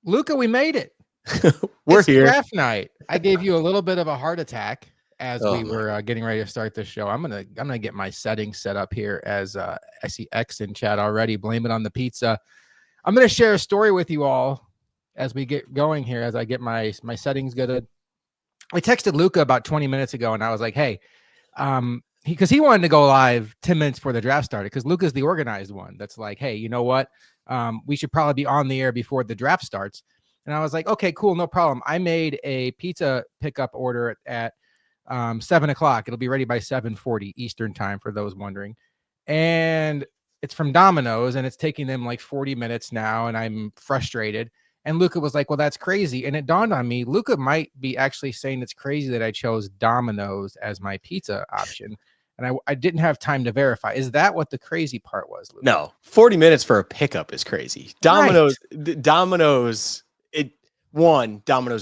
Luka, we made it. We're It's here. draft night. I gave you a little bit of a heart attack as Oh we my. were getting ready to start the show. I'm gonna get my settings set up here as I see X in chat already. Blame it on the pizza. I'm gonna share a story with you all as we get going here. As I get my settings good. I texted Luka about 20 minutes ago, and I was like, "Hey, because he wanted to go live 10 minutes before the draft started. Because Luka's the organized one. That's like, hey, you know what? We should probably be on the air before the draft starts." And I was like, okay, cool, no problem. I made a pizza pickup order at 7 o'clock. It'll be ready by 7:40 Eastern time for those wondering. And it's from Domino's, and it's taking them like 40 minutes now, and I'm frustrated. And Luka was like, well, that's crazy. And it dawned on me, Luka might be actually saying it's crazy that I chose Domino's as my pizza option. And I didn't have time to verify. Is that what the crazy part was, Luka? No, 40 minutes for a pickup is crazy. Domino's, Right. Domino's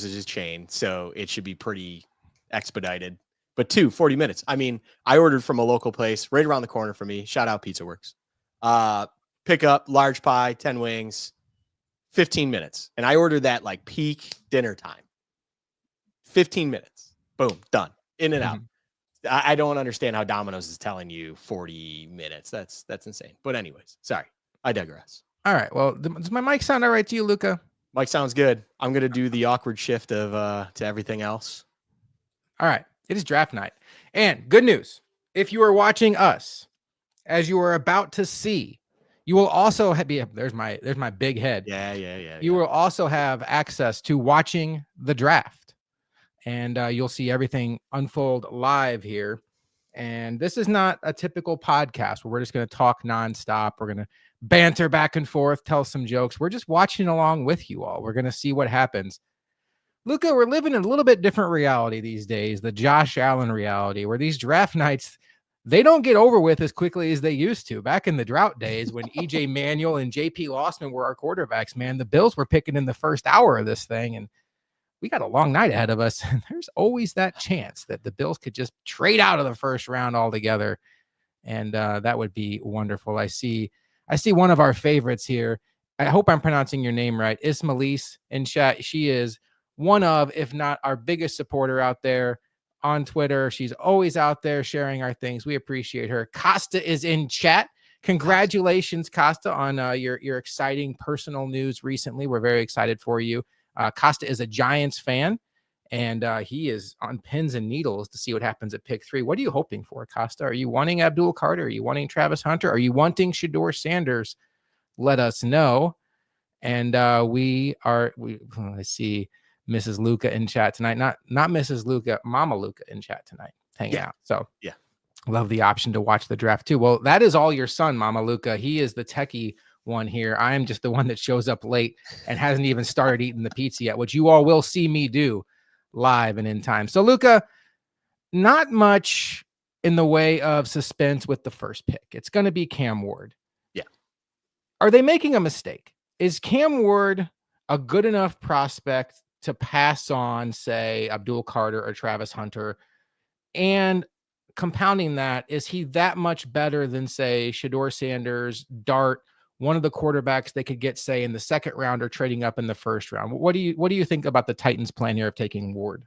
is a chain, so it should be pretty expedited. But 2, 40 minutes. I mean, I ordered from a local place right around the corner from me. Shout out Pizza Works. Pickup, large pie, 10 wings, 15 minutes. And I ordered that like peak dinner time. 15 minutes. Boom, done. In and out. I don't understand how Domino's is telling you 40 minutes. That's insane. But anyways, sorry. I digress. All right. Well, does my mic sound all right to you, Luka? Mike sounds good. I'm going to do the awkward shift of to everything else. All right. It is draft night. And good news. If you are watching us, as you are about to see, you will also be there's my big head. Yeah. You will also have access to watching the draft. And you'll see everything unfold live here. And this is not a typical podcast where we're just going to talk nonstop. We're going to banter back and forth, tell some jokes. We're just watching along with you all. We're going to see what happens. Luka, we're living in a little bit different reality these days, the Josh Allen reality, where these draft nights, they don't get over with as quickly as they used to. Back in the drought days when EJ Manuel and JP Lossman were our quarterbacks, man, the Bills were picking in the first hour of this thing. And we got a long night ahead of us. And there's always that chance that the Bills could just trade out of the first round altogether. And that would be wonderful. I see one of our favorites here. I hope I'm pronouncing your name right. Ismailise in chat. She is one of, if not our biggest supporter out there on Twitter. She's always out there sharing our things. We appreciate her. Costa is in chat. Congratulations, Costa, on your exciting personal news recently. We're very excited for you. Costa is a Giants fan, and he is on pins and needles to see what happens at pick 3. What are you hoping for, Costa? Are you wanting Abdul Carter? Are you wanting Travis Hunter? Are you wanting Shedeur Sanders? Let us know. And I see Mrs. Luka in chat tonight. Not Mrs. Luka, Mama Luka in chat tonight, hanging out. So yeah, love the option to watch the draft too. Well, that is all your son, Mama Luka. He is the techie one here. I am just the one that shows up late and hasn't even started eating the pizza yet, which you all will see me do live and in time. So Luka, not much in the way of suspense with the first pick. It's going to be Cam Ward. Yeah. Are they making a mistake? Is Cam Ward a good enough prospect to pass on, say, Abdul Carter or Travis Hunter? And compounding that, is he that much better than, say, Shedeur Sanders, Dart, one of the quarterbacks they could get, say, in the second round or trading up in the first round? What do you think about the Titans' plan here of taking Ward?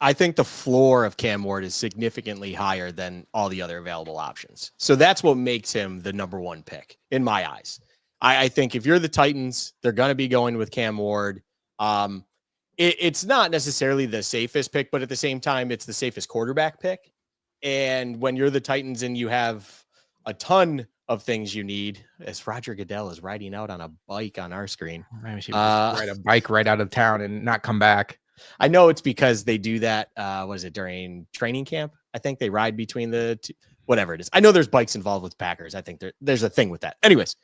I think the floor of Cam Ward is significantly higher than all the other available options. So that's what makes him the number 1 pick in my eyes. I think if you're the Titans, they're going to be going with Cam Ward. It's not necessarily the safest pick, but at the same time, it's the safest quarterback pick. And when you're the Titans and you have a ton of things you need, as Roger Goodell is riding out on a bike on our screen. Maybe she would just ride a bike right out of town and not come back. I know it's because they do that. During training camp? I think they ride between the two, whatever it is. I know there's bikes involved with Packers. I think there's a thing with that. Anyways,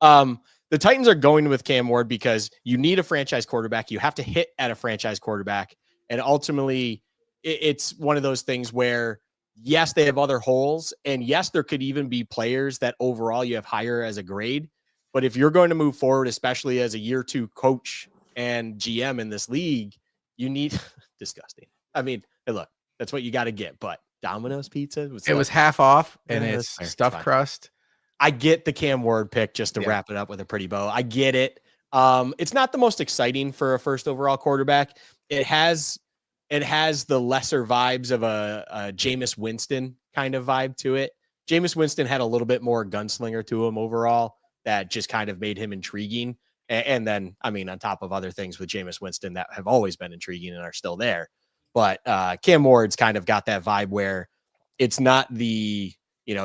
the Titans are going with Cam Ward because you need a franchise quarterback. You have to hit at a franchise quarterback. And ultimately, it's one of those things where, yes, they have other holes. And yes, there could even be players that overall you have higher as a grade. But if you're going to move forward, especially as a year 2 coach and GM in this league, you need disgusting. I mean, hey, look, that's what you got to get. But Domino's pizza was half off and it's stuffed crust. I get the Cam Ward pick just to wrap it up with a pretty bow. I get it. It's not the most exciting for a first overall quarterback. It has the lesser vibes of a Jameis Winston kind of vibe to it. Jameis Winston had a little bit more gunslinger to him overall that just kind of made him intriguing. And then, I mean, on top of other things with Jameis Winston that have always been intriguing and are still there. But Cam Ward's kind of got that vibe where it's not the,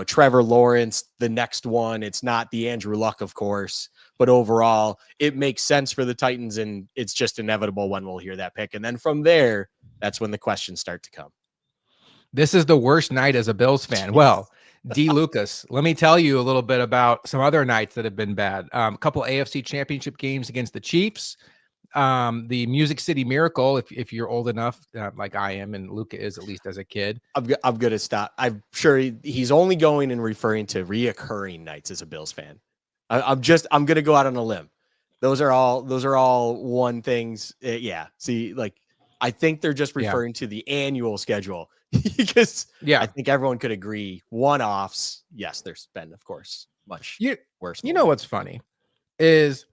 Trevor Lawrence, the next one. It's not the Andrew Luck, of course. But overall, it makes sense for the Titans, and it's just inevitable when we'll hear that pick. And then from there, that's when the questions start to come. This is the worst night as a Bills fan. Well, D. Lucas, let me tell you a little bit about some other nights that have been bad. A couple AFC Championship games against the Chiefs. The Music City Miracle, if you're old enough, like I am, and Luka is, at least as a kid. I'm going to stop. I'm sure he's only going and referring to reoccurring nights as a Bills fan. I'm going to go out on a limb. Those are all one things. Yeah. See, like, I think they're just referring to the annual schedule because I think everyone could agree one-offs. Yes, there's been, of course, much worse. You know what's funny is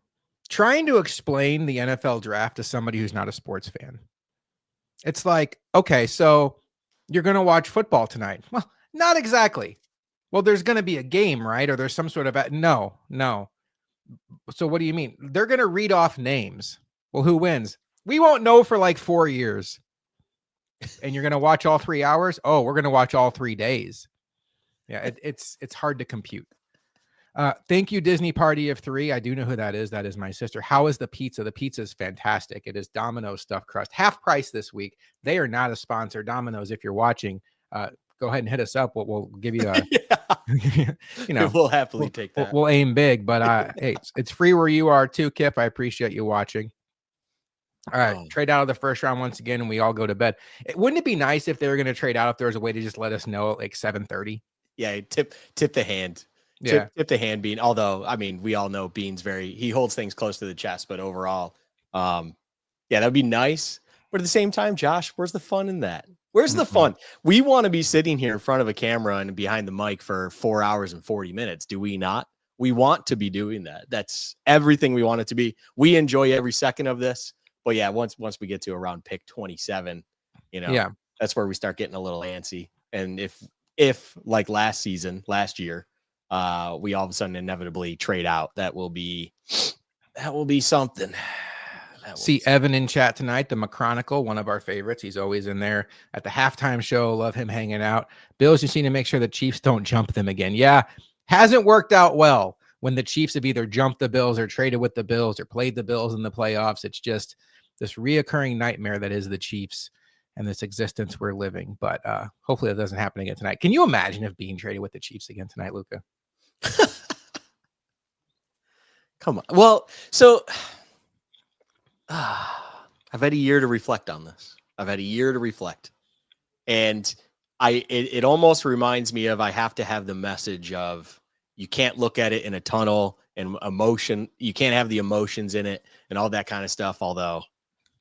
trying to explain the NFL draft to somebody who's not a sports fan. It's like, okay, so you're going to watch football tonight. Well, not exactly. Well, there's going to be a game, right? Or there's some sort of no. So what do you mean? They're going to read off names. Well, who wins? We won't know for like 4 years. And you're going to watch all 3 hours? Oh, we're going to watch all 3 days. Yeah, it's hard to compute. Thank you, Disney Party of 3. I do know who that is. That is my sister. How is the pizza? The pizza is fantastic. It is Domino's stuffed crust. Half price this week. They are not a sponsor. Domino's, if you're watching, go ahead and hit us up. We'll give you a, we'll happily take that. We'll aim big, but hey, it's free where you are too, Kip. I appreciate you watching. All right, trade out of the first round once again, and we all go to bed. Wouldn't it be nice if they were going to trade out if there was a way to just let us know at like 7:30? Yeah, tip the hand. Yeah. Tip the hand, Bean. Although, I mean, we all know Bean's he holds things close to the chest, but overall, yeah, that'd be nice. But at the same time, Josh, where's the fun in that? Where's the fun? We want to be sitting here in front of a camera and behind the mic for 4 hours and 40 minutes. Do we not? We want to be doing that. That's everything we want it to be. We enjoy every second of this. But yeah, once we get to around pick 27, that's where we start getting a little antsy. And if like last year, we all of a sudden inevitably trade out, that will be something. See Evan in chat tonight, the McChronicle, one of our favorites. He's always in there at the halftime show. Love him hanging out. Bills just need to make sure the Chiefs don't jump them again. Yeah, hasn't worked out well when the Chiefs have either jumped the Bills or traded with the Bills or played the Bills in the playoffs. It's just this reoccurring nightmare that is the Chiefs and this existence we're living. But hopefully that doesn't happen again tonight. Can you imagine if being traded with the Chiefs again tonight, Luka? Come on. Well, so I've had a year to reflect on this. And it almost reminds me of, I have to have the message of, you can't look at it in a tunnel and emotion. You can't have the emotions in it and all that kind of stuff. Although,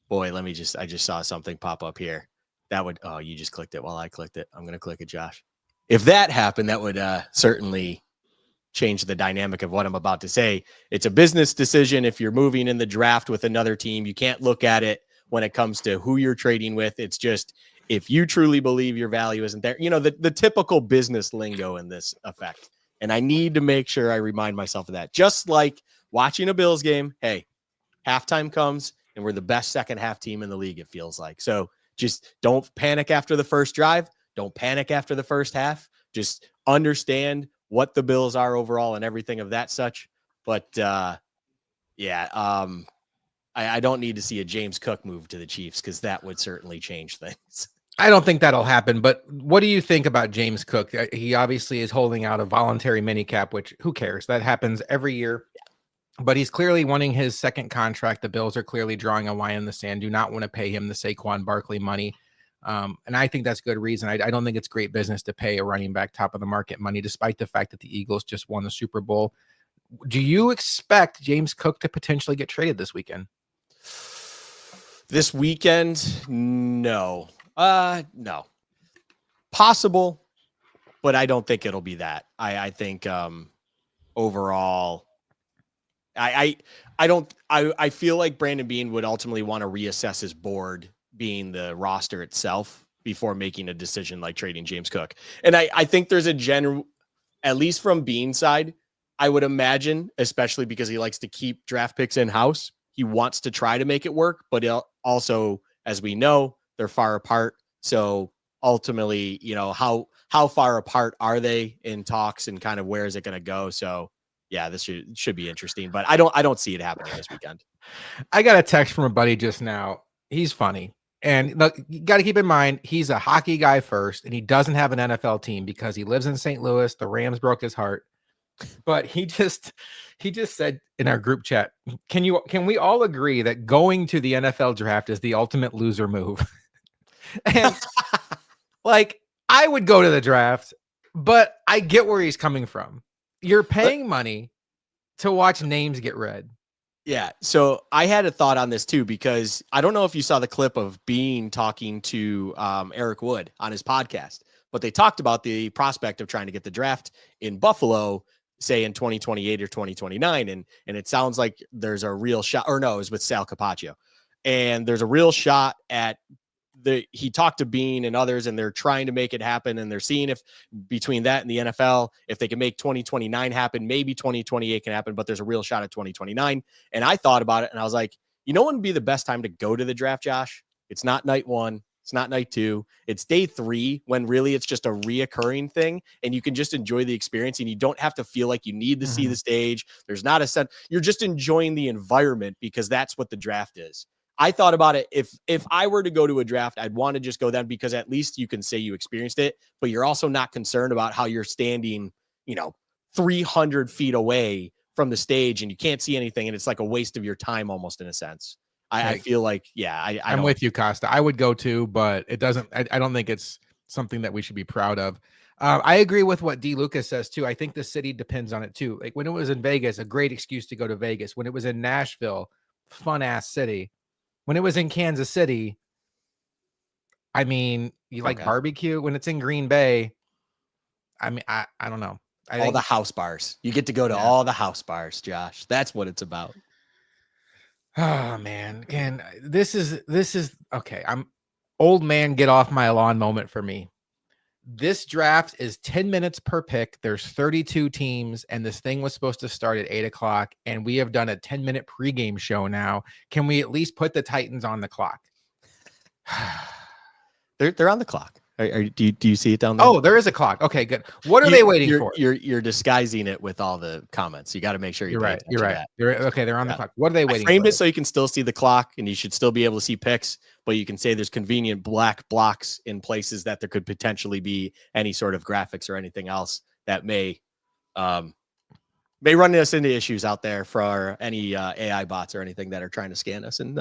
boy, I just saw something pop up here. You just clicked it while I clicked it. I'm going to click it, Josh. If that happened, that would certainly change the dynamic of what I'm about to say. It's a business decision. If you're moving in the draft with another team, you can't look at it when it comes to who you're trading with. It's just, if you truly believe your value isn't there, the typical business lingo in this effect. And I need to make sure I remind myself of that. Just like watching a Bills game, hey, halftime comes and we're the best second half team in the league, it feels like. So just don't panic after the first drive. Don't panic after the first half. Just understand what the Bills are overall and everything of that such. But I don't need to see a James Cook move to the Chiefs, because that would certainly change things. I don't think that'll happen, but what do you think about James Cook? He obviously is holding out a voluntary minicap, which who cares? That happens every year. But he's clearly wanting his second contract. The Bills are clearly drawing a line in the sand, do not want to pay him the Saquon Barkley money. And I think that's good reason. I don't think it's great business to pay a running back top of the market money, despite the fact that the Eagles just won the Super Bowl. Do you expect James Cook to potentially get traded this weekend? This weekend? No. No. Possible, but I don't think it'll be that. I think overall, I feel like Brandon Beane would ultimately want to reassess his board being the roster itself before making a decision like trading James Cook. And I think there's a general, at least from Beane's side, I would imagine, especially because he likes to keep draft picks in house, he wants to try to make it work, but also, as we know, they're far apart. So ultimately, how far apart are they in talks and kind of where is it going to go? So yeah, this should be interesting, but I don't see it happening this weekend. I got a text from a buddy just now. He's funny. And look, you got to keep in mind, he's a hockey guy first, and he doesn't have an NFL team because he lives in St. Louis. The Rams broke his heart. But he just said in our group chat, can we all agree that going to the NFL draft is the ultimate loser move? And like, I would go to the draft, but I get where he's coming from. You're paying money to watch names get read. Yeah. So I had a thought on this too, because I don't know if you saw the clip of Beane talking to Eric Wood on his podcast, but they talked about the prospect of trying to get the draft in Buffalo, say in 2028 or 2029. And it sounds like there's a real shot, or no, it was with Sal Capaccio. And there's a real shot at he talked to Beane and others, and they're trying to make it happen. And they're seeing if between that and the NFL, if they can make 2029 happen, maybe 2028 can happen, but there's a real shot at 2029. And I thought about it and I was like, when would be the best time to go to the draft, Josh? It's not night 1. It's not night 2. It's day 3, when really it's just a reoccurring thing and you can just enjoy the experience and you don't have to feel like you need to see the stage. There's not a set. You're just enjoying the environment because that's what the draft is. I thought about it. If I were to go to a draft, I'd want to just go then, because at least you can say you experienced it, but you're also not concerned about how you're standing, 300 feet away from the stage and you can't see anything. And it's like a waste of your time almost, in a sense. I feel like, yeah, I'm with you, Costa. I would go too, but it doesn't, I don't think it's something that we should be proud of. I agree with what D. Lucas says too. I think the city depends on it too. Like when it was in Vegas, a great excuse to go to Vegas. When it was in Nashville, fun ass city. When it was in Kansas City, I mean, you like barbecue. When it's in Green Bay, I mean, I don't know. I think the house bars. You get to go to all the house bars, Josh. That's what it's about. Oh man, again, this is okay. I'm old man, get off my lawn moment for me. This draft is 10 minutes per pick. There's 32 teams, and this thing was supposed to start at 8:00, and we have done a 10-minute pregame show now. Can we at least put the Titans on the clock? They're on the clock. Do you see it down there? Oh, there is a clock. Okay, good. What are they waiting for? You're disguising it with all the comments. You got to make sure you're right. You're right. They're on the clock. What are they waiting for? I framed it so you can still see the clock, and you should still be able to see picks, but you can say there's convenient black blocks in places that there could potentially be any sort of graphics or anything else that may run us into issues out there for any AI bots or anything that are trying to scan us and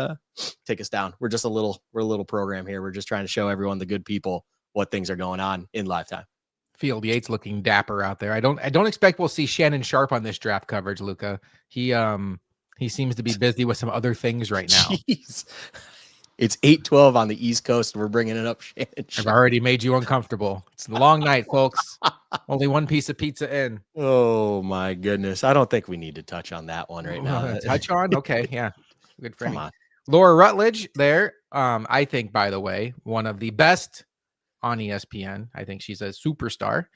take us down. We're a little program here. We're just trying to show everyone, the good people, what things are going on in live time. Field Yates looking dapper out there. I don't expect we'll see Shannon Sharp on this draft coverage, Luka. He seems to be busy with some other things right now. Jeez. It's 8:12 on the East Coast, and we're bringing it up, Shannon Sharp. I've already made you uncomfortable. It's a long night, folks. Only one piece of pizza in. Oh my goodness. I don't think we need to touch on that one right now. Touch on? Okay, yeah. Good for me. Laura Rutledge there. I think, by the way, one of the best on ESPN. I think she's a superstar.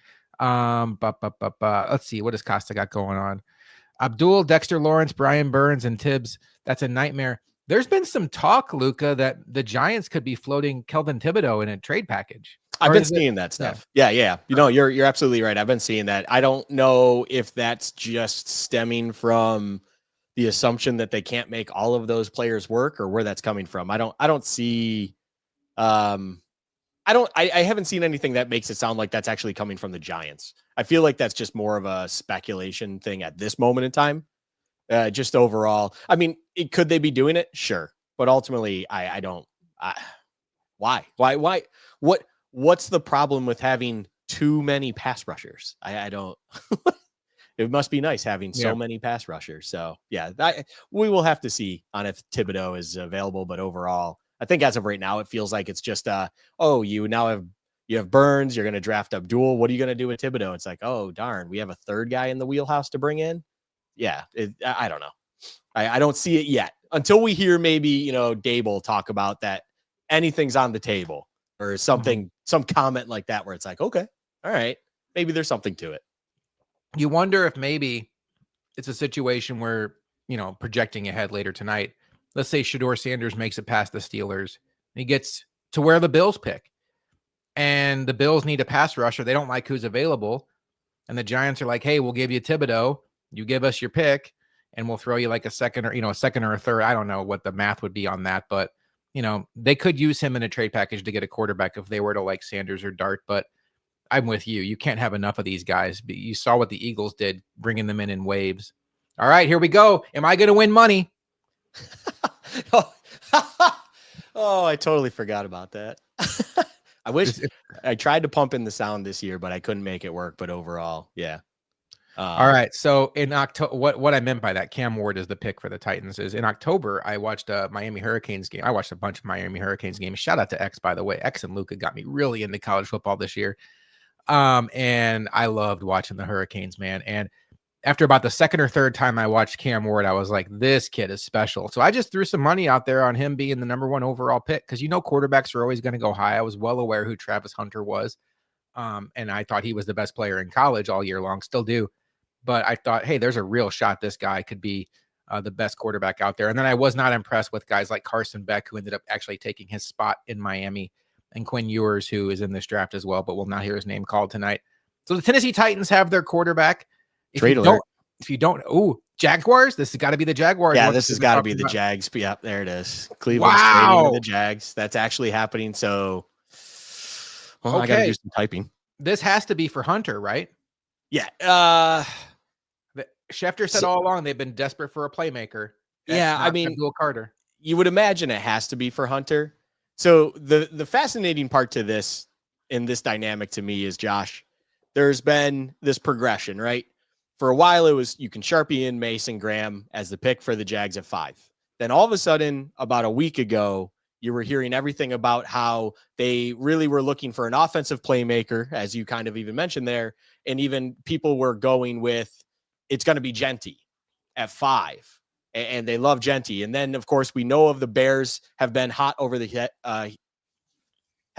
Let's see, what does Costa got going on? Abdul, Dexter Lawrence, Brian Burns, and Tibbs. That's a nightmare. There's been some talk, Luka, that the Giants could be floating Kelvin Thibodeau in a trade package. I've been seeing that stuff. Yeah. You're absolutely right. I've been seeing that. I don't know if that's just stemming from the assumption that they can't make all of those players work, or where that's coming from. I don't see. I haven't seen anything that makes it sound like that's actually coming from the Giants. I feel like that's just more of a speculation thing at this moment in time. Just overall, I mean, could they be doing it? Sure. But ultimately, I don't. Why? What's the problem with having too many pass rushers? I don't. It must be nice having so many pass rushers. So yeah, we will have to see on if Thibodeau is available. But overall, I think as of right now, it feels like it's just you have Burns, you're going to draft Abdul. What are you going to do with Thibodeau? It's like, oh darn, we have a third guy in the wheelhouse to bring in. Yeah, I don't know. I don't see it yet until we hear maybe, Dable talk about that anything's on the table or something, some comment like that where it's like, okay, all right, maybe there's something to it. You wonder if maybe it's a situation where, projecting ahead later tonight, let's say Shedeur Sanders makes it past the Steelers. He gets to where the Bills pick. And the Bills need a pass rusher. They don't like who's available. And the Giants are like, hey, we'll give you Thibodeau. You give us your pick, and we'll throw you like a second or a third. I don't know what the math would be on that, but they could use him in a trade package to get a quarterback if they were to like Sanders or Dart. But I'm with you. You can't have enough of these guys. You saw what the Eagles did, bringing them in waves. All right, here we go. Am I going to win money? Oh, I totally forgot about that. I wish I tried to pump in the sound this year, but I couldn't make it work. But overall, yeah. All right. So in October, what I meant by that, Cam Ward is the pick for the Titans. Is in October, I watched a Miami Hurricanes game. I watched a bunch of Miami Hurricanes games. Shout out to X, by the way. X and Luka got me really into college football this year. And I loved watching the Hurricanes, man. And after about the second or third time I watched Cam Ward, I was like, this kid is special. So I just threw some money out there on him being the number 1 overall pick because quarterbacks are always going to go high. I was well aware who Travis Hunter was. And I thought he was the best player in college all year long, still do. But I thought, hey, there's a real shot this guy could be the best quarterback out there. And then I was not impressed with guys like Carson Beck, who ended up actually taking his spot in Miami, and Quinn Ewers, who is in this draft as well, but we'll not hear his name called tonight. So the Tennessee Titans have their quarterback. If you don't, Jaguars, this has got to be the Jaguars. Yeah, this has got to be the Jags. Yeah, there it is. Cleveland's trading to the Jags. That's actually happening. So, I got to do some typing. This has to be for Hunter, right? Yeah. Schefter said all along they've been desperate for a playmaker. Abdul Carter. You would imagine it has to be for Hunter. So the fascinating part to this in this dynamic to me is, Josh, there's been this progression, right? For a while, it was you can Sharpie in Mason Graham as the pick for the Jags at 5. Then all of a sudden, about a week ago, you were hearing everything about how they really were looking for an offensive playmaker, as you kind of even mentioned there. And even people were going with, it's going to be Genty at 5. And they love Genty. And then, of course, we know of the Bears have been hot over the head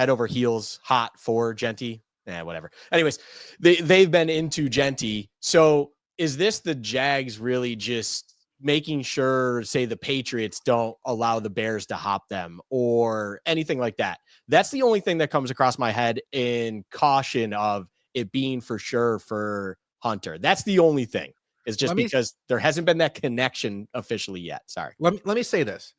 over heels hot for Genty. Whatever. Anyways, they've been into Genty. So is this the Jags really just making sure, say, the Patriots don't allow the Bears to hop them or anything like that? That's the only thing that comes across my head in caution of it being for sure for Hunter. That's the only thing. Is just because there hasn't been that connection officially yet. Sorry. Let me say this.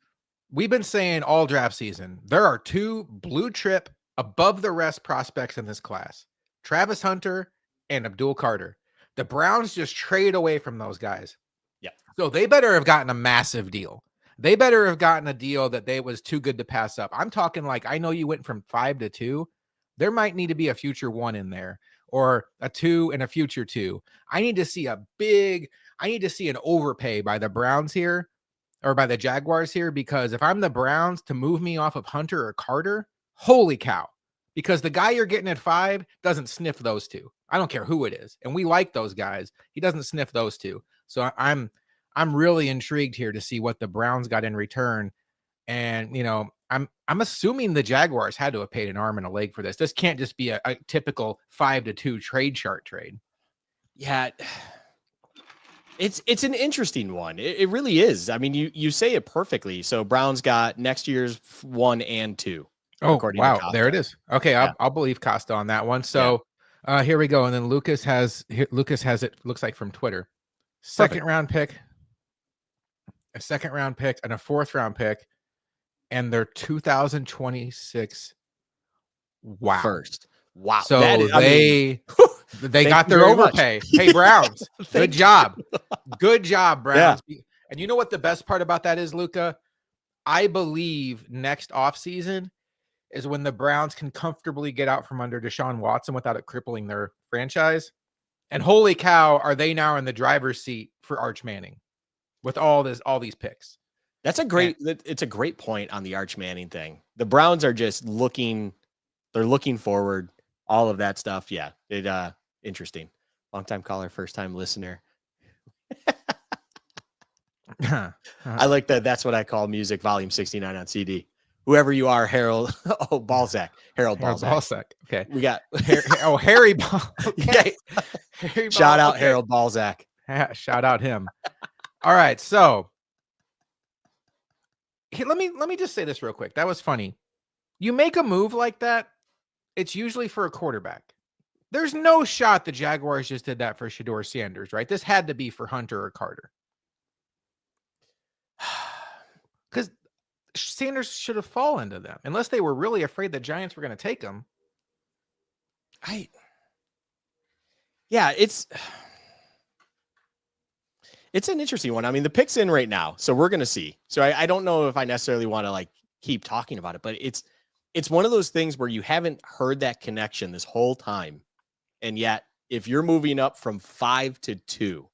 We've been saying all draft season, there are 2 blue chip above the rest prospects in this class, Travis Hunter and Abdul Carter. The Browns just trade away from those guys. Yeah. So they better have gotten a massive deal. They better have gotten a deal that they was too good to pass up. I'm talking like, I know you went from 5 to 2. There might need to be a future 1 in there, or a 2 and a future 2. I need to see an overpay by the Browns here, or by the Jaguars here, because if I'm the Browns, to move me off of Hunter or Carter, holy cow. Because the guy you're getting at 5 doesn't sniff those 2. I don't care who it is. And we like those guys. He doesn't sniff those 2. So I'm really intrigued here to see what the Browns got in return. And, I'm assuming the Jaguars had to have paid an arm and a leg for this. This can't just be a typical 5-2 trade chart trade. Yeah. It's an interesting one. It really is. I mean, you say it perfectly. So Browns got next year's 1 and 2. Oh, wow. There it is. Okay. Yeah. I'll believe Costa on that one. So here we go. And then Lucas has it, looks like from Twitter, second round pick, a second round pick, and a 4th round pick. And their 2026. Wow. First. Wow. So they got their overpay. Hey, Browns. Good job. Good job, Browns. Yeah. And you know what the best part about that is, Luka? I believe next offseason is when the Browns can comfortably get out from under Deshaun Watson without it crippling their franchise. And holy cow, are they now in the driver's seat for Arch Manning with all these picks? It's a great point on the Arch Manning thing. The Browns are just looking forward, all of that stuff. Yeah. Interesting. Long time caller, first time listener. I like that. That's what I call music volume 69 on CD. Whoever you are, Harold. Oh, Balzac. Harold Balzac. Balzac. Okay. We got Harry Ball. Okay. Harry shout Ball. out Okay. Harold Balzac. Shout out him. All right. So let me just say this real quick. That was funny. You make a move like that, it's usually for a quarterback. There's no shot the Jaguars just did that for Shedeur Sanders, right? This had to be for Hunter or Carter. Because Sanders should have fallen to them, unless they were really afraid the Giants were going to take him. Yeah, it's an interesting one. I mean, the pick's in right now, so we're going to see. So I don't know if I necessarily want to like keep talking about it, but it's one of those things where you haven't heard that connection this whole time. And yet, if you're moving up from 5 to 2,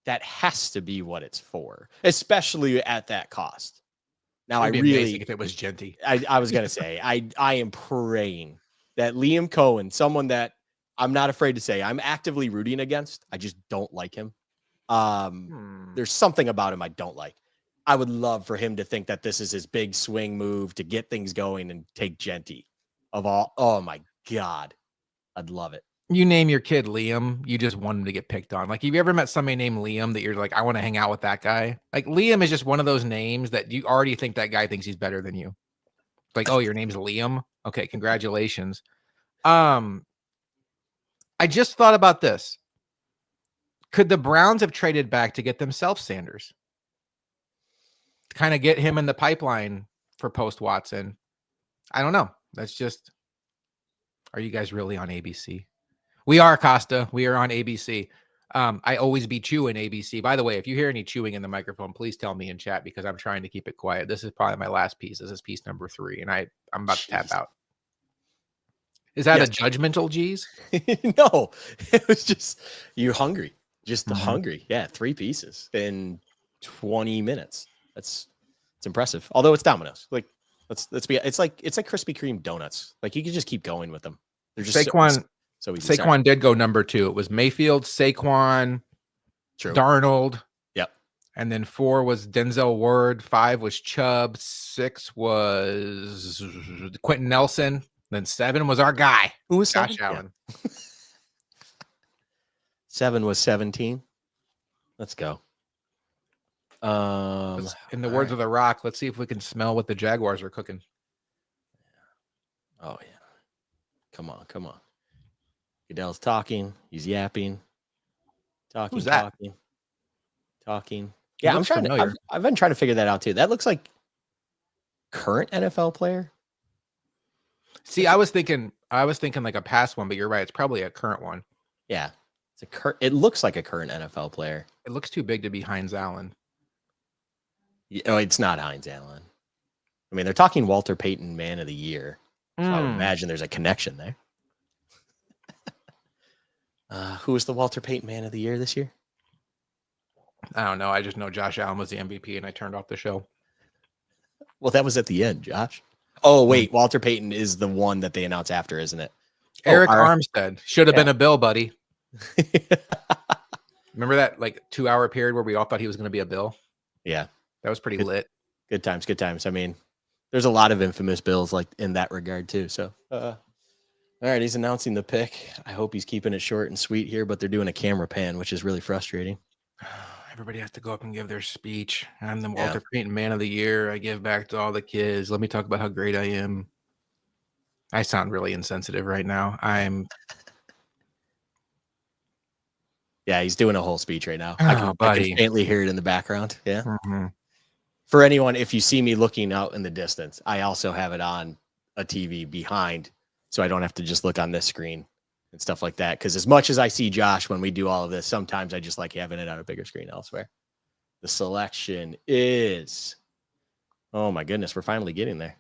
that has to be what it's for, especially at that cost. Now, It'd be amazing if it was Genty. I was going to say, I am praying that Liam Cohen, someone that I'm not afraid to say I'm actively rooting against, I just don't like him. There's something about him I don't like. I would love for him to think that this is his big swing move to get things going and take Genty of all. Oh my God. I'd love it. You name your kid Liam, you just want him to get picked on. Like, have you ever met somebody named Liam that you're like, I want to hang out with that guy? Like, Liam is just one of those names that you already think that guy thinks he's better than you. Like, oh, your name's Liam? Okay, congratulations. I just thought about this. Could the Browns have traded back to get themselves Sanders? To kind of get him in the pipeline for post Watson? I don't know. That's just, are you guys really on ABC? We are, Costa. We are on ABC. I always be chewing ABC. By the way, if you hear any chewing in the microphone, please tell me in chat because I'm trying to keep it quiet. This is probably my last piece. This is piece number 3, and I'm about to tap out. Is that a judgmental G's? No, it was just you're hungry. Just hungry. Yeah, 3 pieces in 20 minutes. It's impressive. Although it's Domino's. Like let's be. It's like Krispy Kreme donuts. Like you can just keep going with them. They're just Saquon. So easy. Saquon did go number 2. It was Mayfield, Saquon, True. Darnold. Yep. And then 4 was Denzel Ward. 5 was Chubb. 6 was Quentin Nelson. Then 7 was our guy. Who was Josh 7? Allen. Yeah. 7 was 17. Let's go. In the words of The Rock, let's see if we can smell what the Jaguars are cooking. Oh yeah. Come on. Goodell's talking. He's yapping. Talking. Who's that? Talking. Yeah, I'm trying familiar. I've been trying to figure that out too. That looks like current NFL player. See, I was thinking like a past one, but you're right. It's probably a current one. Yeah. It looks like a current NFL player. It looks too big to be Heinz Allen. Oh, it's not Heinz Allen. I mean, they're talking Walter Payton Man of the Year. So I would imagine there's a connection there. Who was the Walter Payton Man of the Year this year? I don't know. I just know Josh Allen was the MVP, and I turned off the show. Well, that was at the end, Josh. Oh, wait. Walter Payton is the one that they announce after, isn't it? Eric Armstead. Should have been a Bill, buddy. Remember that like 2-hour period where we all thought he was going to be a Bill? Yeah. That was pretty lit. Good times. I mean, there's a lot of infamous Bills like in that regard too. So, all right, he's announcing the pick. I hope he's keeping it short and sweet here, but they're doing a camera pan, which is really frustrating. Everybody has to go up and give their speech. I'm the Walter Payton Man of the Year. I give back to all the kids. Let me talk about how great I am. I sound really insensitive right now. Yeah, he's doing a whole speech right now. Oh, I can faintly hear it in the background. Yeah. Mm-hmm. For anyone, if you see me looking out in the distance, I also have it on a TV behind, so I don't have to just look on this screen and stuff like that. Because as much as I see Josh when we do all of this, sometimes I just like having it on a bigger screen elsewhere. The selection is, oh my goodness, we're finally getting there.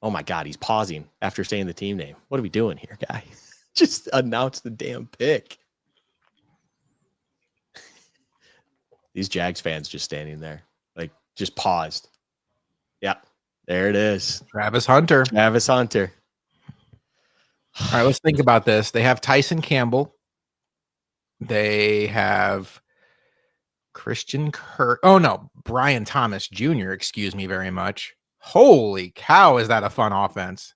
Oh my God, he's pausing after saying the team name. What are we doing here, guy? Just announce the damn pick. These Jags fans just standing there, like just paused. Yeah, there it is. Travis Hunter. All right, let's think about this. They have Tyson Campbell. They have Christian Kirk. Oh no, Brian Thomas Jr. Excuse me very much. Holy cow, is that a fun offense?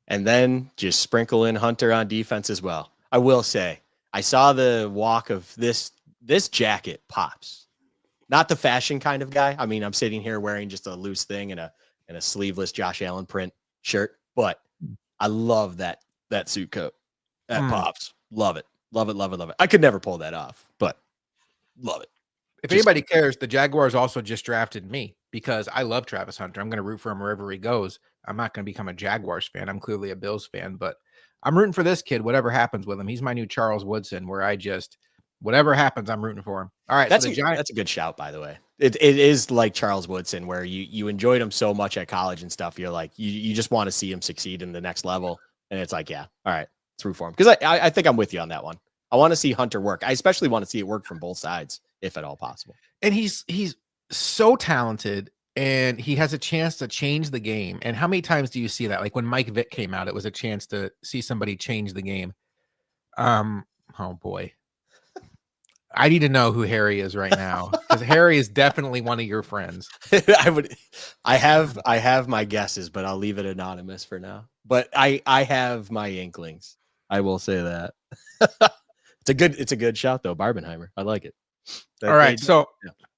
And then just sprinkle in Hunter on defense as well. I will say, I saw the walk of this jacket pops. Not the fashion kind of guy. I mean, I'm sitting here wearing just a loose thing and a sleeveless Josh Allen print shirt, but I love that suit coat. That pops. Love it. Love it, love it, love it. I could never pull that off, but love it. If anybody cares, the Jaguars also just drafted me because I love Travis Hunter. I'm going to root for him wherever he goes. I'm not going to become a Jaguars fan. I'm clearly a Bills fan, but I'm rooting for this kid, whatever happens with him. He's my new Charles Woodson, where I just, whatever happens, I'm rooting for him. All right. That's a good shout, by the way. It is like Charles Woodson, where you enjoyed him so much at college and stuff. You're like, you just want to see him succeed in the next level. And it's like, yeah, all right, let's root for him. Because I think I'm with you on that one. I want to see Hunter work. I especially want to see it work from both sides, if at all possible. And he's so talented, and he has a chance to change the game. And how many times do you see that? Like when Mike Vick came out, it was a chance to see somebody change the game. Oh boy. I need to know who Harry is right now, because Harry is definitely one of your friends. I have my guesses, but I'll leave it anonymous for now. But I have my inklings. I will say that. It's a good shout though, Barbenheimer. I like it. All right, so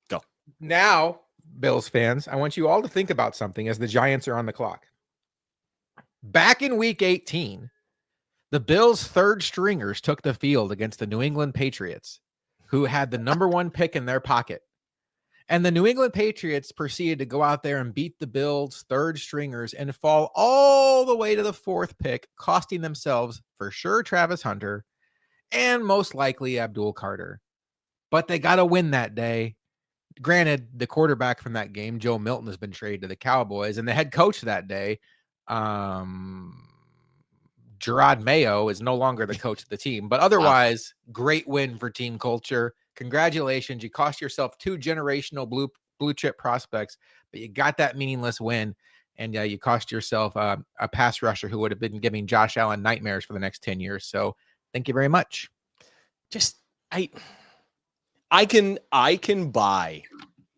go. Now, Bills fans, I want you all to think about something as the Giants are on the clock. Back in week 18, the Bills' third stringers took the field against the New England Patriots, who had the number one pick in their pocket. And the New England Patriots proceeded to go out there and beat the Bills' third stringers and fall all the way to the fourth pick, costing themselves for sure Travis Hunter and most likely Abdul Carter. But they got to win that day. Granted, the quarterback from that game, Joe Milton, has been traded to the Cowboys, and the head coach that day, Gerard Mayo, is no longer the coach of the team. But otherwise, great win for team culture. Congratulations. You cost yourself 2 generational blue chip prospects, but you got that meaningless win. And you cost yourself a pass rusher who would have been giving Josh Allen nightmares for the next 10 years. So thank you very much. I can buy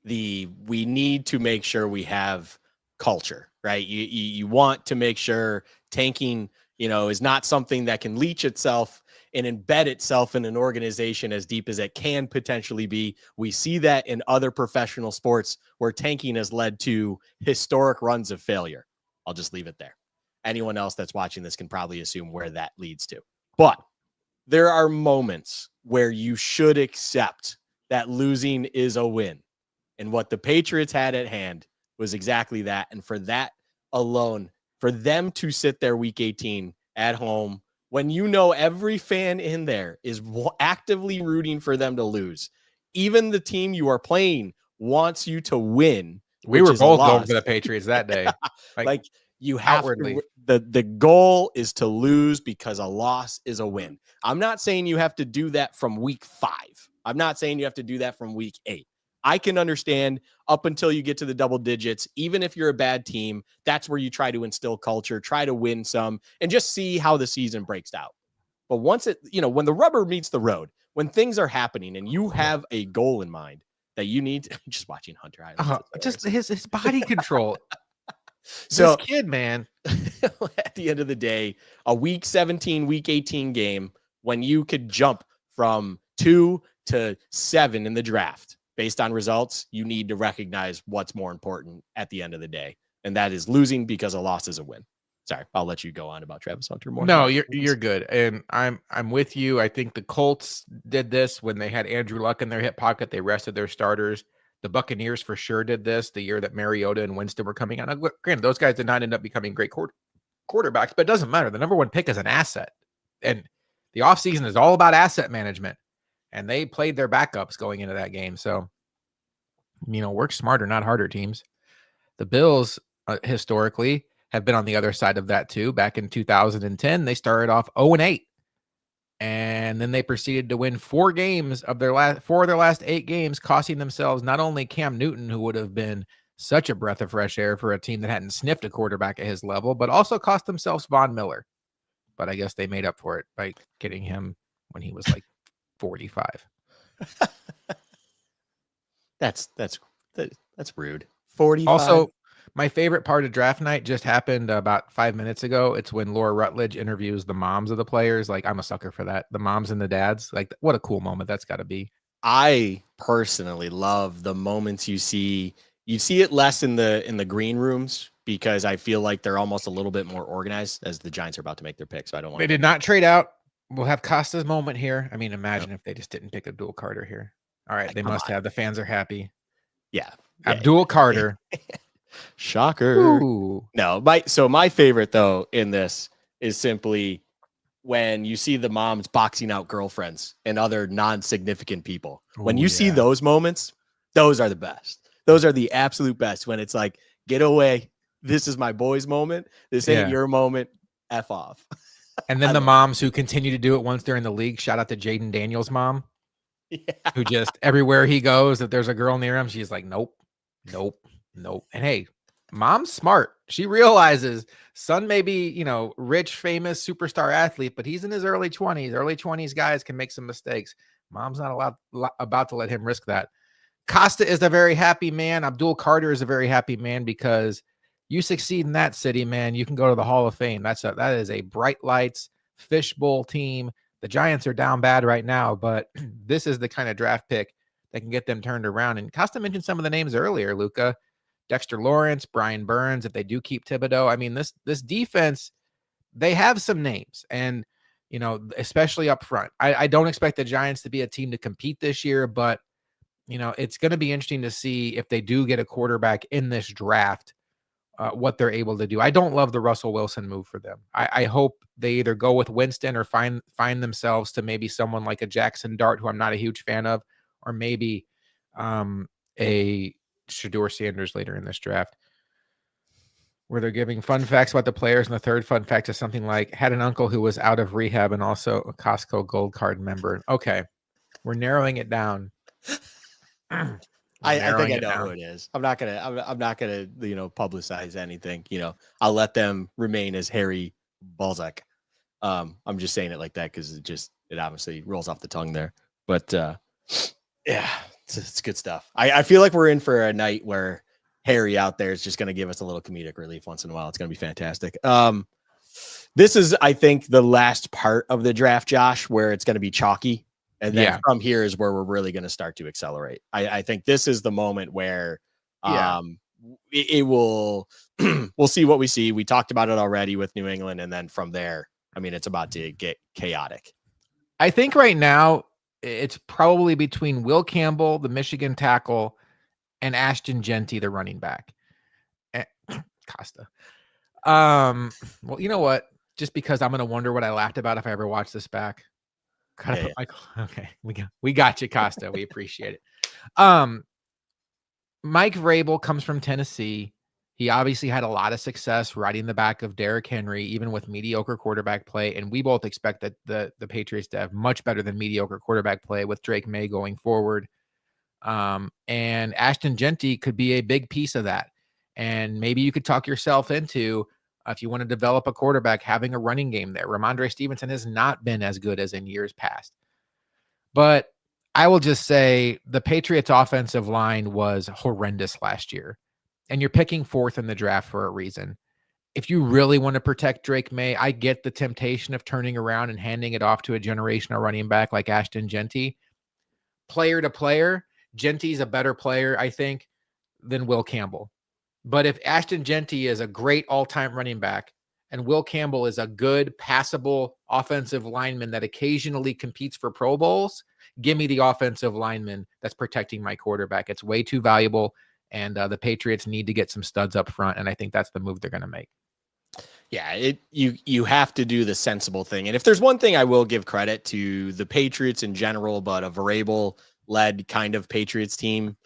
we need to make sure we have culture, right? You want to make sure tanking, is not something that can leach itself and embed itself in an organization as deep as it can potentially be. We see that in other professional sports where tanking has led to historic runs of failure. I'll just leave it there. Anyone else that's watching this can probably assume where that leads to. But there are moments where you should accept that losing is a win. And what the Patriots had at hand was exactly that. And for that alone, for them to sit there week 18 at home, when every fan in there is actively rooting for them to lose, even the team you are playing wants you to win. We were both going for the Patriots that day. Like you have to, the goal is to lose because a loss is a win. I'm not saying you have to do that from week 5. I'm not saying you have to do that from week 8. I can understand up until you get to the double digits, even if you're a bad team, that's where you try to instill culture, try to win some, and just see how the season breaks out. But once when the rubber meets the road, when things are happening and you have a goal in mind that you need, just watching Hunter highlights. Just his body control. So this kid, man, at the end of the day, a week 17, week 18 game, when you could jump from 2 to 7 in the draft based on results, you need to recognize what's more important at the end of the day. And that is losing because a loss is a win. Sorry, I'll let you go on about Travis Hunter more. No, you're good. And I'm with you. I think the Colts did this when they had Andrew Luck in their hip pocket. They rested their starters. The Buccaneers for sure did this the year that Mariota and Winston were coming out. Granted, those guys did not end up becoming great quarterbacks, but it doesn't matter. The number one pick is an asset. And the offseason is all about asset management. And they played their backups going into that game. So, work smarter, not harder, teams. The Bills, historically, have been on the other side of that too. Back in 2010, they started off 0-8. And then they proceeded to win 4 games of their last 8 games, costing themselves not only Cam Newton, who would have been such a breath of fresh air for a team that hadn't sniffed a quarterback at his level, but also cost themselves Von Miller. But I guess they made up for it by getting him when he was like 45. That's rude. 45. Also, my favorite part of draft night just happened about 5 minutes ago. It's when Laura Rutledge interviews the moms of the players. Like, I'm a sucker for that. The moms and the dads. Like, what a cool moment that's got to be. I personally love the moments you see. You see it less in the green rooms because I feel like they're almost a little bit more organized as the Giants are about to make their pick. So I don't want They did not trade out. We'll have Costa's moment here. I mean, imagine if they just didn't pick Abdul Carter here. All right, they must have. The fans are happy. Yeah. Abdul Carter. Shocker. Ooh. No, my favorite though in this is simply when you see the moms boxing out girlfriends and other non-significant people. When you see those moments, those are the best. Those are the absolute best. When it's like, get away. This is my boy's moment. This ain't your moment. F off. And then the moms who continue to do it once they're in the league. Shout out to Jaden Daniels' mom. Yeah. Who just everywhere he goes, if there's a girl near him, she's like, nope. And hey, mom's smart. She realizes son may be, rich, famous, superstar athlete, but he's in his early 20s. Early 20s guys can make some mistakes. Mom's not about to let him risk that. Costa is a very happy man. Abdul Carter is a very happy man because you succeed in that city, man. You can go to the Hall of Fame. That is a bright lights fishbowl team. The Giants are down bad right now, but this is the kind of draft pick that can get them turned around. And Costa mentioned some of the names earlier, Luka, Dexter Lawrence, Brian Burns, if they do keep Thibodeau. I mean, this defense, they have some names. And, especially up front. I don't expect the Giants to be a team to compete this year, but, it's going to be interesting to see if they do get a quarterback in this draft, what they're able to do. I don't love the Russell Wilson move for them. I hope they either go with Winston or find themselves to maybe someone like a Jackson Dart, who I'm not a huge fan of, or maybe a Shedeur Sanders later in this draft, where they're giving fun facts about the players. And the third fun fact is something like, had an uncle who was out of rehab and also a Costco Gold Card member. Okay, we're narrowing it down. I think I know who it is. I'm not gonna publicize anything. I'll let them remain as Harry Balzac. I'm just saying it like that because it obviously rolls off the tongue there. But yeah, it's good stuff. I feel like we're in for a night where Harry out there is just gonna give us a little comedic relief once in a while. It's gonna be fantastic. This is, I think, the last part of the draft, Josh, where it's gonna be chalky. And then from here is where we're really going to start to accelerate. I think this is the moment where it will, we'll see what we see. We talked about it already with New England. And then from there, I mean, it's about to get chaotic. I think right now it's probably between Will Campbell, the Michigan tackle, and Ashton Genty, the running back. Costa. Well, you know what? Just because I'm going to wonder what I laughed about if I ever watch this back. Okay, we got you, Costa. We appreciate it. Mike Vrabel comes from Tennessee. He obviously had a lot of success riding the back of Derrick Henry, even with mediocre quarterback play. And we both expect that the Patriots to have much better than mediocre quarterback play with Drake May going forward. And Ashton Genty could be a big piece of that. And maybe you could talk yourself into, if you want to develop a quarterback, having a running game there. Ramondre Stevenson has not been as good as in years past. But I will just say the Patriots offensive line was horrendous last year. And you're picking fourth in the draft for a reason. If you really want to protect Drake May, I get the temptation of turning around and handing it off to a generational running back like Ashton Genty. Player to player, Genty's a better player, I think, than Will Campbell. But if Ashton Genty is a great all-time running back and Will Campbell is a good, passable offensive lineman that occasionally competes for Pro Bowls, give me the offensive lineman that's protecting my quarterback. It's way too valuable, and the Patriots need to get some studs up front, and I think that's the move they're going to make. Yeah, you have to do the sensible thing. And if there's one thing I will give credit to the Patriots in general, but a Vrabel-led kind of Patriots team,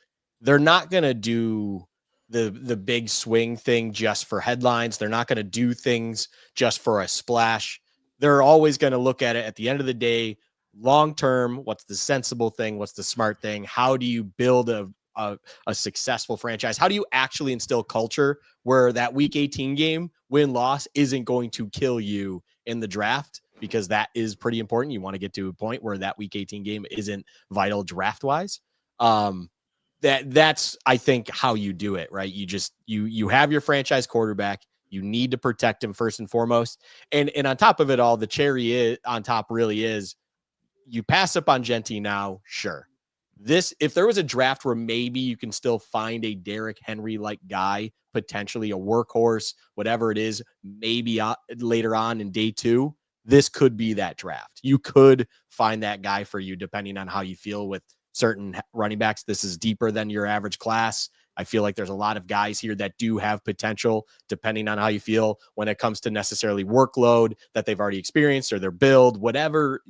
they're not going to do the big swing thing just for headlines. They're not going to do things just for a splash. They're always going to look at it at the end of the day, long term. What's the sensible thing? What's the smart thing? How do you build a successful franchise? How do you actually instill culture where that week 18 game win-loss isn't going to kill you in the draft? Because that is pretty important. You want to get to a point where that week 18 game isn't vital draft wise. that's I think how you do it, right? You have your franchise quarterback. You need to protect him first and foremost. And on top of it all, the cherry is on top really is you pass up on Genty now, sure. If there was a draft where maybe you can still find a Derrick Henry like guy, potentially a workhorse, whatever it is, maybe later on in day 2, this could be that draft. You could find that guy for you depending on how you feel with certain running backs. This is deeper than your average class. I feel like there's a lot of guys here that do have potential, depending on how you feel when it comes to necessarily workload that they've already experienced or their build, whatever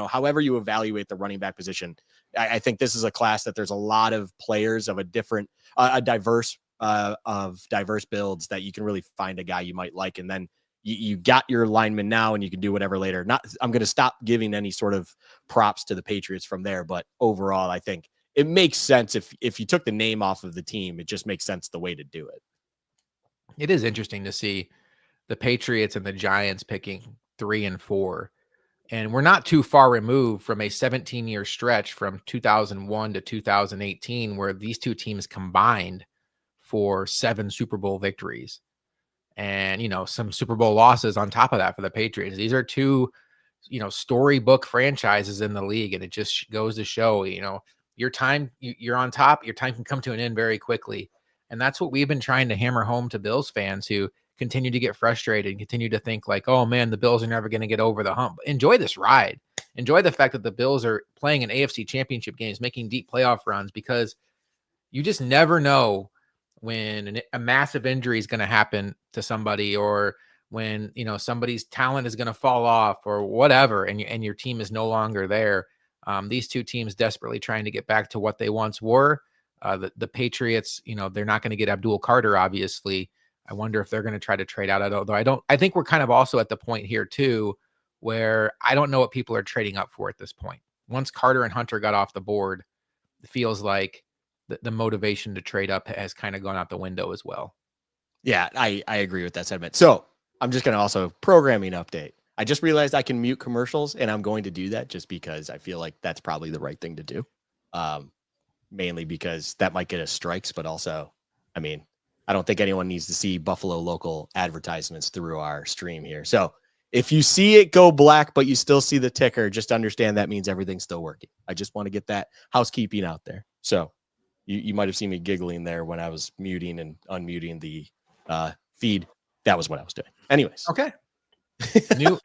however you evaluate the running back position. I think this is a class that there's a lot of players of a diverse builds that you can really find a guy you might like. And then you got your lineman now and you can do whatever later. I'm going to stop giving any sort of props to the Patriots from there. But overall, I think it makes sense if you took the name off of the team, it just makes sense the way to do it. It is interesting to see the Patriots and the Giants picking 3 and 4. And we're not too far removed from a 17-year stretch from 2001 to 2018, where these two teams combined for 7 Super Bowl victories and, some Super Bowl losses on top of that for the Patriots. These are two, storybook franchises in the league. And it just goes to show, your time, you're on top, your time can come to an end very quickly. And that's what we've been trying to hammer home to Bills fans who continue to get frustrated and continue to think like, oh man, the Bills are never going to get over the hump. Enjoy this ride. Enjoy the fact that the Bills are playing in AFC championship games, making deep playoff runs, because you just never know when a massive injury is going to happen to somebody, or when, somebody's talent is going to fall off or whatever, and your team is no longer there. These two teams desperately trying to get back to what they once were. The Patriots, they're not going to get Abdul Carter, obviously. I wonder if they're going to try to trade out. Although I think we're kind of also at the point here too, where I don't know what people are trading up for at this point. Once Carter and Hunter got off the board, it feels like the motivation to trade up has kind of gone out the window as well. Yeah, I agree with that sentiment. So I'm just going to also programming update. I just realized I can mute commercials, and I'm going to do that just because I feel like that's probably the right thing to do. Mainly because that might get us strikes, but also, I mean, I don't think anyone needs to see Buffalo local advertisements through our stream here. So if you see it go black, but you still see the ticker, just understand that means everything's still working. I just want to get that housekeeping out there. So you might have seen me giggling there when I was muting and unmuting the feed. That was what I was doing. Anyways. Okay. All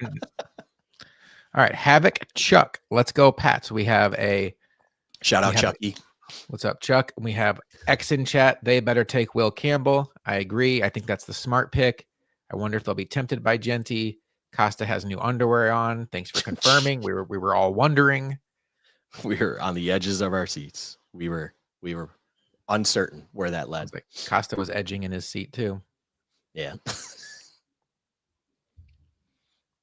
right. Havoc Chuck. Let's go, Pats. We have a shout out Chucky. What's up, Chuck? We have X in chat. They better take Will Campbell. I agree. I think that's the smart pick. I wonder if they'll be tempted by Genty. Costa has new underwear on. Thanks for confirming. We were all wondering. We were on the edges of our seats. We were uncertain where that led. Like Costa was edging in his seat too. Yeah.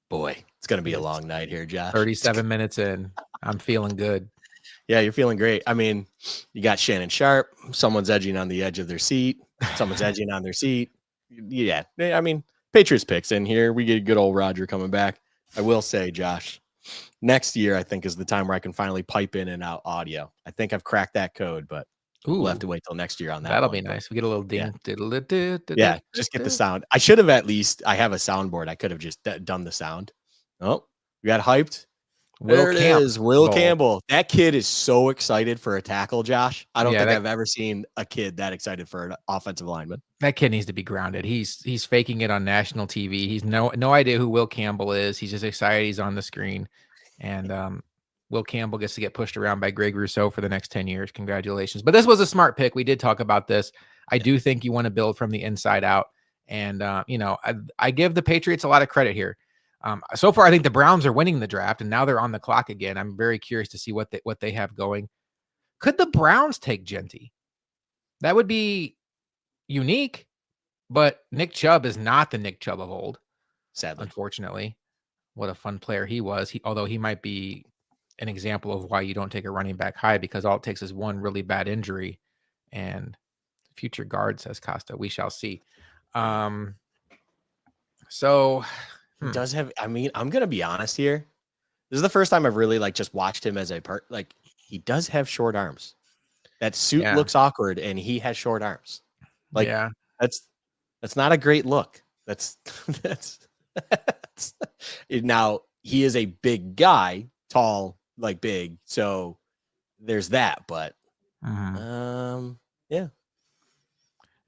Boy, it's going to be a long night here, Josh. 37 minutes in. I'm feeling good. Yeah, you're feeling great. I mean, you got Shannon Sharp. Someone's edging on the edge of their seat. Someone's edging on their seat. Yeah. I mean, Patriots picks in here. We get good old Roger coming back. I will say, Josh, next year, I think, is the time where I can finally pipe in and out audio. I think I've cracked that code, but we'll have to wait till next year on that. That'll be nice. We get a little ding. Yeah, just get the sound. I have a soundboard. I could have just done the sound. Oh, we got hyped. There it is, Will Campbell. That kid is so excited for a tackle, Josh. I don't think I've ever seen a kid that excited for an offensive lineman. That kid needs to be grounded. He's faking it on national TV. He's no idea who Will Campbell is. He's just excited he's on the screen. And Will Campbell gets to get pushed around by Greg Rousseau for the next 10 years. Congratulations. But this was a smart pick. We did talk about this. I do think you want to build from the inside out. And, I give the Patriots a lot of credit here. So far, I think the Browns are winning the draft, and now they're on the clock again. I'm very curious to see what they have going. Could the Browns take Genty? That would be unique, but Nick Chubb is not the Nick Chubb of old. Sadly, unfortunately. What a fun player he was. Although he might be an example of why you don't take a running back high, because all it takes is one really bad injury, and future guard, says Costa. We shall see. He does have, I mean, I'm going to be honest here. This is the first time I've really just watched him as he does have short arms. That suit Yeah. looks awkward, and he has short arms. Like Yeah. that's not a great look. That's that's now he is a big guy, tall, like big. So there's that, but yeah.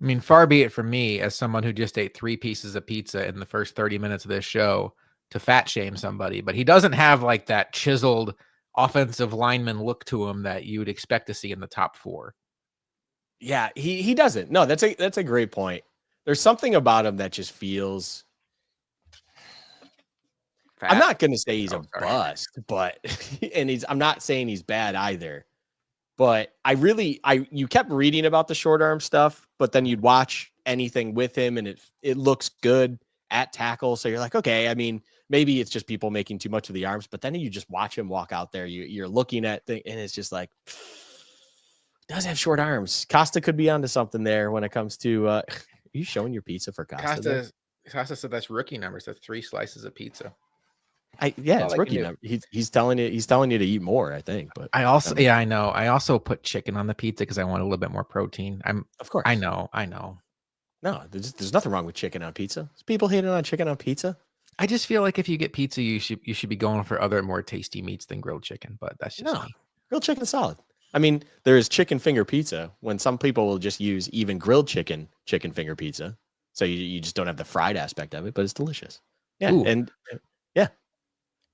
I mean, far be it from me as someone who just ate 3 pieces of pizza in the first 30 minutes of this show to fat shame somebody, but he doesn't have like that chiseled offensive lineman look to him that you would expect to see in the top 4. Yeah, he doesn't. No, that's a great point. There's something about him that just feels Fat? I'm not gonna say he's Oh, a sorry. bust, but I'm not saying he's bad either. But you kept reading about the short arm stuff, but then you'd watch anything with him and it looks good at tackle. So you're like, okay, I mean, maybe it's just people making too much of the arms, but then you just watch him walk out there. You're looking at things and it's just like, does have short arms. Costa could be onto something there when it comes to are you showing your pizza for Costa? Costa said that's rookie numbers. That's 3 slices of pizza. It's rookie number. He's telling you to eat more, I think. But I know. I also put chicken on the pizza because I want a little bit more protein. Of course. I know. No, there's nothing wrong with chicken on pizza. There's people hating on chicken on pizza. I just feel like if you get pizza, you should be going for other more tasty meats than grilled chicken. But that's just me. Grilled chicken is solid. I mean, there is chicken finger pizza when some people will just use even grilled chicken finger pizza. So you just don't have the fried aspect of it, but it's delicious. Yeah. Ooh. And yeah.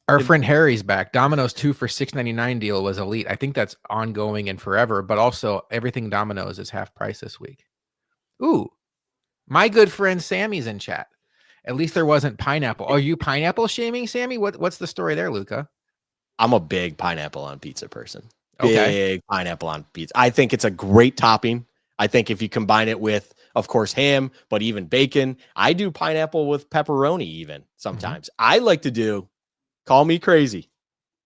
Our friend Harry's back. Domino's 2 for $6.99 deal was elite. I think that's ongoing and forever, but also everything Domino's is half price this week. Ooh, my good friend Sammy's in chat. At least there wasn't pineapple. Are you pineapple shaming, Sammy? What's the story there, Luka? I'm a big pineapple on pizza person. Okay. Big pineapple on pizza. I think it's a great topping. I think if you combine it with, of course, ham, but even bacon, I do pineapple with pepperoni even sometimes. I like to do, call me crazy,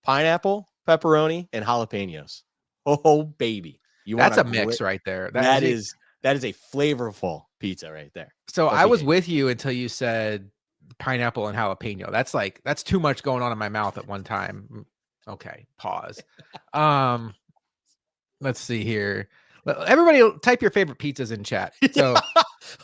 pineapple, pepperoni, and jalapenos. Oh, baby. That's a mix right there. That is a flavorful pizza right there. So I was with you until you said pineapple and jalapeno. That's too much going on in my mouth at one time. Okay, pause. Let's see here. Everybody type your favorite pizzas in chat. So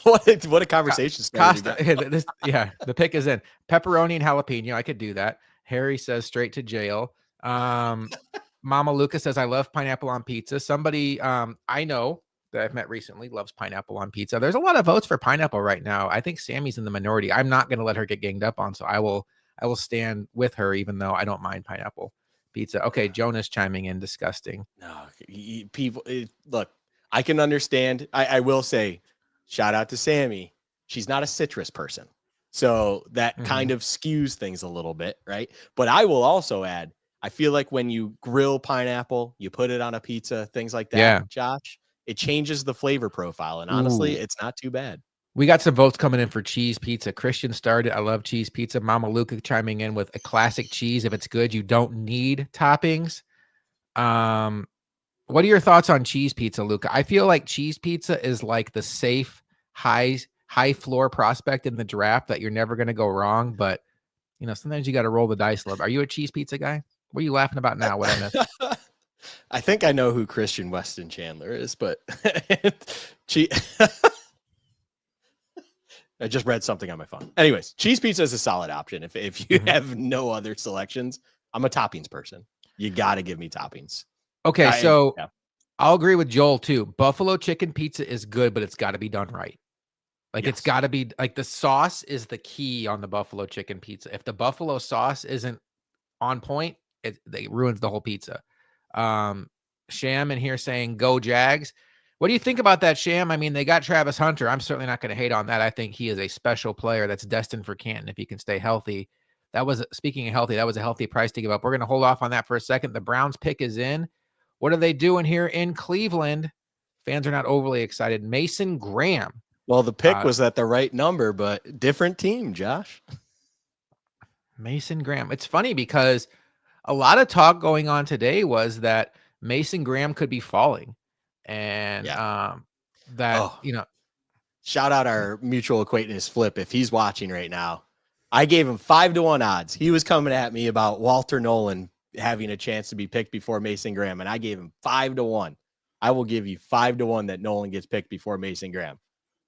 what a conversation Costa, the pick is in pepperoni and jalapeno. I could do that. Harry says straight to jail. Mama Luca says I love pineapple on pizza. Somebody I know that I've met recently loves pineapple on pizza. There's a lot of votes for pineapple right now. I think Sammy's in the minority. I'm not going to let her get ganged up on, so I will stand with her even though I don't mind pineapple pizza. Okay, Jonas chiming in. Disgusting. No, people, look, I can understand. I will say, shout out to Sammy. She's not a citrus person. So that kind of skews things a little bit, right? But I will also add, I feel like when you grill pineapple, you put it on a pizza, things like that, Josh, it changes the flavor profile. And honestly, it's not too bad. We got some votes coming in for cheese pizza. Christian started. I love cheese pizza. Mama Luca chiming in with a classic cheese. If it's good, you don't need toppings. What are your thoughts on cheese pizza, Luca? I feel like cheese pizza is like the safe, high floor prospect in the draft that you're never going to go wrong. But, sometimes you got to roll the dice a little. Are you a cheese pizza guy? What are you laughing about now? What I missed? I think I know who Christian Weston Chandler is, but I just read something on my phone. Anyways, cheese pizza is a solid option. If you have no other selections, I'm a toppings person. You got to give me toppings. Okay, so I'll agree with Joel too. Buffalo chicken pizza is good, but it's got to be done right. Like it's got to be like the sauce is the key on the buffalo chicken pizza. If the buffalo sauce isn't on point, it ruins the whole pizza. Sham in here saying go Jags. What do you think about that, Sham? I mean, they got Travis Hunter. I'm certainly not going to hate on that. I think he is a special player that's destined for Canton if he can stay healthy. Speaking of healthy, that was a healthy price to give up. We're going to hold off on that for a second. The Browns pick is in. What are they doing here in Cleveland? Fans are not overly excited. Mason Graham. Well, the pick was at the right number, but different team, Josh. Mason Graham. It's funny because a lot of talk going on today was that Mason Graham could be falling. And shout out our mutual acquaintance Flip if he's watching right now. I gave him 5-1 odds. He was coming at me about Walter Nolan having a chance to be picked before Mason Graham, and I gave him 5-1. I will give you 5-1 that Nolan gets picked before Mason Graham.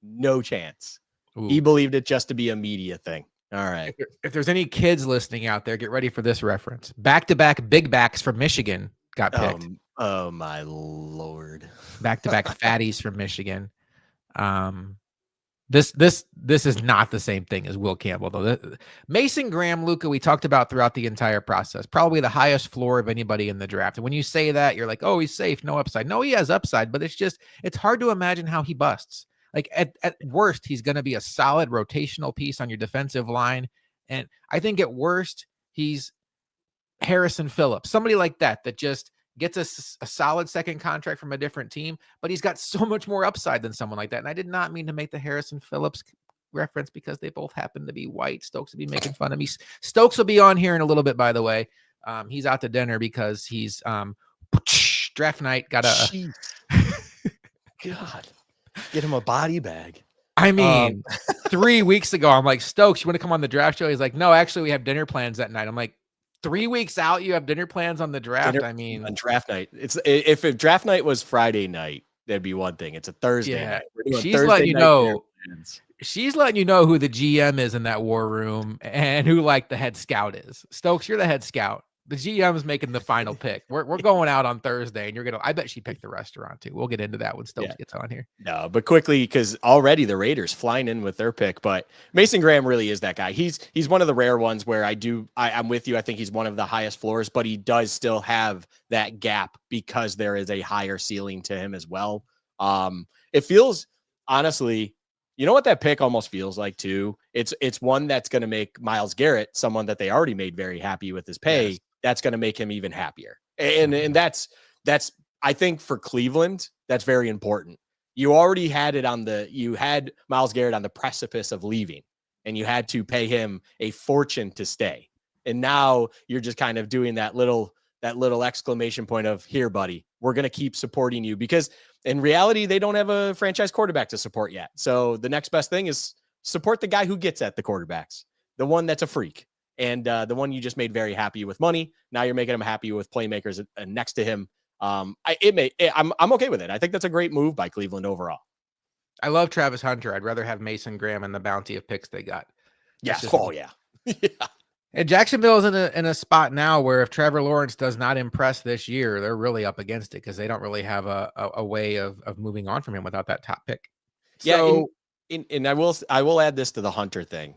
No chance. Ooh. He believed it just to be a media thing. All right. If there's any kids listening out there, get ready for this reference. Back-to-back big backs from Michigan got picked. Oh my Lord. Back-to-back fatties from Michigan. This is not the same thing as Will Campbell, though. Mason Graham, Luka, we talked about throughout the entire process, probably the highest floor of anybody in the draft. And when you say that, you're like, oh, he's safe, no upside. No, he has upside, but it's hard to imagine how he busts. Like at worst, he's going to be a solid rotational piece on your defensive line. And I think at worst, he's Harrison Phillips, somebody like that just gets a solid second contract from a different team, but he's got so much more upside than someone like that. And I did not mean to make the Harrison Phillips reference because they both happen to be white. Stokes will be making fun of me. Stokes will be on here in a little bit, by the way. He's out to dinner because he's draft night. Got a God. Get him a body bag. I mean, 3 weeks ago, I'm like, Stokes, you want to come on the draft show? He's like, no, actually, we have dinner plans that night. I'm like, 3 weeks out, you have dinner plans on the draft. I mean, on draft night. It's if draft night was Friday night, that'd be one thing. It's a Thursday night. She's letting you know. She's letting you know who the GM is in that war room and who like the head scout is. Stokes, you're the head scout. The GM is making the final pick. We're going out on Thursday, and I bet she picked the restaurant too. We'll get into that when Stokes gets on here. No, but quickly, because already the Raiders flying in with their pick. But Mason Graham really is that guy. He's one of the rare ones where I'm with you. I think he's one of the highest floors, but he does still have that gap because there is a higher ceiling to him as well. It feels, honestly, you know what that pick almost feels like too? It's one that's going to make Myles Garrett, someone that they already made very happy with his pay. Yes. That's going to make him even happier. And that's, I think for Cleveland, that's very important. You already had you had Myles Garrett on the precipice of leaving, and you had to pay him a fortune to stay. And now you're just kind of doing that little exclamation point of, here, buddy, we're going to keep supporting you, because in reality, they don't have a franchise quarterback to support yet. So the next best thing is support the guy who gets at the quarterbacks, the one that's a freak. And the one you just made very happy with money. Now you're making him happy with playmakers next to him. I'm okay with it. I think that's a great move by Cleveland overall. I love Travis Hunter. I'd rather have Mason Graham and the bounty of picks they got. Yeah. Yeah. And Jacksonville is in a spot now where if Trevor Lawrence does not impress this year, they're really up against it because they don't really have a way of moving on from him without that top pick. So, and I will add this to the Hunter thing.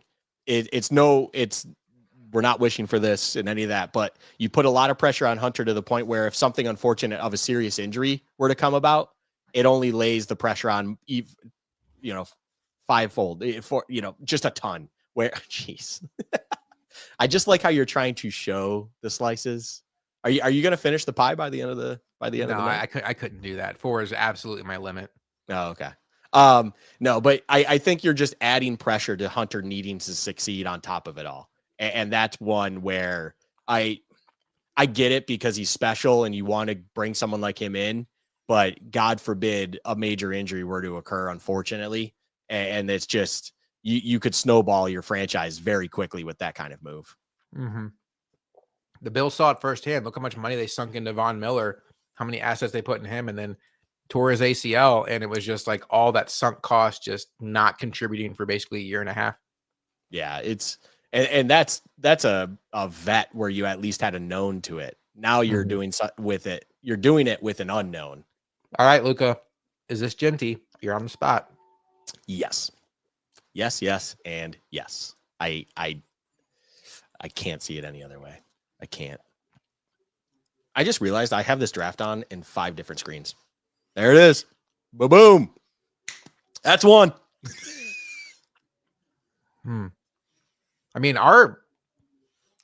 We're not wishing for this and any of that, but you put a lot of pressure on Hunter to the point where if something unfortunate of a serious injury were to come about, it only lays the pressure on, fivefold for, just a ton where, jeez, I just like how you're trying to show the slices. Are you going to finish the pie by the end of the night? No, I couldn't do that. 4 is absolutely my limit. Oh, okay. No, but I think you're just adding pressure to Hunter needing to succeed on top of it all. And that's one where I get it because he's special and you want to bring someone like him in, but God forbid a major injury were to occur, unfortunately. And it's just, you could snowball your franchise very quickly with that kind of move. Mm-hmm. The Bills saw it firsthand. Look how much money they sunk into Von Miller, how many assets they put in him, and then tore his ACL. And it was just like all that sunk cost just not contributing for basically a year and a half. Yeah, and that's a vet where you at least had a known to it. Now you're doing with it. You're doing it with an unknown. All right, Luka, is this Genty? You're on the spot. Yes, and yes. I can't see it any other way. I can't. I just realized I have this draft on in 5 different screens. There it is. Boom. That's one. I mean, our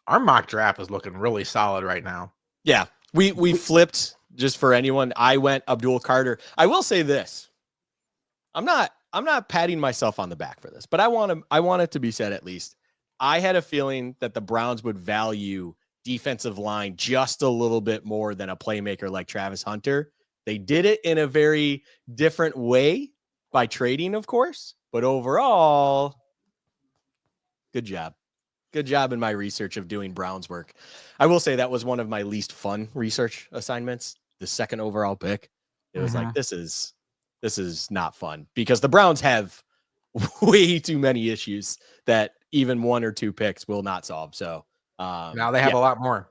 mock draft is looking really solid right now. Yeah, we flipped. Just for anyone, I went Abdul Carter. I will say this: I'm not patting myself on the back for this, but I want it to be said at least. I had a feeling that the Browns would value defensive line just a little bit more than a playmaker like Travis Hunter. They did it in a very different way by trading, of course, but overall, good job. Good job in my research of doing Browns work. I will say that was one of my least fun research assignments, the second overall pick. It was like, this is not fun, because the Browns have way too many issues that even 1 or 2 picks will not solve. So Now they have a lot more.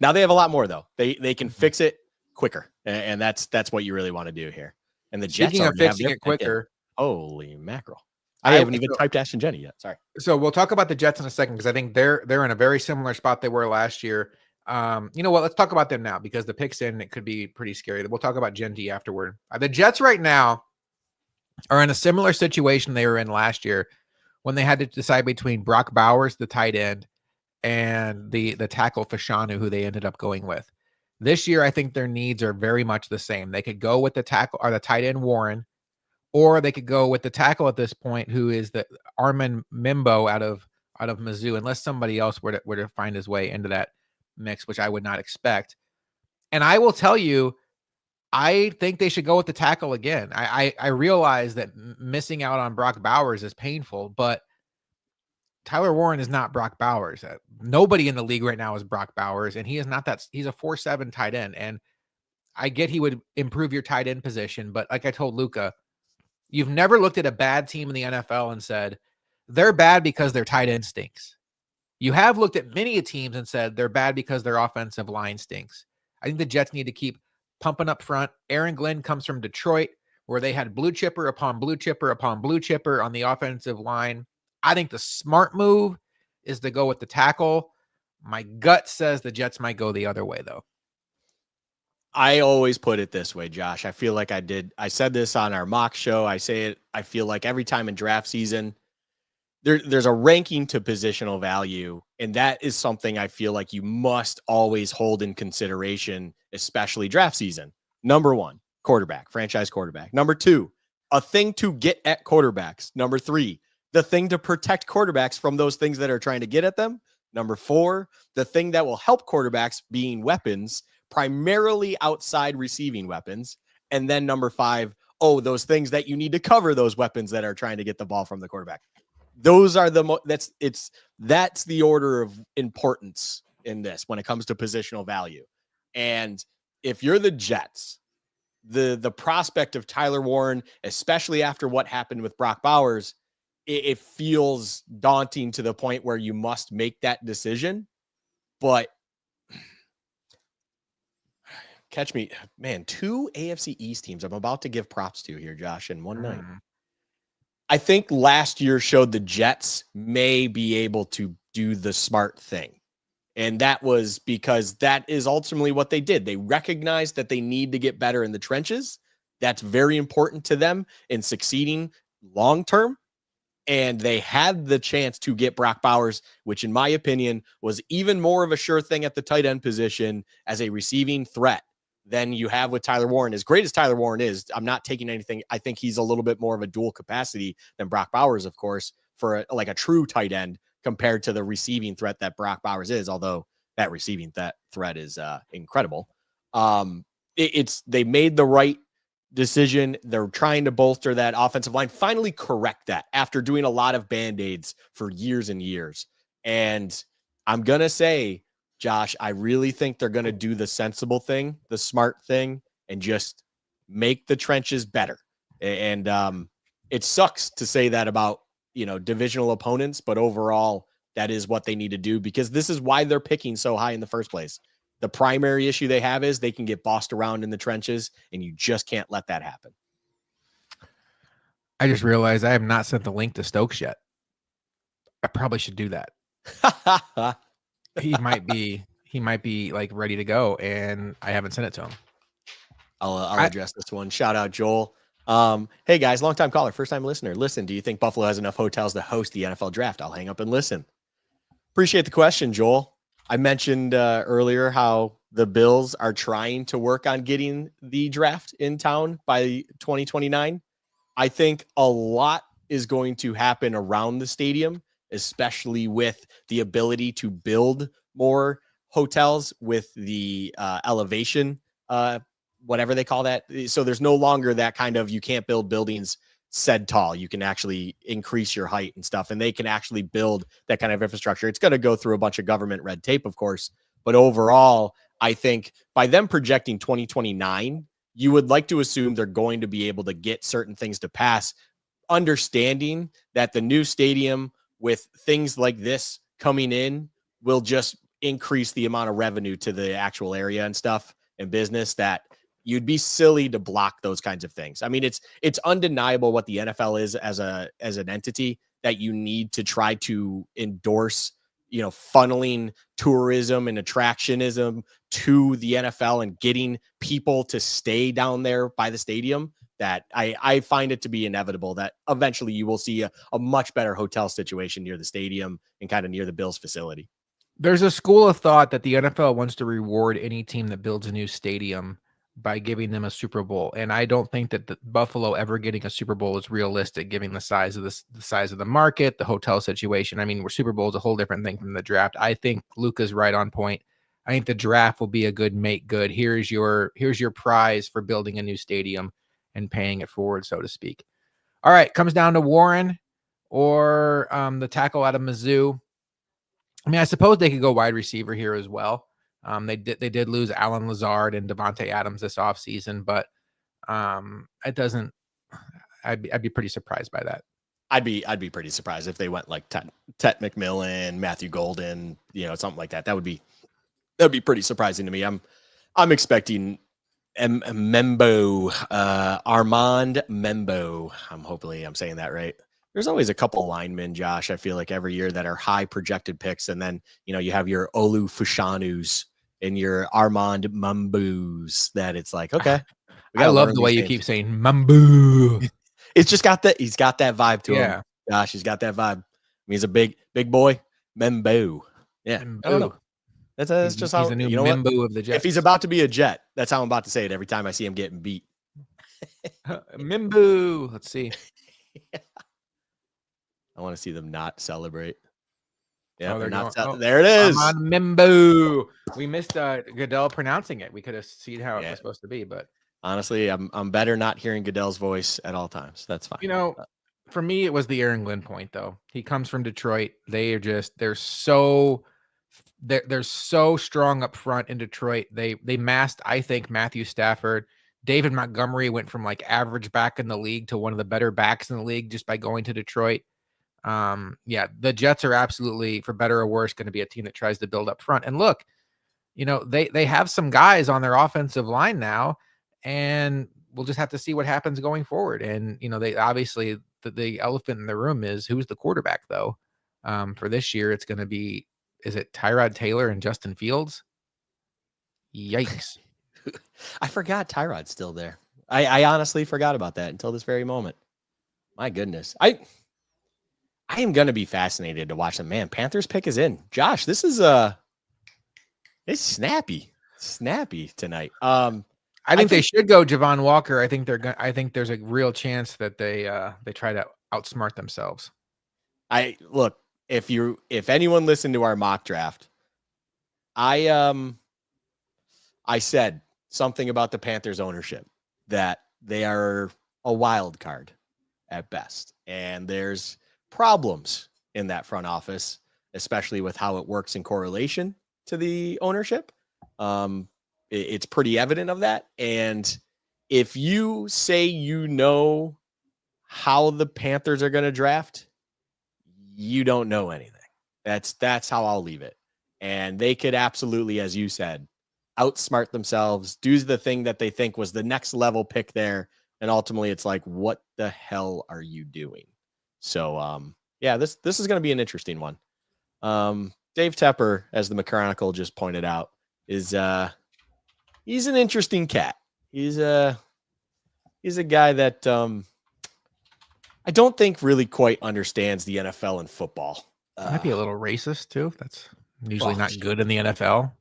now they have a lot more, though. They can fix it quicker, and that's what you really want to do here. And the Jets Speaking of already have fixing their it quicker, holy mackerel! I haven't even typed Ashton Jenny yet. Sorry. So we'll talk about the Jets in a second, because I think they're in a very similar spot they were last year. You know what? Let's talk about them now, because the picks in, it could be pretty scary. We'll talk about Gen D afterward. The Jets right now are in a similar situation they were in last year, when they had to decide between Brock Bowers, the tight end, and the tackle Fashanu, who they ended up going with. This year, I think their needs are very much the same. They could go with the tackle or the tight end Warren, or they could go with the tackle at this point, who is the Armin Mimbo out of Mizzou, unless somebody else were to find his way into that mix, which I would not expect. And I will tell you, I think they should go with the tackle again. I realize that missing out on Brock Bowers is painful, but Tyler Warren is not Brock Bowers. Nobody in the league right now is Brock Bowers, and he is not that. He's a 4.7 tight end, and I get he would improve your tight end position, but like I told Luka, you've never looked at a bad team in the NFL and said, they're bad because their tight end stinks. You have looked at many teams and said they're bad because their offensive line stinks. I think the Jets need to keep pumping up front. Aaron Glenn comes from Detroit, where they had blue chipper upon blue chipper upon blue chipper on the offensive line. I think the smart move is to go with the tackle. My gut says the Jets might go the other way, though. I always put it this way, Josh. I feel like I said this on our mock show. I say it. I feel like every time in draft season, there's a ranking to positional value, and that is something I feel like you must always hold in consideration, especially draft season. Number 1, quarterback, franchise quarterback. Number 2, a thing to get at quarterbacks. Number 3, the thing to protect quarterbacks from those things that are trying to get at them. Number 4, the thing that will help quarterbacks, being weapons, primarily outside receiving weapons. And then number 5, those things that you need to cover those weapons that are trying to get the ball from the quarterback. Those are that's the order of importance in this when it comes to positional value. And if you're the Jets, the prospect of Tyler Warren, especially after what happened with Brock Bowers, it feels daunting to the point where you must make that decision. But catch me, man, 2 AFC East teams I'm about to give props to here, Josh, in one night. I think last year showed the Jets may be able to do the smart thing. And that was because that is ultimately what they did. They recognized that they need to get better in the trenches. That's very important to them in succeeding long-term. And they had the chance to get Brock Bowers, which in my opinion was even more of a sure thing at the tight end position as a receiving threat than you have with Tyler Warren. As great as Tyler Warren is, I'm not taking anything. I think he's a little bit more of a dual capacity than Brock Bowers, of course, for a true tight end compared to the receiving threat that Brock Bowers is, although that receiving threat is incredible. They made the right decision. They're trying to bolster that offensive line, finally correct that after doing a lot of Band-Aids for years and years. And I'm going to say, Josh, I really think they're going to do the sensible thing, the smart thing, and just make the trenches better. And it sucks to say that about, divisional opponents, but overall, that is what they need to do, because this is why they're picking so high in the first place. The primary issue they have is they can get bossed around in the trenches, and you just can't let that happen. I just realized I have not sent the link to Stokes yet. I probably should do that. He might be like ready to go, and I haven't sent it to him. I'll address this one. Shout out Joel. Hey guys, longtime caller, first time listener. Listen, do you think Buffalo has enough hotels to host the NFL draft? I'll hang up and listen. Appreciate the question, Joel. I mentioned earlier how the Bills are trying to work on getting the draft in town by 2029. I think a lot is going to happen around the stadium, especially with the ability to build more hotels with the elevation, whatever they call that. So there's no longer that kind of, you can't build buildings said tall. You can actually increase your height and stuff, and they can actually build that kind of infrastructure. It's going to go through a bunch of government red tape, of course, but overall, I think by them projecting 2029 you would like to assume they're going to be able to get certain things to pass, understanding that the new stadium with things like this coming in will just increase the amount of revenue to the actual area and stuff and business, that you'd be silly to block those kinds of things. I mean, it's undeniable what the NFL is as an entity, that you need to try to endorse, funneling tourism and attractionism to the NFL and getting people to stay down there by the stadium, that I find it to be inevitable that eventually you will see a much better hotel situation near the stadium and kind of near the Bills facility. There's a school of thought that the NFL wants to reward any team that builds a new stadium by giving them a Super Bowl, and I don't think that the Buffalo ever getting a Super Bowl is realistic, given the size of the size of the market, the hotel situation. I mean, where Super Bowl is a whole different thing from the draft. I think Luka's right on point. I think the draft will be a good make good. Here's your prize for building a new stadium and paying it forward, so to speak. All right, comes down to Warren or the tackle out of Mizzou. I mean, I suppose they could go wide receiver here as well. They did lose Alan Lazard and Devontae Adams this offseason, but it doesn't. I'd be pretty surprised by that. I'd be pretty surprised if they went like Tet McMillan, Matthew Golden, something like that. That'd be pretty surprising to me. I'm expecting Membo, Armand Membo. Hopefully I'm saying that right. There's always a couple linemen, Josh, I feel like every year that are high projected picks. And then, you have your Olu Fushanus and your Armand Mambus that it's like, okay. I love the way you keep saying Mambu. It's just he's got that vibe to him. Josh, he's got that vibe. I mean, he's a big boy. Membo. Yeah. Membo. I don't know. That's just how he's a new Membo of the Jets. If he's about to be a Jet, that's how I'm about to say it every time I see him getting beat. Membo. Let's see. I want to see them not celebrate. Yeah, they're not. There it is. Armand Membo. We missed Goodell pronouncing it. We could have seen how it was supposed to be, but honestly, I'm better not hearing Goodell's voice at all times. That's fine. For me, it was the Aaron Glenn point, though. He comes from Detroit. They're so strong up front in Detroit. They masked, I think, Matthew Stafford. David Montgomery went from like average back in the league to one of the better backs in the league just by going to Detroit. The Jets are absolutely, for better or worse, going to be a team that tries to build up front. And look, they have some guys on their offensive line now, and we'll just have to see what happens going forward. And, they obviously, the elephant in the room is who's the quarterback, though. For this year, it's going to be, is it Tyrod Taylor and Justin Fields? Yikes. I forgot Tyrod's still there. I honestly forgot about that until this very moment. My goodness. I am going to be fascinated to watch them. Man, Panthers pick is in. Josh, this is it's snappy tonight. I think they should go Javon Walker. I think there's a real chance that they try to outsmart themselves. If anyone listened to our mock draft, I said something about the Panthers ownership, that they are a wild card at best. And there's problems in that front office, especially with how it works in correlation to the ownership. It's pretty evident of that. And if you say how the Panthers are going to draft, you don't know anything. That's how I'll leave it. And they could absolutely, as you said, outsmart themselves, do the thing that they think was the next level pick there. And ultimately it's like, what the hell are you doing? So, this is going to be an interesting one. Dave Tepper, as the McChronicle just pointed out, is he's an interesting cat. He's a guy that I don't think really quite understands the NFL and football. Might be a little racist too. That's usually not good in the NFL.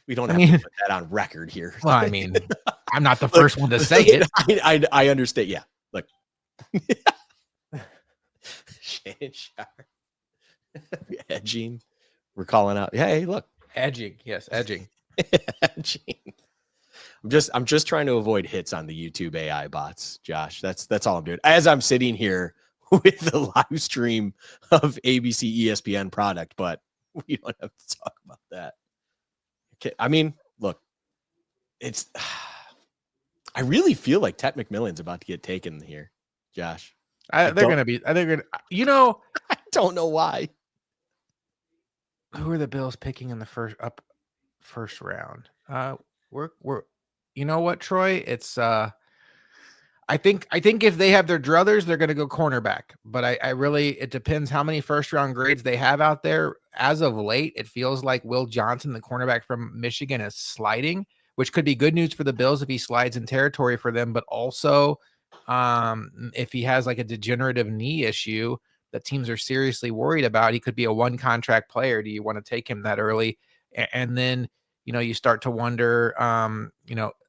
We don't have to put that on record here. Well, I mean, I'm not the first one to say it. I understand. Yeah. Look. Shannon Sharp. Edging. We're calling out. Hey, look. Edging. Yes, edging. Edging. I'm just trying to avoid hits on the YouTube AI bots, Josh. That's all I'm doing. As I'm sitting here with the live stream of ABC ESPN product, but we don't have to talk about that. Okay. I mean, look, I really feel like Ted McMillan's about to get taken here, Josh. They're going to be. They're going to. You know, I don't know why. Who are the Bills picking in the first round? We're. You know what, Troy? It's I think if they have their druthers, they're going to go cornerback. But I really, it depends how many first round grades they have out there. As of late, it feels like Will Johnson, the cornerback from Michigan, is sliding, which could be good news for the Bills if he slides in territory for them. But also, if he has like a degenerative knee issue that teams are seriously worried about, he could be a one contract player. Do you want to take him that early? And then, you start to wonder,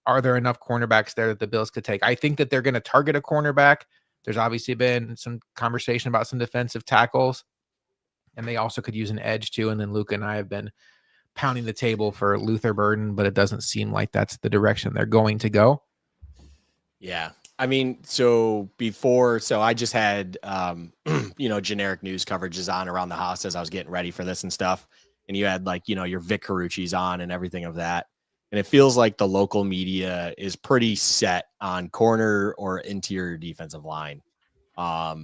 are there enough cornerbacks there that the Bills could take? I think that they're going to target a cornerback. There's obviously been some conversation about some defensive tackles, and they also could use an edge too. And then Luka and I have been pounding the table for Luther Burden, but it doesn't seem like that's the direction they're going to go. Yeah. I mean, so I just had, generic news coverages on around the house as I was getting ready for this and stuff. And you had like, your Vic Carucci's on and everything of that. And it feels like the local media is pretty set on corner or interior defensive line. I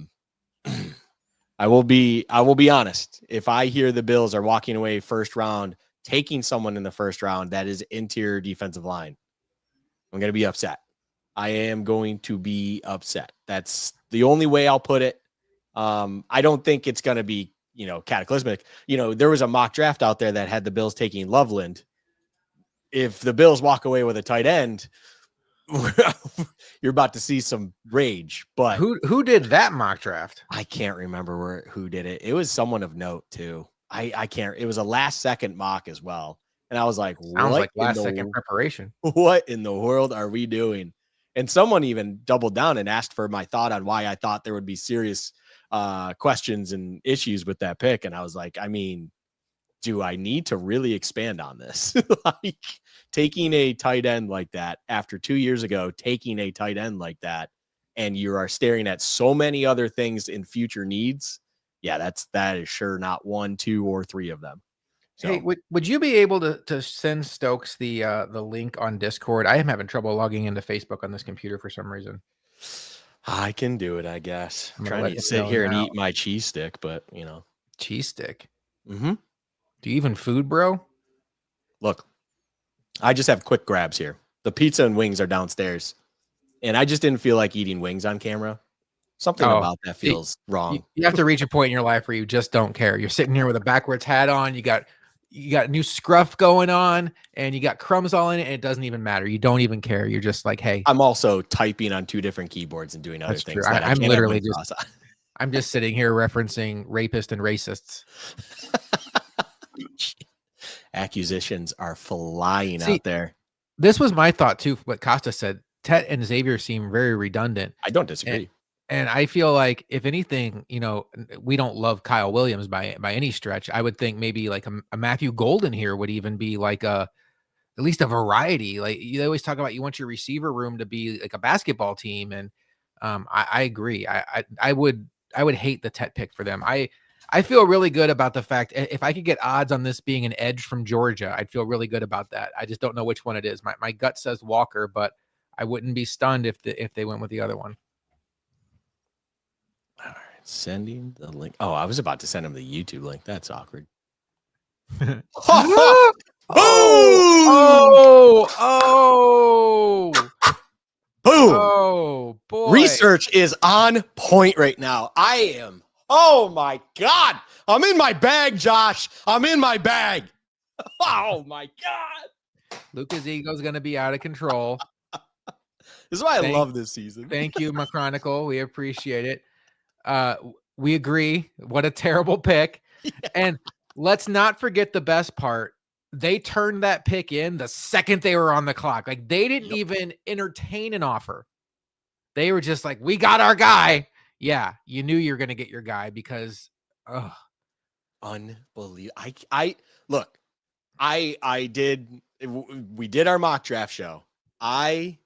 will be honest. If I hear the Bills are walking away first round, taking someone in the first round that is interior defensive line, I'm going to be upset. I am going to be upset. That's the only way I'll put it. I don't think it's going to be, cataclysmic. There was a mock draft out there that had the Bills taking Loveland. If the Bills walk away with a tight end, you're about to see some rage. But who did that mock draft? I can't remember who did it. It was someone of note too. I can't. It was a last second mock as well, and I was like, "Sounds like last second preparation." What in the world are we doing? And someone even doubled down and asked for my thought on why I thought there would be serious questions and issues with that pick, and I was like, I mean, do I need to really expand on this? Like taking a tight end like that after 2 years ago, taking a tight end like that, and you are staring at so many other things in future needs. Yeah, that is sure not 1, 2, or 3 of them. So, hey, would you be able to send Stokes the link on Discord? I am having trouble logging into Facebook on this computer for some reason. I can do it, I guess. I'm trying to sit here and eat my cheese stick, but cheese stick. Mm-hmm. Do you even food, bro? Look, I just have quick grabs here. The pizza and wings are downstairs, and I just didn't feel like eating wings on camera. Something about that feels wrong. You have to reach a point in your life where you just don't care. You're sitting here with a backwards hat on. You got new scruff going on, and you got crumbs all in it, and it doesn't even matter. You don't even care. You're just like, hey. I'm also typing on 2 different keyboards and doing other things. I'm literally I'm just sitting here referencing rapists and racists. Accusations are flying out there. This was my thought too. What Costa said, Tet and Xavier seem very redundant. I don't disagree. And I feel like if anything, we don't love Kyle Williams by any stretch. I would think maybe like a Matthew Golden here would even be like at least a variety. Like you always talk about, you want your receiver room to be like a basketball team. And I agree. I would hate the Tet pick for them. I feel really good about the fact if I could get odds on this being an edge from Georgia, I'd feel really good about that. I just don't know which one it is. My gut says Walker, but I wouldn't be stunned if they went with the other one. All right, sending the link. Oh, I was about to send him the YouTube link. That's awkward. Oh, boom. Oh, boy. Research is on point right now. I am. Oh, my God. I'm in my bag, Josh. I'm in my bag. Oh, my God. Luka's ego is going to be out of control. This is why I love this season. Thank you, McChronicle. We appreciate it. We agree. What a terrible pick. Yeah. And let's not forget the best part. They turned that pick in the second they were on the clock. Like they didn't even entertain an offer. They were just like, we got our guy. Yeah, you knew you were going to get your guy because, unbelievable. We did our mock draft show. I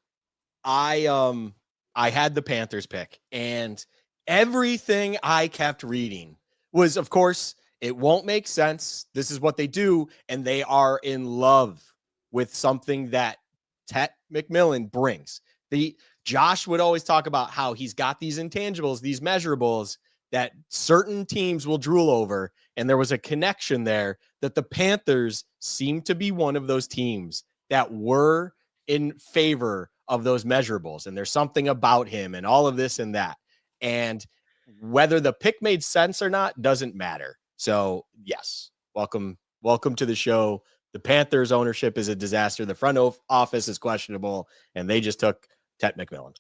had the Panthers pick, and everything I kept reading was, of course, it won't make sense. This is what they do, and they are in love with something that Tet McMillan brings. Josh would always talk about how he's got these intangibles, these measurables that certain teams will drool over. And there was a connection there that the Panthers seem to be one of those teams that were in favor of those measurables. And there's something about him and all of this and that. And whether the pick made sense or not doesn't matter. So yes, welcome to the show. The Panthers ownership is a disaster. The front office is questionable, and they just took Ted McMillan.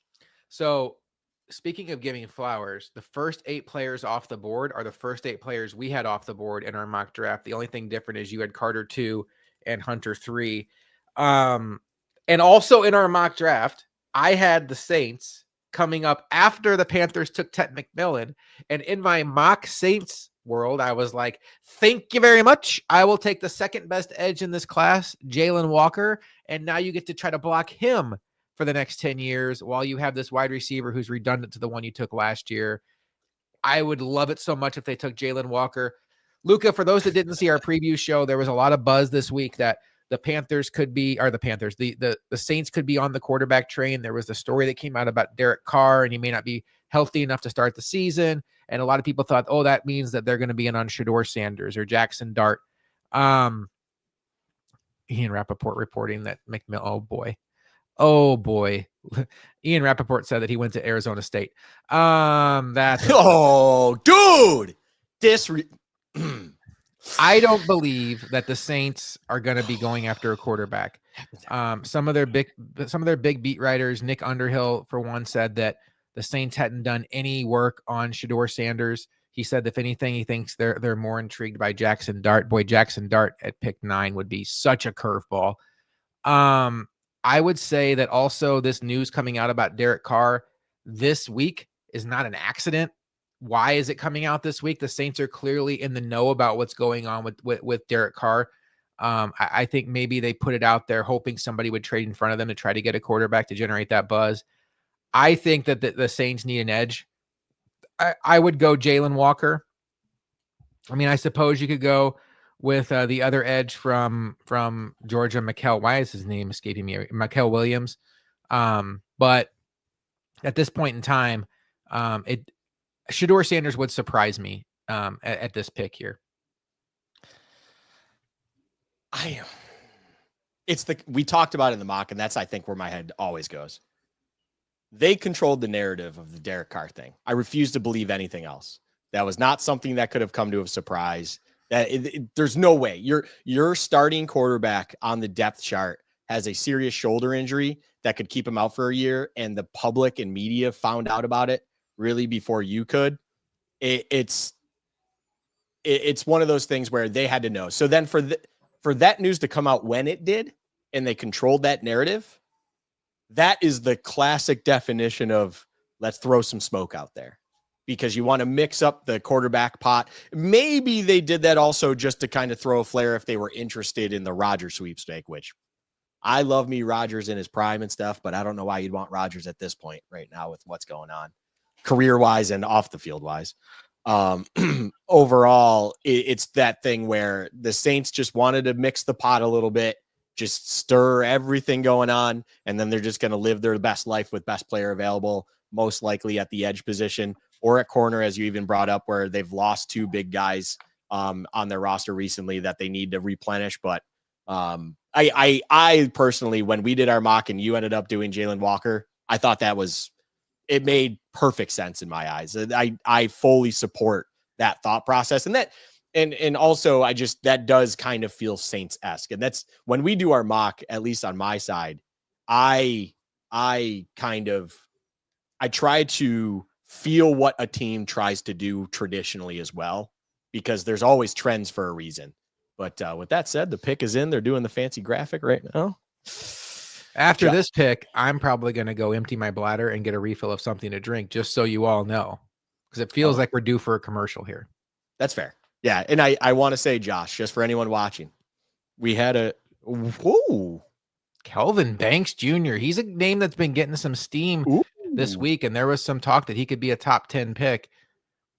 So speaking of giving flowers, the first 8 players off the board are the first 8 players we had off the board in our mock draft. The only thing different is you had Carter 2 and Hunter 3. And also in our mock draft, I had the Saints coming up after the Panthers took Ted McMillan. And in my mock Saints world, I was like, thank you very much. I will take the second best edge in this class, Jalen Walker. And now you get to try to block him for the next 10 years while you have this wide receiver who's redundant to the one you took last year. I would love it so much if they took Jalen Walker. Luka, for those that didn't see our preview show, there was a lot of buzz this week that the Panthers could be, or the Panthers, the Saints could be on the quarterback train. There was the story that came out about Derek Carr, and he may not be healthy enough to start the season. And a lot of people thought, oh, that means that they're going to be in on Shedeur Sanders or Jackson Dart. Ian Rappaport reporting that McMillan, oh boy. Ian Rappaport said that he went to Arizona State. That's dude. I don't believe that the Saints are going to be going after a quarterback. Some of their big beat writers, Nick Underhill, for one, said that the Saints hadn't done any work on Shedeur Sanders. He said, if anything, he thinks they're more intrigued by Jackson Dart. Boy, Jackson Dart at pick 9 would be such a curveball. I would say that also this news coming out about Derek Carr this week is not an accident. Why is it coming out this week? The Saints are clearly in the know about what's going on with Derek Carr. I think maybe they put it out there hoping somebody would trade in front of them to try to get a quarterback to generate that buzz. I think that the Saints need an edge. I would go Jalen Walker. I mean, I suppose you could go with the other edge from Georgia, Mikel. Why is his name escaping me? Mikel Williams. But at this point in time, Shedeur Sanders would surprise me at this pick here. We talked about it in the mock, and that's, I think, where my head always goes. They controlled the narrative of the Derek Carr thing. I refuse to believe anything else. That was not something that could have come to a surprise. There's no way your starting quarterback on the depth chart has a serious shoulder injury that could keep him out for a year, and the public and media found out about it really before you could. It's one of those things where they had to know. So then for that news to come out when it did, and they controlled that narrative, that is the classic definition of let's throw some smoke out there, because you want to mix up the quarterback pot. Maybe they did that also just to kind of throw a flare if they were interested in the Rodgers sweepstake, which I love me Rodgers in his prime and stuff, but I don't know why you'd want Rodgers at this point right now with what's going on career-wise and off the field-wise. Overall, it's that thing where the Saints just wanted to mix the pot a little bit, just stir everything going on, and then they're just going to live their best life with best player available, most likely at the edge position or at corner, as you even brought up, where they've lost 2 big guys on their roster recently that they need to replenish. But I personally, when we did our mock and you ended up doing Jalen Walker, I thought it made perfect sense in my eyes. I fully support that thought process. And also that does kind of feel Saints-esque. And that's when we do our mock, at least on my side, I try to feel what a team tries to do traditionally as well, because there's always trends for a reason. But with that said, the pick is in. They're doing the fancy graphic right now. After this pick, I'm probably going to go empty my bladder and get a refill of something to drink, just so you all know, because it feels like we're due for a commercial here. That's fair. Yeah. And I want to say, Josh, just for anyone watching, we had Kelvin Banks Jr. He's a name that's been getting some steam this week, and there was some talk that he could be a top 10 pick.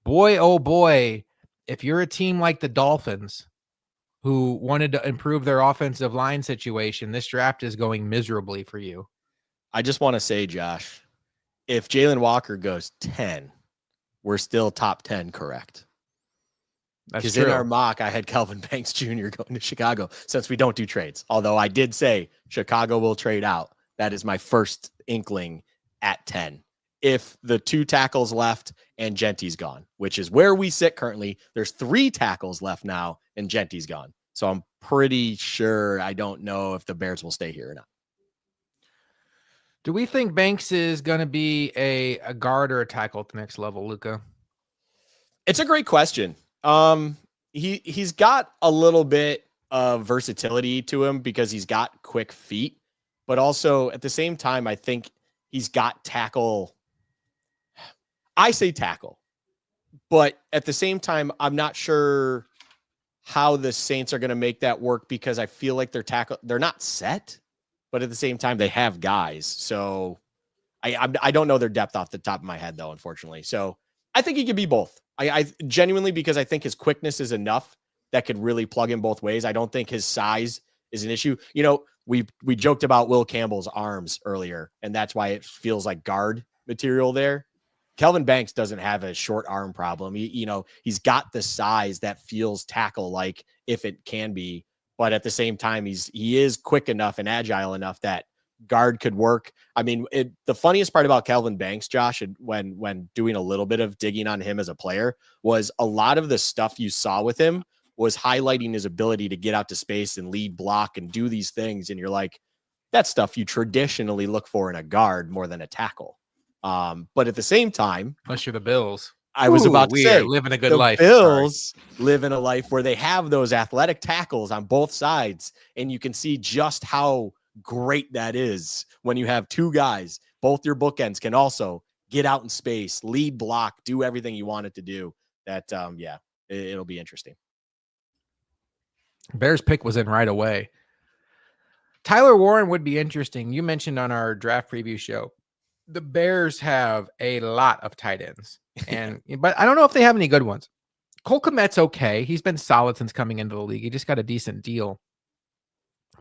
Boy, oh boy, if you're a team like the Dolphins who wanted to improve their offensive line situation, this draft is going miserably for you. I just want to say, Josh, if Jalen Walker goes 10, we're still top 10 correct. That's Because true. in our mock, I had Kelvin Banks Jr. going to Chicago since we don't do trades. Although I did say Chicago will trade out. That is my first inkling at 10. If the 2 tackles left and Genty's gone, which is where we sit currently, there's 3 tackles left now and Genty's gone. So I'm pretty sure I don't know if the Bears will stay here or not. Do we think Banks is going to be a guard or a tackle at the next level, Luka? It's a great question. He's got a little bit of versatility to him because he's got quick feet, but also at the same time, I think he's got tackle. I say tackle, but at the same time, I'm not sure how the Saints are going to make that work because I feel like they're not set, but at the same time, they have guys. So I don't know their depth off the top of my head though, unfortunately. So I think he could be both. I genuinely, because I think his quickness is enough that could really plug in both ways. I don't think his size is an issue. You know, we joked about Will Campbell's arms earlier, and that's why it feels like guard material there. Kelvin Banks doesn't have a short arm problem. He's got the size that feels tackle like if it can be, but at the same time, he is quick enough and agile enough that guard could work. I mean, the funniest part about Kelvin Banks, Josh, when doing a little bit of digging on him as a player, was a lot of the stuff you saw with him was highlighting his ability to get out to space and lead block and do these things. And you're like, that's stuff you traditionally look for in a guard more than a tackle. But at the same time, unless you're the Bills, I was about to say, living a good the life. Bills live in a life where they have those athletic tackles on both sides, and you can see just how great that is when you have 2 guys. Both your bookends can also get out in space, lead block, do everything you want it to do. That it'll be interesting. Bears pick was in right away. Tyler Warren would be interesting. You mentioned on our draft preview show, the Bears have a lot of tight ends, but I don't know if they have any good ones. Cole Kmet's okay. He's been solid since coming into the league. He just got a decent deal,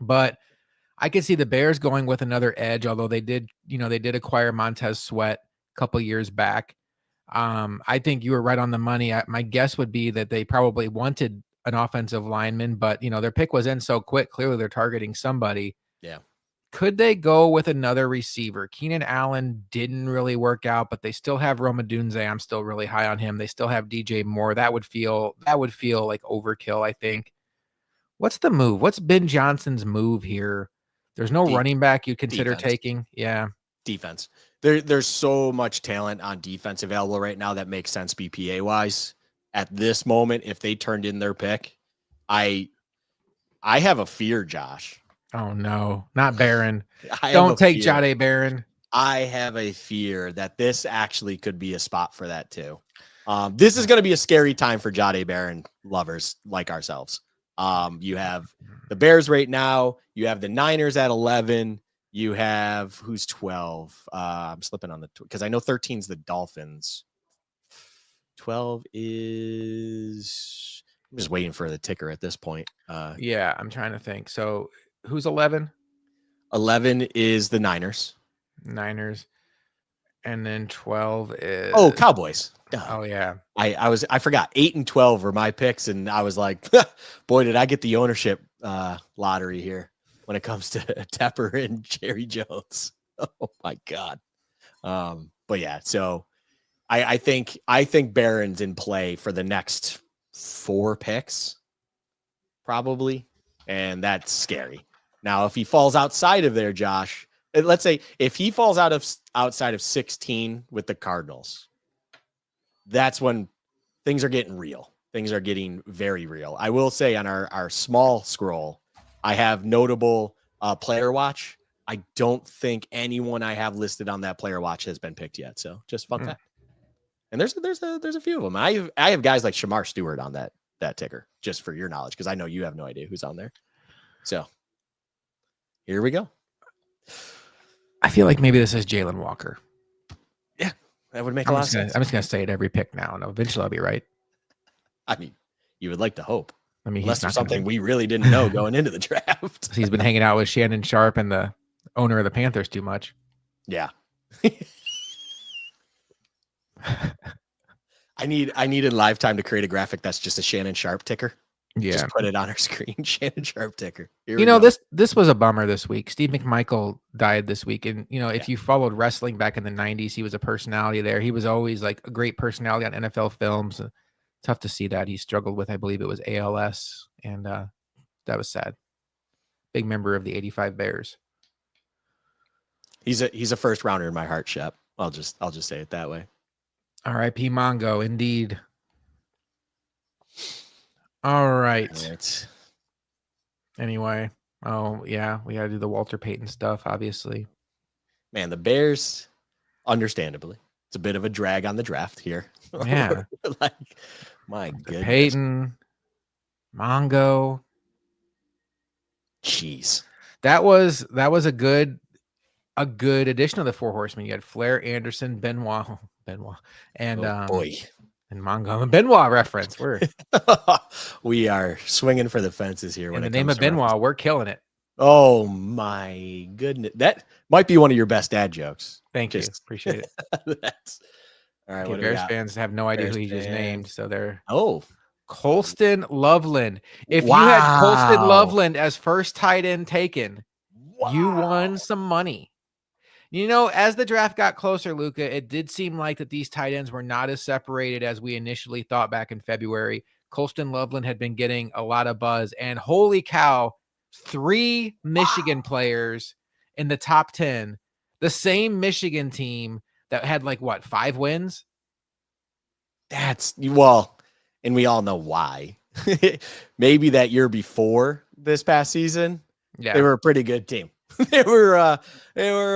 but I could see the Bears going with another edge, although they did acquire Montez Sweat a couple years back. I think you were right on the money. My guess would be that they probably wanted an offensive lineman, but their pick was in so quick. Clearly they're targeting somebody. Yeah. Could they go with another receiver? Keenan Allen didn't really work out, but they still have Roma Dunze. I'm still really high on him. They still have DJ Moore. That would feel like overkill, I think. What's the move? What's Ben Johnson's move here? There's no running back you'd consider taking. Yeah. Defense. There's so much talent on defense available right now that makes sense BPA wise. At this moment, if they turned in their pick, I have a fear, Josh. Oh no, not Barron. Don't take Jahdae Barron. I have a fear that this actually could be a spot for that too. This is going to be a scary time for Jahdae Barron lovers like ourselves. You have the Bears right now. You have the Niners at 11. You have who's 12? I'm slipping on because I know 13 is the Dolphins. 12 is. I'm just waiting for the ticker at this point. Yeah, I'm trying to think. So who's 11? 11 is the Niners. And then 12 is Cowboys. Duh. Oh yeah. I forgot 8 and 12 were my picks, and I was like, boy, did I get the ownership lottery here when it comes to Tepper and Jerry Jones. Oh my God. But yeah, so I think Barron's in play for the next 4 picks, probably, and that's scary. Now, if he falls outside of there, Josh, let's say if he falls outside of 16 with the Cardinals, that's when things are getting real. Things are getting very real. I will say on our small scroll, I have notable player watch. I don't think anyone I have listed on that player watch has been picked yet. So just fun fact. And there's a few of them. I have guys like Shamar Stewart on that ticker, just for your knowledge, because I know you have no idea who's on there. So here we go. I feel like maybe this is Jalen Walker. Yeah, that would make a lot of sense. I'm just gonna say it every pick now, and eventually I'll be right. I mean, you would like to hope. I mean, unless there's something we really didn't know going into the draft. He's been hanging out with Shannon Sharp and the owner of the Panthers too much. Yeah. I needed live time to create a graphic that's just a Shannon Sharp ticker. Yeah. Just put it on our screen. Shannon Sharp ticker. Here You we know, go. this was a bummer this week. Steve McMichael died this week. And, you know, if Yeah. you followed wrestling back in the 90s, he was a personality there. He was always like a great personality on NFL films. Tough to see that. He struggled with, I believe it was ALS. And that was sad. Big member of the 85 Bears. He's a first rounder in my heart, Shep. I'll just say it that way. R.I.P. Mongo, indeed. All right. Anyway, oh yeah, we got to do the Walter Payton stuff, obviously. Man, the Bears, understandably, it's a bit of a drag on the draft here. Yeah, like my goodness, Payton, Mongo. Jeez, that was a good addition of the Four Horsemen. You had Flair, Anderson, Benoit, and boy. And Mongo and Benoit reference. We are swinging for the fences here. In the name of Benoit, we're killing it. Oh my goodness, that might be one of your best dad jokes. Thank you, appreciate it. That's all right. Okay, Bears fans have no idea who he just named, so they're Colston Loveland. If you had Colston Loveland as first tight end taken, you won some money. You know, as the draft got closer, Luka, it did seem like that these tight ends were not as separated as we initially thought back in February. Colston Loveland had been getting a lot of buzz, and holy cow, 3 Michigan players in the top 10, the same Michigan team that had 5 wins. And we all know why. Maybe that year before this past season, they were a pretty good team. They were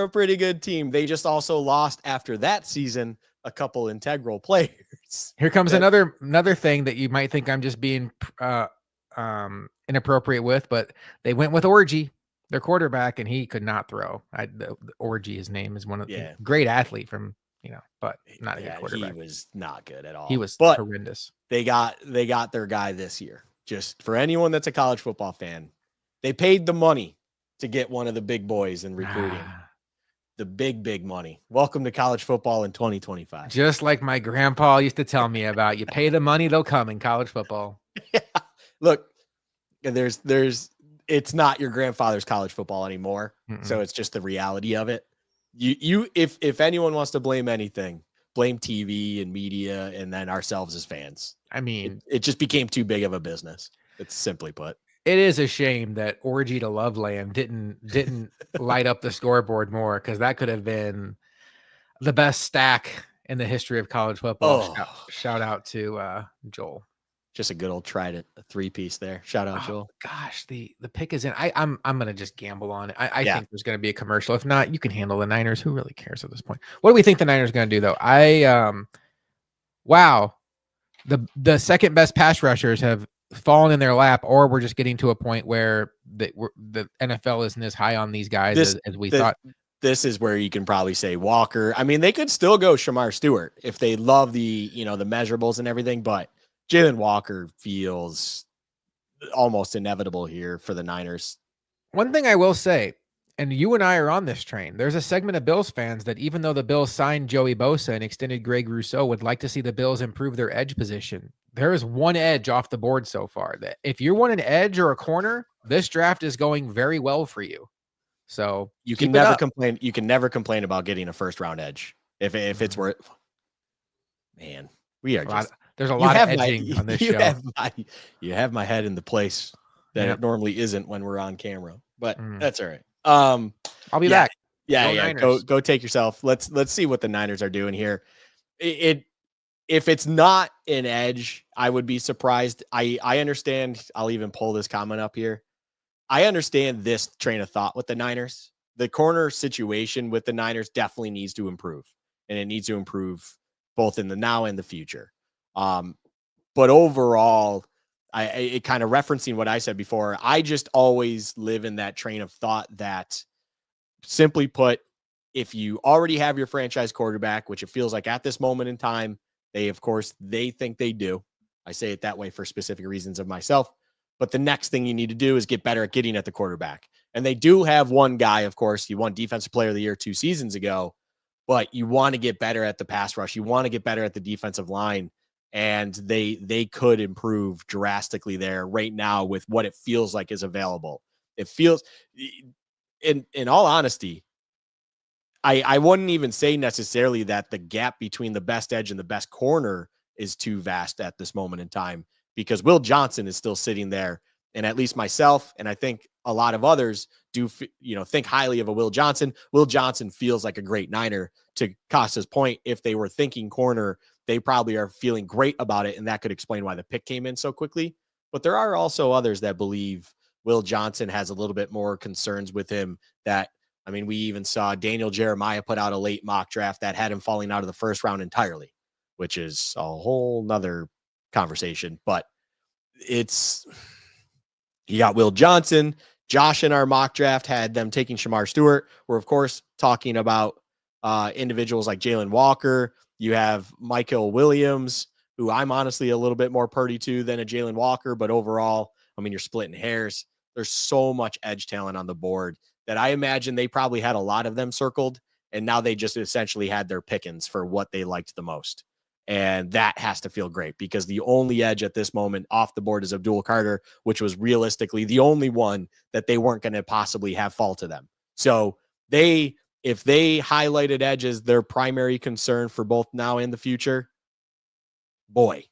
a pretty good team. They just also lost after that season a couple integral players. Here comes another thing that you might think I'm just being inappropriate with, but they went with Orgy, their quarterback, and he could not throw. The Orgy, his name is one of the great athlete from, but not a good quarterback. He was not good at all. He was horrendous. They got their guy this year. Just for anyone that's a college football fan, they paid the money to get one of the big boys in recruiting. The big money. Welcome to college football in 2025. Just like my grandpa used to tell me about, you pay the money, they'll come in college football. Yeah. Look, it's not your grandfather's college football anymore. So it's just the reality of it. If anyone wants to blame anything, blame TV and media and then ourselves as fans. I mean, it just became too big of a business. It's simply put. It is a shame that Orgy to Loveland didn't light up the scoreboard more, because that could have been the best stack in the history of college football. Shout out to Joel. Just a good old try to a 3-piece there. Shout out Joel. Gosh, the pick is in. I'm gonna just gamble on it. I think there's gonna be a commercial. If not, you can handle the Niners. Who really cares at this point? What do we think the Niners are gonna do though? Wow, the second best pass rushers have fallen in their lap, or we're just getting to a point where the NFL isn't as high on these guys as we thought. This is where you can probably say Walker. I mean, they could still go Shamar Stewart if they love the measurables and everything, but Jalen Walker feels almost inevitable here for the Niners. One thing I will say, and you and I are on this train, there's a segment of Bills fans that even though the Bills signed Joey Bosa and extended Greg Rousseau, would like to see the Bills improve their edge position. There is one edge off the board so far that if you want an edge or a corner, this draft is going very well for you. So you can never complain. You can never complain about getting a first round edge if it's worth. Man, we are just. There's a lot of edging on this show. You have my head in the place that it normally isn't when we're on camera, but that's all right. I'll be back. Yeah. Go take yourself. Let's see what the Niners are doing here. If it's not an edge, I would be surprised. I understand. I'll even pull this comment up here. I understand this train of thought with the Niners. The corner situation with the Niners definitely needs to improve, and it needs to improve both in the now and the future. But overall, it kind of referencing what I said before, I just always live in that train of thought that, simply put, if you already have your franchise quarterback, which it feels like at this moment in time, they think they do. I say it that way for specific reasons of myself. But the next thing you need to do is get better at getting at the quarterback. And they do have one guy, of course, he won Defensive Player of the Year 2 seasons ago, but you want to get better at the pass rush. You want to get better at the defensive line. And they could improve drastically there right now with what it feels like is available. It feels, in all honesty, I wouldn't even say necessarily that the gap between the best edge and the best corner is too vast at this moment in time, because Will Johnson is still sitting there. And at least myself, and I think a lot of others do, think highly of a Will Johnson. Will Johnson feels like a great Niner. To Costa's point, if they were thinking corner, they probably are feeling great about it. And that could explain why the pick came in so quickly. But there are also others that believe Will Johnson has a little bit more concerns with him. We even saw Daniel Jeremiah put out a late mock draft that had him falling out of the first round entirely, which is a whole nother conversation. But you got Will Johnson. Josh in our mock draft had them taking Shamar Stewart. We're, of course, talking about individuals like Jalen Walker. You have Michael Williams, who I'm honestly a little bit more purdy to than a Jalen Walker. But overall, you're splitting hairs. There's so much edge talent on the board that I imagine they probably had a lot of them circled. And now they just essentially had their pickings for what they liked the most. And that has to feel great, because the only edge at this moment off the board is Abdul Carter, which was realistically the only one that they weren't going to possibly have fall to them. So if they highlighted edge as their primary concern for both now and the future, boy,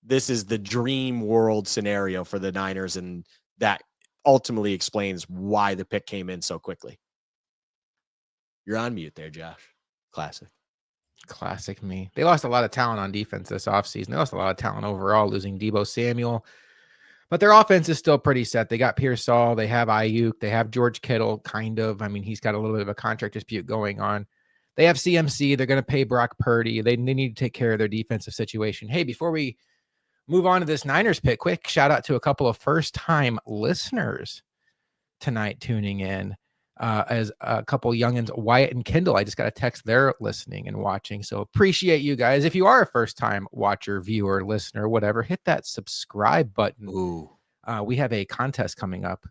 this is the dream world scenario for the Niners. And that ultimately explains why the pick came in so quickly. You're on mute there, Josh. Classic me. They lost a lot of talent on defense this offseason. They lost a lot of talent overall, losing Deebo Samuel. But their offense is still pretty set. They got Pearsall. They have Ayuk. They have George Kittle, kind of. He's got a little bit of a contract dispute going on. They have CMC. They're going to pay Brock Purdy. They need to take care of their defensive situation. Hey, before we move on to this Niners pick, quick shout out to a couple of first-time listeners tonight tuning in. As a couple youngins, Wyatt and Kendall. I just got a text they're listening and watching. So appreciate you guys. If you are a first-time watcher, viewer, listener, whatever, hit that subscribe button. Ooh. We have a contest coming up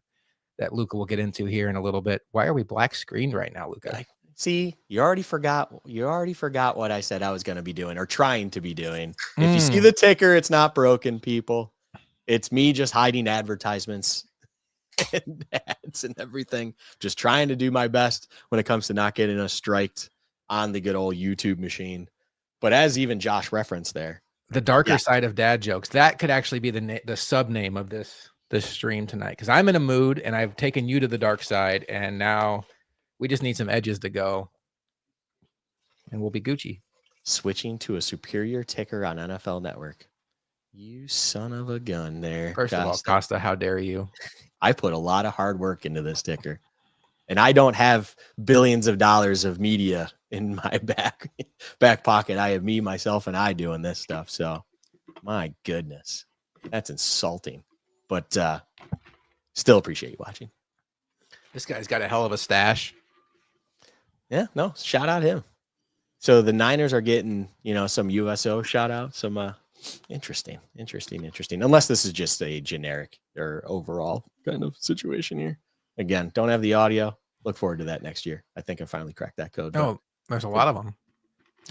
that Luka will get into here in a little bit. Why are we black screened right now, Luka? See, you already forgot what I said I was going to be doing, or trying to be doing. If you see the ticker, it's not broken, people. It's me just hiding advertisements and ads and everything, just trying to do my best when it comes to not getting us striked on the good old YouTube machine. But as even Josh referenced there, the darker side of dad jokes, that could actually be the sub name of this stream tonight, because I'm in a mood and I've taken you to the dark side, and now we just need some edges to go and we'll be Gucci. Switching to a superior ticker on NFL Network. You son of a gun there. First of all, Costa, how dare you? I put a lot of hard work into this ticker, and I don't have billions of dollars of media in my back pocket. I have me, myself, and I doing this stuff. So my goodness, that's insulting, but still appreciate you watching. This guy's got a hell of a stash. Yeah, no, shout out him. So the Niners are getting, some USO shout out, some interesting. Unless this is just a generic or overall kind of situation here. Again, don't have the audio. Look forward to that next year. I think I finally cracked that code. No, there's a lot of them,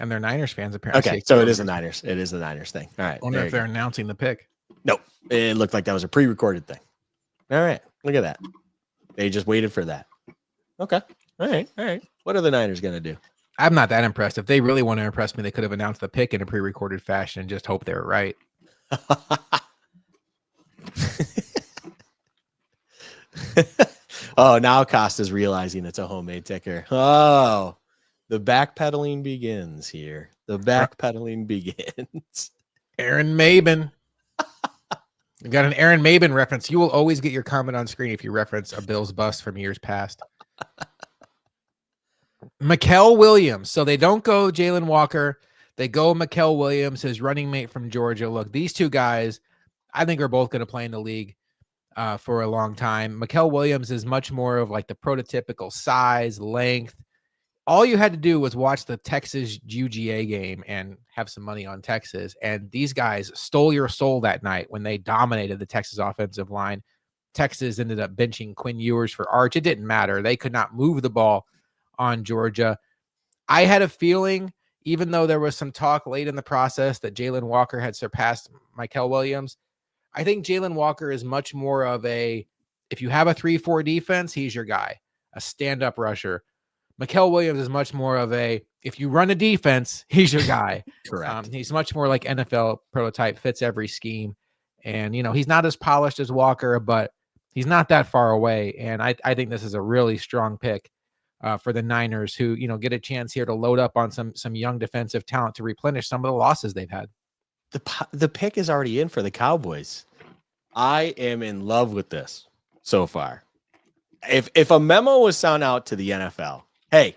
and they're Niners fans apparently. Okay, so it is the Niners. It is the Niners thing. All right. I wonder if they're announcing the pick. Nope, it looked like that was a pre-recorded thing. All right, look at that. They just waited for that. Okay. All right. What are the Niners gonna do? I'm not that impressed. If they really want to impress me, they could have announced the pick in a pre-recorded fashion and just hope they were right. Oh, now Costa's realizing it's a homemade ticker. Oh, the backpedaling begins here. The backpedaling begins. Aaron Maben. You got an Aaron Maben reference. You will always get your comment on screen if you reference a Bills bust from years past. Mikael Williams. So they don't go Jalen Walker. They go Mikael Williams, his running mate from Georgia. Look, these two guys, I think, are both going to play in the league for a long time. Mikael Williams is much more of like the prototypical size, length. All you had to do was watch the Texas UGA game and have some money on Texas. And these guys stole your soul that night when they dominated the Texas offensive line. Texas ended up benching Quinn Ewers for Arch. It didn't matter. They could not move the ball on Georgia. I had a feeling, even though there was some talk late in the process that Jalen Walker had surpassed Mykel Williams, I think Jalen Walker is much more of a, if you have a 3-4 defense, he's your guy, a stand-up rusher. Mykel Williams is much more of a, if you run a defense, he's your guy. Correct. He's much more like NFL prototype, fits every scheme. And, he's not as polished as Walker, but he's not that far away. And I think this is a really strong pick for the Niners, who, get a chance here to load up on some young defensive talent to replenish some of the losses they've had. The pick is already in for the Cowboys. I am in love with this so far. If a memo was sent out to the NFL, hey,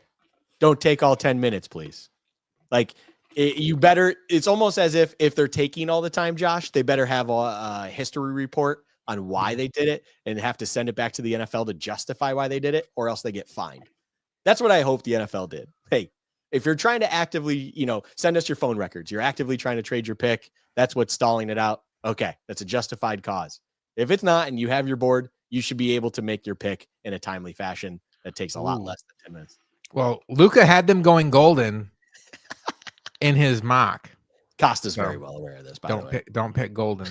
don't take all 10 minutes, please. Like, you better, it's almost as if they're taking all the time, Josh, they better have a history report on why they did it and have to send it back to the NFL to justify why they did it, or else they get fined. That's what I hope the NFL did. Hey, if you're trying to actively, send us your phone records, you're actively trying to trade your pick, that's what's stalling it out. Okay, that's a justified cause. If it's not and you have your board, you should be able to make your pick in a timely fashion that takes a lot less than 10 minutes. Well, Luka had them going golden in his mock. Costa's very well aware of this, by the way. Don't pick golden.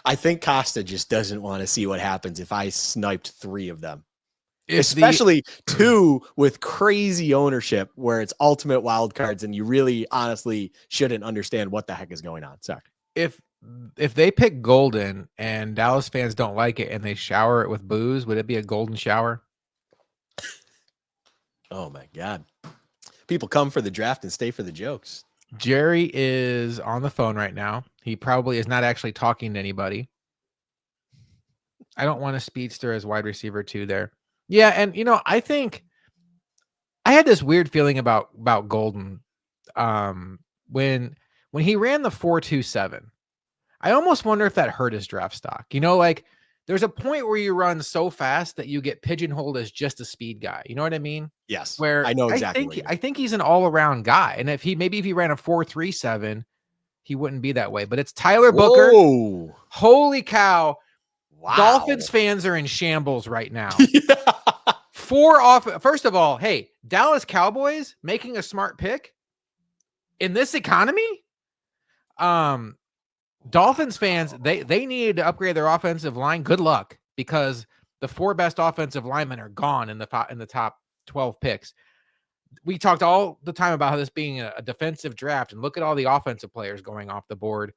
I think Costa just doesn't want to see what happens if I sniped 3 of them. Especially 2 with crazy ownership where it's ultimate wild cards and you really honestly shouldn't understand what the heck is going on. Sorry. If they pick golden and Dallas fans don't like it and they shower it with booze, would it be a golden shower? Oh my God. People come for the draft and stay for the jokes. Jerry is on the phone right now. He probably is not actually talking to anybody. I don't want a speedster as wide receiver 2 there. Yeah, and I think I had this weird feeling about Golden when he ran the 4.27. I almost wonder if that hurt his draft stock. Like there's a point where you run so fast that you get pigeonholed as just a speed guy. You know what I mean? Yes. Where I know exactly. I think he's an all-around guy, and if he ran a 4.37, he wouldn't be that way. But it's Tyler Booker. Whoa. Holy cow! Wow. Dolphins fans are in shambles right now. First of all, hey, Dallas Cowboys making a smart pick in this economy. Dolphins fans, they needed to upgrade their offensive line. Good luck, because the 4 best offensive linemen are gone in the top 12 picks. We talked all the time about how this being a defensive draft, and look at all the offensive players going off the board.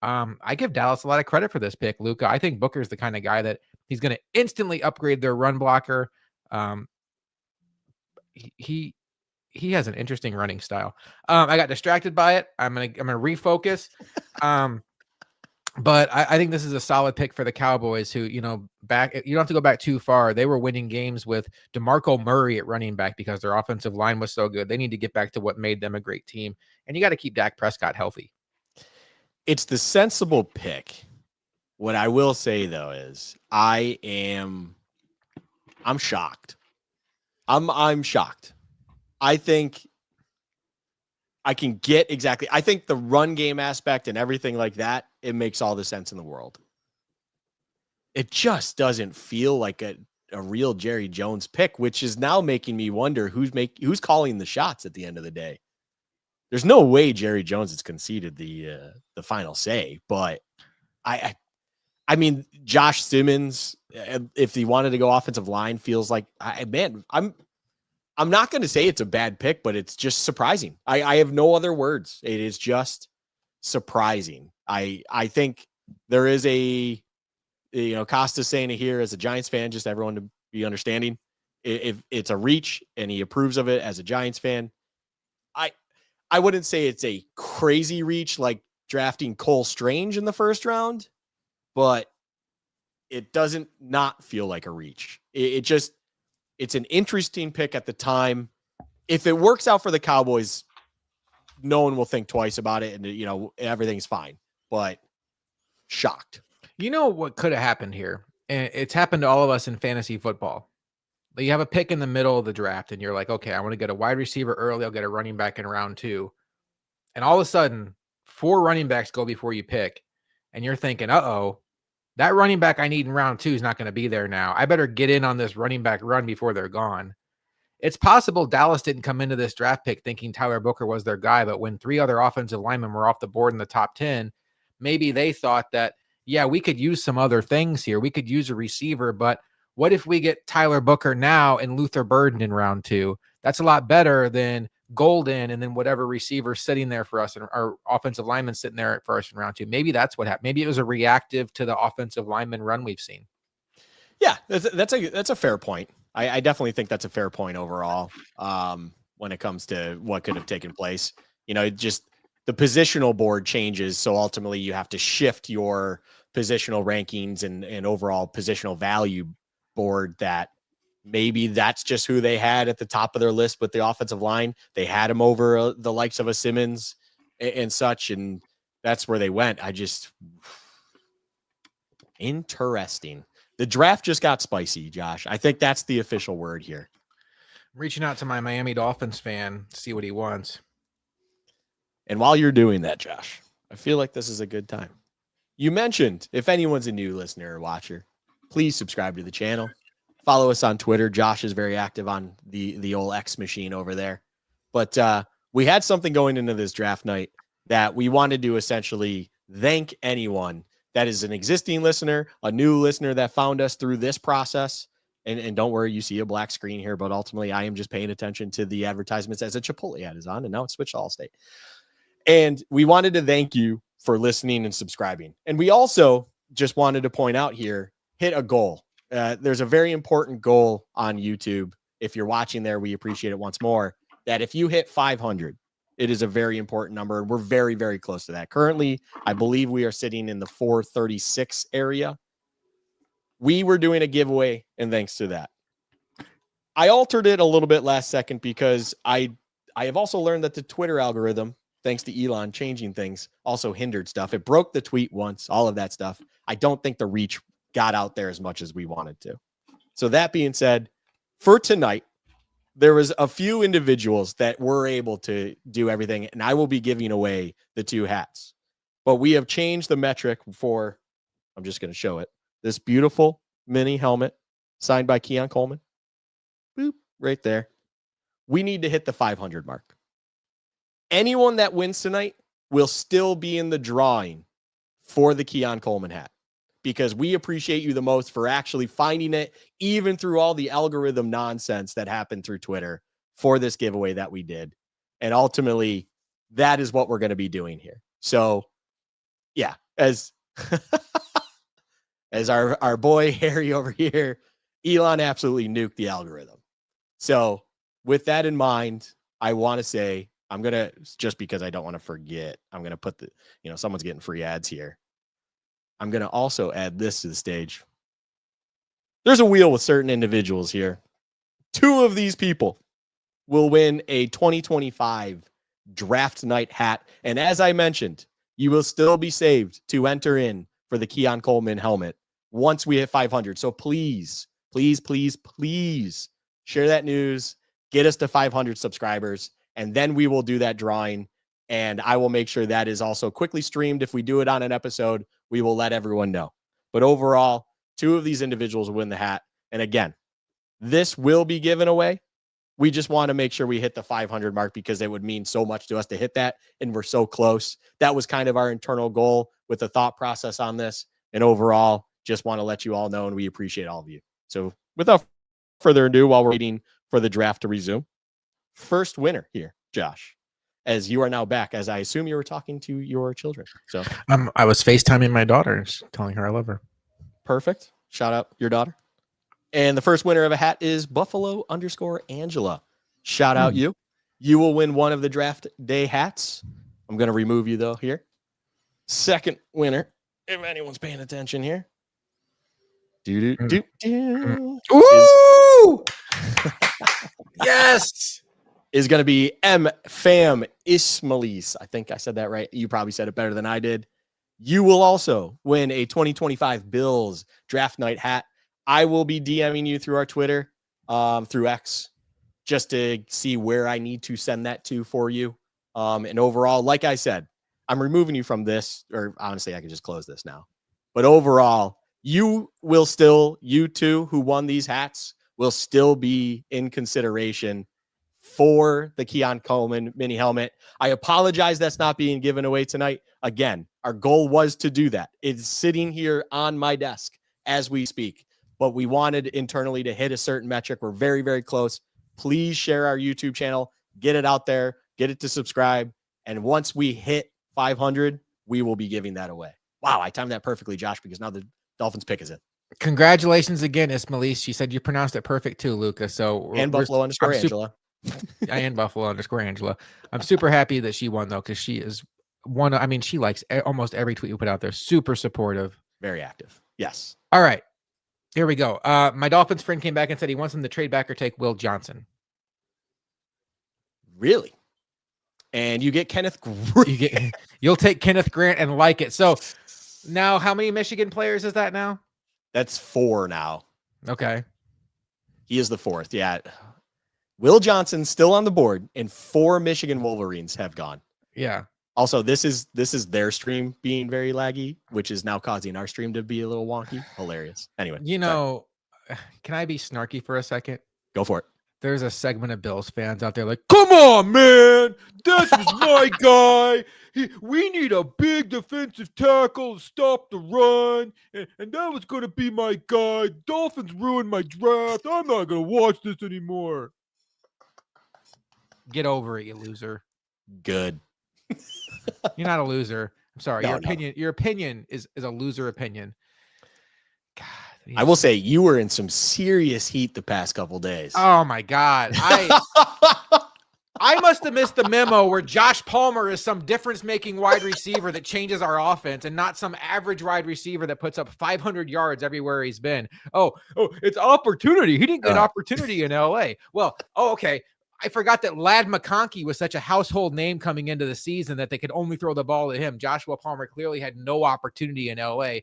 I give Dallas a lot of credit for this pick, Luka. I think Booker's the kind of guy that he's going to instantly upgrade their run blocker. He has an interesting running style. I got distracted by it. I'm gonna refocus. But I think this is a solid pick for the Cowboys, who, you don't have to go back too far. They were winning games with DeMarco Murray at running back because their offensive line was so good. They need to get back to what made them a great team. And you got to keep Dak Prescott healthy. It's the sensible pick. What I will say, though, is I'm shocked. I'm shocked. I think I can get exactly. I think the run game aspect and everything like that, it makes all the sense in the world. It just doesn't feel like a real Jerry Jones pick, which is now making me wonder who's calling the shots at the end of the day. There's no way Jerry Jones has conceded the final say, but I mean, Josh Simmons, if he wanted to go offensive line, feels like I'm not going to say it's a bad pick, but it's just surprising. I have no other words. It is just surprising. I think there is Costa's saying it here as a Giants fan, just everyone to be understanding. If it's a reach and he approves of it as a Giants fan, I wouldn't say it's a crazy reach like drafting Cole Strange in the first round, but it doesn't not feel like a reach. It's an interesting pick at the time. If it works out for the Cowboys, no one will think twice about it, and everything's fine. But shocked. You know what could have happened here? And it's happened to all of us in fantasy football. You have a pick in the middle of the draft, and you're like, okay, I want to get a wide receiver early. I'll get a running back in round 2. And all of a sudden, 4 running backs go before you pick, and you're thinking, uh-oh, That running back I need in round 2 is not going to be there now. I better get in on this running back run before they're gone. It's possible Dallas didn't come into this draft pick thinking Tyler Booker was their guy, but when 3 other offensive linemen were off the board in the top 10, maybe they thought that, yeah, we could use some other things here. We could use a receiver, but what if we get Tyler Booker now and Luther Burden in round 2? That's a lot better than Golden and then whatever receiver sitting there for us and our offensive lineman sitting there for us in round 2. Maybe that's what happened. Maybe it was a reactive to the offensive lineman run we've seen. Yeah, that's a fair point. I definitely think that's a fair point overall. When it comes to what could have taken place, just the positional board changes. So ultimately you have to shift your positional rankings and overall positional value board. That maybe that's just who they had at the top of their list with the offensive line. They had him over the likes of a Simmons and such, and that's where they went. Interesting. The draft just got spicy, Josh. I think that's the official word here. I'm reaching out to my Miami Dolphins fan to see what he wants. And while you're doing that, Josh, I feel like this is a good time. You mentioned, if anyone's a new listener or watcher, please subscribe to the channel. Follow us on Twitter. Josh is very active on the old X machine over there. But we had something going into this draft night that we wanted to essentially thank anyone that is an existing listener, a new listener that found us through this process. And don't worry, you see a black screen here, but ultimately I am just paying attention to the advertisements as a Chipotle ad is on, and now it's switched to Allstate. And we wanted to thank you for listening and subscribing. And we also just wanted to point out here, hit a goal. There's a very important goal on YouTube. If you're watching there, we appreciate it once more, that if you hit 500, it is a very important number. And we're very, very close to that. Currently, I believe we are sitting in the 436 area. We were doing a giveaway, and thanks to that, I altered it a little bit last second because I have also learned that the Twitter algorithm, thanks to Elon changing things, also hindered stuff. It broke the tweet once, all of that stuff. I don't think the reach got out there as much as we wanted to. So that being said, for tonight, there was a few individuals that were able to do everything, and I will be giving away the 2 hats. But we have changed the metric for, I'm just going to show it, this beautiful mini helmet signed by Keon Coleman. Boop, right there. We need to hit the 500 mark. Anyone that wins tonight will still be in the drawing for the Keon Coleman hat, because we appreciate you the most for actually finding it, even through all the algorithm nonsense that happened through Twitter for this giveaway that we did. And ultimately, that is what we're going to be doing here. So, yeah, as our boy Harry over here, Elon absolutely nuked the algorithm. So with that in mind, I want to say, I'm going to, just because I don't want to forget, I'm going to put someone's getting free ads here. I'm going to also add this to the stage. There's a wheel with certain individuals here. 2 of these people will win a 2025 draft night hat. And as I mentioned, you will still be saved to enter in for the Keon Coleman helmet once we hit 500. So please, please, please, please share that news. Get us to 500 subscribers, and then we will do that drawing. And I will make sure that is also quickly streamed. If we do it on an episode, we will let everyone know. But overall, 2 of these individuals will win the hat. And again, this will be given away. We just want to make sure we hit the 500 mark because it would mean so much to us to hit that. And we're so close. That was kind of our internal goal with the thought process on this. And overall, just want to let you all know, and we appreciate all of you. So without further ado, while we're waiting for the draft to resume, first winner here, Josh, as you are now back, as I assume you were talking to your children. So I was FaceTiming my daughter, telling her I love her. Perfect. Shout out your daughter. And the first winner of a hat is Buffalo_Angela. Shout out you. You will win one of the draft day hats. I'm going to remove you though here. Second winner, if anyone's paying attention here. Ooh! Yes. Is going to be M. Fam Ismailis. I think I said that right. You probably said it better than I did. You will also win a 2025 Bills draft night hat. I will be DMing you through our Twitter, through X, just to see where I need to send that to for you. And overall, like I said, I'm removing you from this, or honestly, I can just close this now. But overall, you two who won these hats will still be in consideration for the Keon Coleman mini helmet. I apologize that's not being given away tonight. Again, our goal was to do that. It's sitting here on my desk as we speak, but we wanted internally to hit a certain metric. We're very, very close. Please share our YouTube channel, get it out there, get it to subscribe. And once we hit 500, we will be giving that away. Wow, I timed that perfectly, Josh, because now the Dolphins pick is in. Congratulations again, Ismailise. She said you pronounced it perfect too, Luka. So and Buffalo _ Angela. And Buffalo _ Angela. I'm super happy that she won though, because she is one. I mean, she likes almost every tweet you put out there. Super supportive. Very active. Yes. All right. Here we go. My Dolphins friend came back and said he wants him to trade back or take Will Johnson. Really? And you get Kenneth Grant. You'll take Kenneth Grant and like it. So now how many Michigan players is that now? That's 4 now. Okay. He is the 4th. Yeah. Will Johnson still on the board, and 4 Michigan Wolverines have gone. Yeah. Also, this is their stream being very laggy, which is now causing our stream to be a little wonky. Hilarious. Anyway. Can I be snarky for a second? Go for it. There's a segment of Bills fans out there like, come on, man. This was my guy. We need a big defensive tackle to stop the run. And that was going to be my guy. Dolphins ruined my draft. I'm not going to watch this anymore. Get over it, you loser. Good. You're not a loser. I'm sorry. No, Your opinion is a loser opinion. God. I will say you were in some serious heat the past couple days. Oh my God. I must have missed the memo where Josh Palmer is some difference-making wide receiver that changes our offense and not some average wide receiver that puts up 500 yards everywhere he's been. Oh, it's opportunity. He didn't get opportunity in LA. Well, okay. I forgot that Ladd McConkey was such a household name coming into the season that they could only throw the ball to him. Joshua Palmer clearly had no opportunity in LA,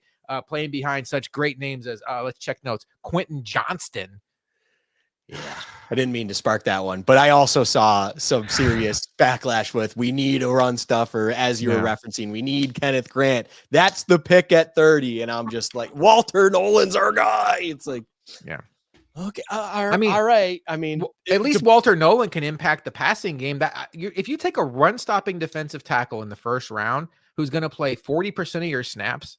playing behind such great names as, let's check notes, Quentin Johnston. Yeah, I didn't mean to spark that one, but I also saw some serious backlash with we need a run stuffer, as you were referencing. We need Kenneth Grant. That's the pick at 30. And I'm just like, Walter Nolan's our guy. It's like, yeah. Okay. All right. I mean, at least Walter Nolan can impact the passing game. That if you take a run-stopping defensive tackle in the first round who's going to play 40% of your snaps,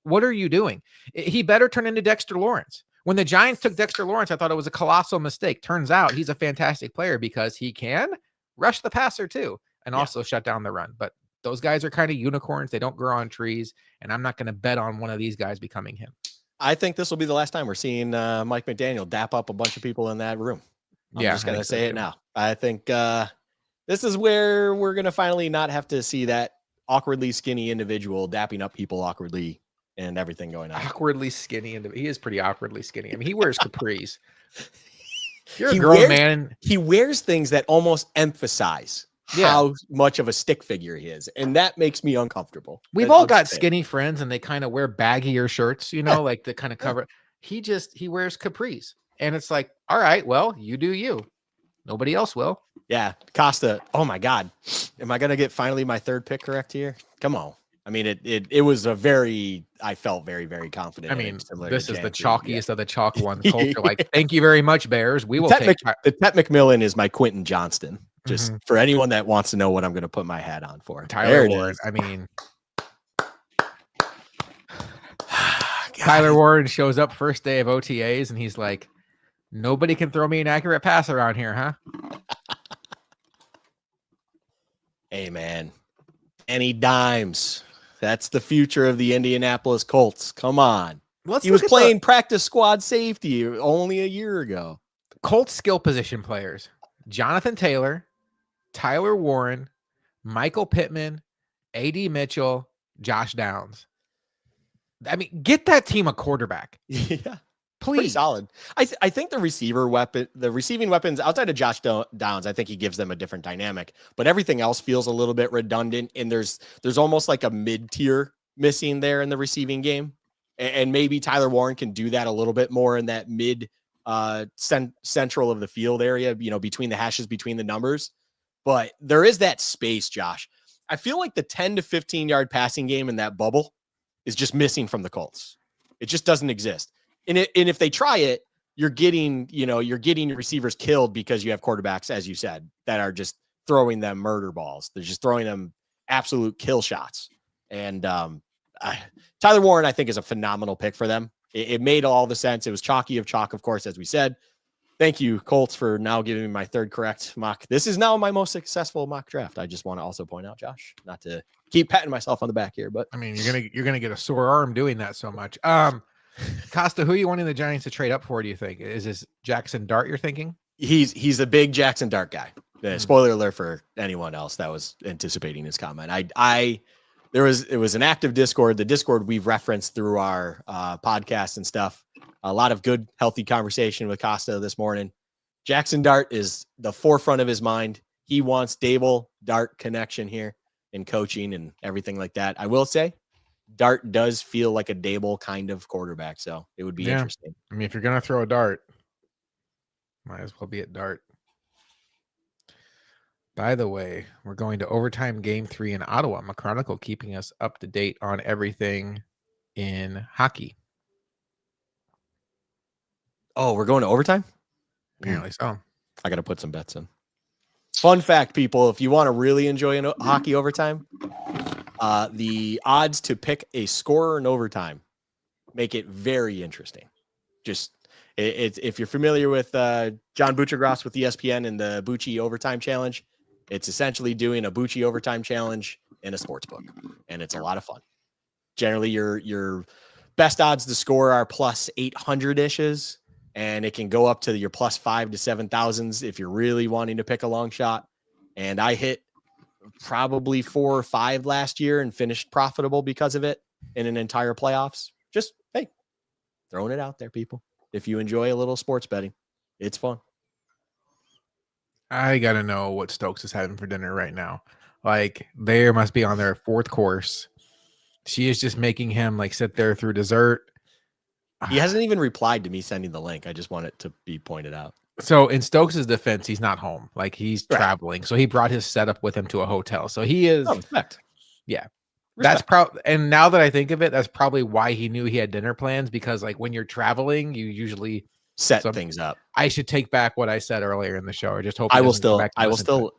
what are you doing? He better turn into Dexter Lawrence. When the Giants took Dexter Lawrence, I thought it was a colossal mistake. Turns out he's a fantastic player because he can rush the passer too and also shut down the run. But those guys are kind of unicorns. They don't grow on trees, and I'm not going to bet on one of these guys becoming him. I think this will be the last time we're seeing Mike McDaniel dap up a bunch of people in that room. I'm just going to say it now. I think this is where we're going to finally not have to see that awkwardly skinny individual dapping up people awkwardly and everything going on. Awkwardly skinny. He is pretty awkwardly skinny. I mean, he wears capris. You're a grown man. He wears things that almost emphasize how much of a stick figure he is, and that makes me uncomfortable. We've all got skinny friends and they kind of wear baggier shirts, like the kind of cover. He wears capris, and it's like, all right, well, you do you. Nobody else will. Yeah. Costa. Oh my God. Am I going to get finally my 3rd pick correct here? Come on. I mean, it was I felt very, very confident. I mean, this is the chalkiest of the chalk ones. Culture, like, thank you very much, Bears. We will take the Tet McMillan is my Quentin Johnston. Just for anyone that wants to know what I'm going to put my hat on for. Tyler Warren. I mean, Tyler Warren shows up first day of OTAs and he's like, nobody can throw me an accurate pass around here, huh? Hey, man. Any dimes. That's the future of the Indianapolis Colts. Come on. He was playing practice squad safety only a year ago. Colts skill position players. Jonathan Taylor, Tyler Warren, Michael Pittman, A.D. Mitchell, Josh Downs. I mean, get that team a quarterback. Yeah. Please. Pretty solid. I think the receiving weapons outside of Josh Downs, I think he gives them a different dynamic, but everything else feels a little bit redundant. And there's almost like a mid-tier missing there in the receiving game. And maybe Tyler Warren can do that a little bit more in that mid central of the field area, between the hashes, between the numbers. But there is that space, Josh. I feel like the 10 to 15 yard passing game in that bubble is just missing from the Colts. It just doesn't exist. And if they try it, you're getting your receivers killed because you have quarterbacks, as you said, that are just throwing them murder balls. They're just throwing them absolute kill shots. And Tyler Warren, I think, is a phenomenal pick for them. It made all the sense. It was chalky of chalk, of course, as we said. Thank you, Colts, for now giving me my third correct mock. This is now my most successful mock draft. I just want to also point out, Josh, not to keep patting myself on the back here, but I mean, you're gonna get a sore arm doing that so much. Costa, who are you wanting the Giants to trade up for? Do you think is this Jackson Dart? You're thinking he's a big Jackson Dart guy. Spoiler alert for anyone else that was anticipating his comment. It was an active Discord. The Discord we've referenced through our podcast and stuff. A lot of good, healthy conversation with Costa this morning. Jackson Dart is the forefront of his mind. He wants Dable Dart connection here in coaching and everything like that. I will say, Dart does feel like a Dable kind of quarterback, so it would be interesting. I mean, if you're gonna throw a dart, might as well be at Dart. By the way, we're going to overtime game 3 in Ottawa. McChronicle keeping us up to date on everything in hockey. Oh, we're going to overtime? Apparently so. I got to put some bets in. Fun fact, people, if you want to really enjoy hockey overtime, the odds to pick a scorer in overtime make it very interesting. Just if you're familiar with John Buccigross with ESPN and the Bucci Overtime Challenge, it's essentially doing a Bucci Overtime Challenge in a sports book, and it's a lot of fun. Generally, your best odds to score are plus 800-ishes, and it can go up to your plus 5,000 to 7,000s if you're really wanting to pick a long shot. And I hit probably 4 or 5 last year and finished profitable because of it in an entire playoffs. Just, hey, throwing it out there, people. If you enjoy a little sports betting, it's fun. I got to know what Stokes is having for dinner right now. Like, they must be on their 4th course. She is just making him like sit there through dessert. He hasn't even replied to me sending the link. I just want it to be pointed out. So in Stokes' defense, he's not home. Like, he's traveling. So he brought his setup with him to a hotel. So he is. Oh, respect. Yeah. That's probably, and now that I think of it, that's probably why he knew he had dinner plans, because like when you're traveling, you usually set things up. I should take back what I said earlier in the show. I just hope I was going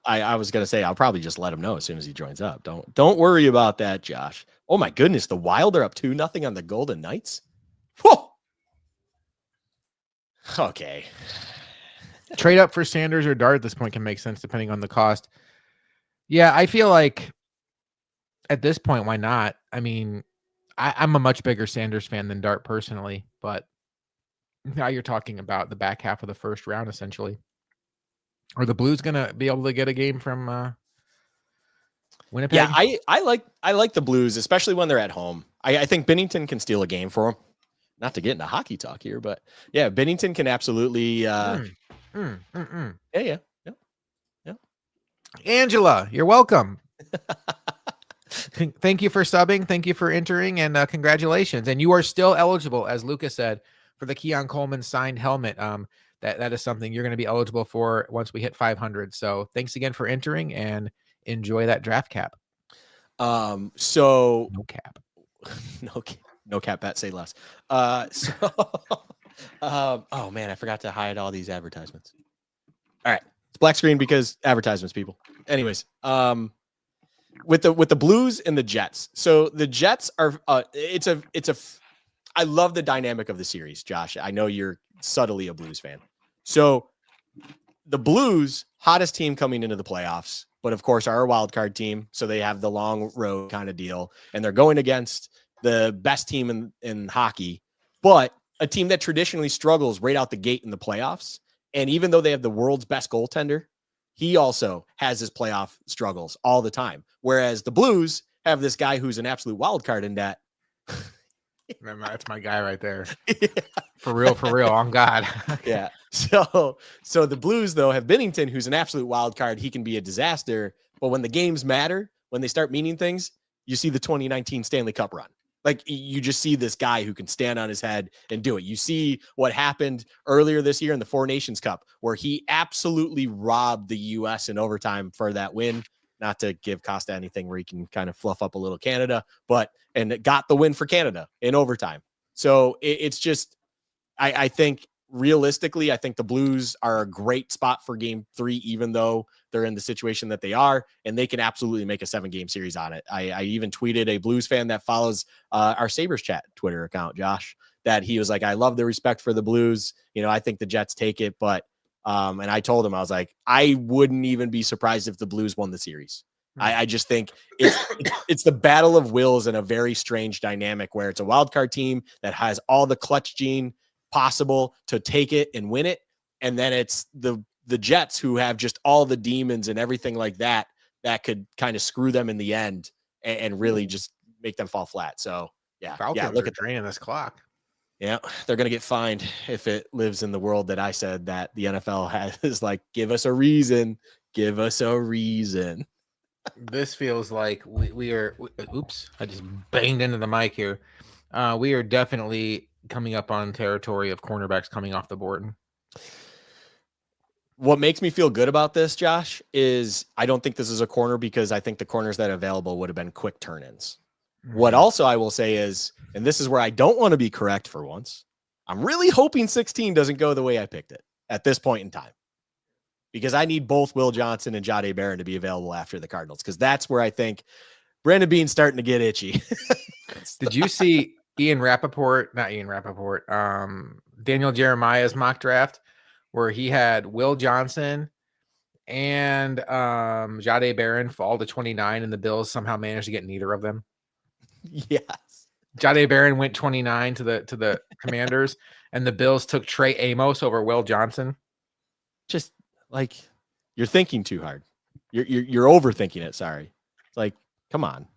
to say, I'll probably just let him know as soon as he joins up. Don't worry about that, Josh. Oh my goodness. The Wild are up 2-0 on the Golden Knights. Whoa. Okay. Trade up for Sanders or Dart at this point can make sense depending on the cost. Yeah, I feel like at this point, why not? I mean, I'm a much bigger Sanders fan than Dart personally, but now you're talking about the back half of the first round, essentially. Are the Blues going to be able to get a game from Winnipeg? Yeah, I like the Blues, especially when they're at home. I think Binnington can steal a game for them. Not to get into hockey talk here, but yeah, Binnington can absolutely. Yeah. Angela, you're welcome. Thank you for subbing. Thank you for entering, and congratulations. And you are still eligible, as Luka said, for the Keon Coleman signed helmet. That is something you're going to be eligible for once we hit 500. So thanks again for entering, and enjoy that draft cap. So no cap. No cap bet, say less. Oh man, I forgot to hide all these advertisements. All right. It's black screen because advertisements, people. Anyways, with the Blues and the Jets. So the Jets are I love the dynamic of the series, Josh. I know you're subtly a Blues fan. So the Blues, hottest team coming into the playoffs, but of course are a wild card team, so they have the long road kind of deal, and they're going against the best team in hockey, but a team that traditionally struggles right out the gate in the playoffs. And even though they have the world's best goaltender, he also has his playoff struggles all the time. Whereas the Blues have this guy who's an absolute wild card in that. That's my guy right there. Yeah. For real, on God. Yeah. So the Blues, though, have Binnington, who's an absolute wild card. He can be a disaster. But when the games matter, when they start meaning things, you see the 2019 Stanley Cup run. Like, you just see this guy who can stand on his head and do it. You see what happened earlier this year in the Four Nations Cup, where he absolutely robbed the U.S. in overtime for that win. Not to give Costa anything where he can kind of fluff up a little Canada, and it got the win for Canada in overtime. So it's just, I think realistically, I think the Blues are a great spot for game 3, even though they're in the situation that they are, and they can absolutely make a 7-game series on it. I even tweeted a Blues fan that follows our Sabres Chat Twitter account, Josh, that he was like, I love the respect for the Blues. I think the Jets take it, but and I told him, I was like, I wouldn't even be surprised if the Blues won the series. I just think it's the battle of wills in a very strange dynamic where it's a wild card team that has all the clutch gene possible to take it and win it. And then it's the Jets who have just all the demons and everything like that could kind of screw them in the end and really just make them fall flat. So Falcons look are at draining this clock. Yeah, they're going to get fined if it lives in the world that I said that the NFL has. Like, give us a reason. Give us a reason. This feels like we are. Oops, I just banged into the mic here. We are definitely coming up on territory of cornerbacks coming off the board. What makes me feel good about this, Josh, is I don't think this is a corner because I think the corners that are available would have been quick turn-ins. What also I will say is, and this is where I don't want to be correct for once, I'm really hoping 16 doesn't go the way I picked it at this point in time, because I need both Will Johnson and Jahdae Barron to be available after the Cardinals, because that's where I think Brandon Beane's starting to get itchy. Did you see Daniel Jeremiah's mock draft where he had Will Johnson and Jahdae Barron fall to 29 and the Bills somehow managed to get neither of them? Yes. Jahdae Barron went 29 to the Commanders, and the Bills took Trey Amos over Will Johnson. Just like, you're thinking too hard. You're overthinking it. Sorry. It's like, come on.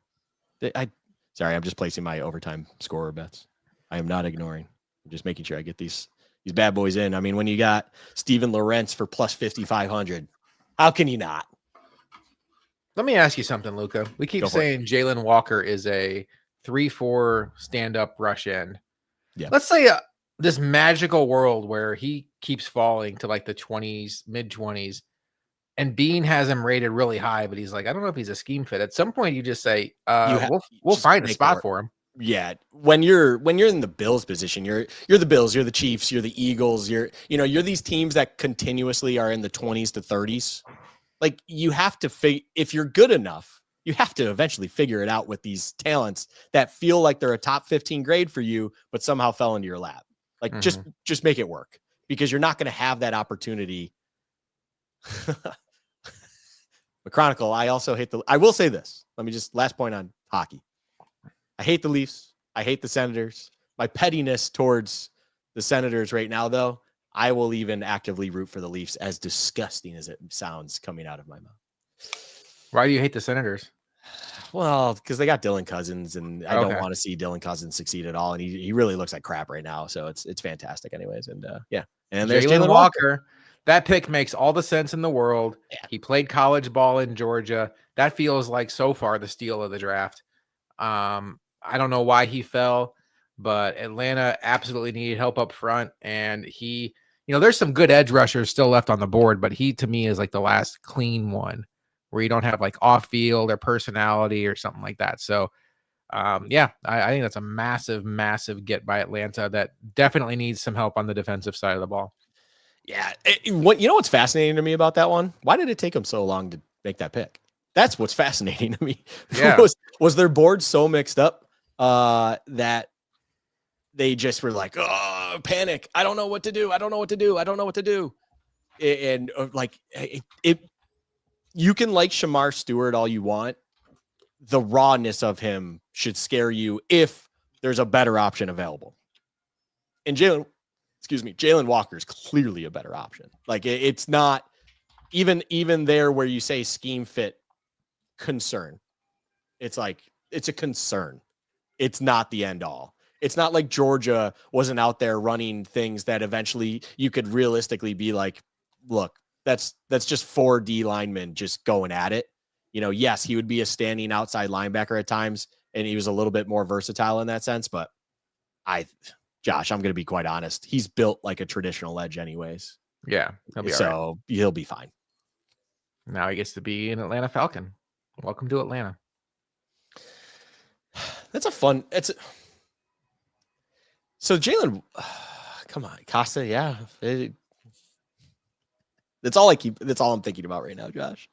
Sorry, I'm just placing my overtime scorer bets. I am not ignoring. I'm just making sure I get these bad boys in. I mean, when you got Steven Lorentz for plus 5,500, how can you not? Let me ask you something, Luka. We keep saying Jalen Walker is a 3-4 stand-up rush end. Yeah. Let's say this magical world where he keeps falling to like the 20s, mid-20s, and Bean has him rated really high, but he's like, I don't know if he's a scheme fit. At some point, you just say, we'll find a spot for him. Yeah, when you're in the Bills position, you're the Bills, you're the Chiefs, you're the Eagles, you're these teams that continuously are in the 20s to 30s. Like, you have to if you're good enough, you have to eventually figure it out with these talents that feel like they're a top 15 grade for you, but somehow fell into your lap. Like, just make it work, because you're not going to have that opportunity. McChronicle, I will say this. Let me just, last point on hockey. I hate the Leafs. I hate the Senators. My pettiness towards the Senators right now, though, I will even actively root for the Leafs, as disgusting as it sounds coming out of my mouth. Why do you hate the Senators? Well, because they got Dylan Cousins, and I don't want to see Dylan Cousins succeed at all. And he really looks like crap right now. So it's fantastic anyways. And and there's Jalen Walker. That pick makes all the sense in the world. Yeah. He played college ball in Georgia. That feels like so far the steal of the draft. I don't know why he fell, but Atlanta absolutely needed help up front. And he, there's some good edge rushers still left on the board, but he, to me, is like the last clean one where you don't have like off field or personality or something like that. So, I think that's a massive, massive get by Atlanta that definitely needs some help on the defensive side of the ball. Yeah. What's fascinating to me about that one? Why did it take him so long to make that pick? That's what's fascinating to me. Yeah. Was their board so mixed up that they just were like, oh, panic. I don't know what to do. And you can like Shamar Stewart all you want. The rawness of him should scare you if there's a better option available. And Jalen Walker is clearly a better option. Like, it's not even there where you say scheme fit concern. It's like, it's a concern. It's not the end all. It's not like Georgia wasn't out there running things that eventually you could realistically be like, look, that's just 4 D linemen just going at it. Yes, he would be a standing outside linebacker at times, and he was a little bit more versatile in that sense. But Josh, I'm going to be quite honest. He's built like a traditional edge anyways. Yeah. He'll be fine. Now he gets to be an Atlanta Falcon. Welcome to Atlanta. That's a fun. So Jalen, come on, Costa. Yeah, that's all That's all I'm thinking about right now, Josh.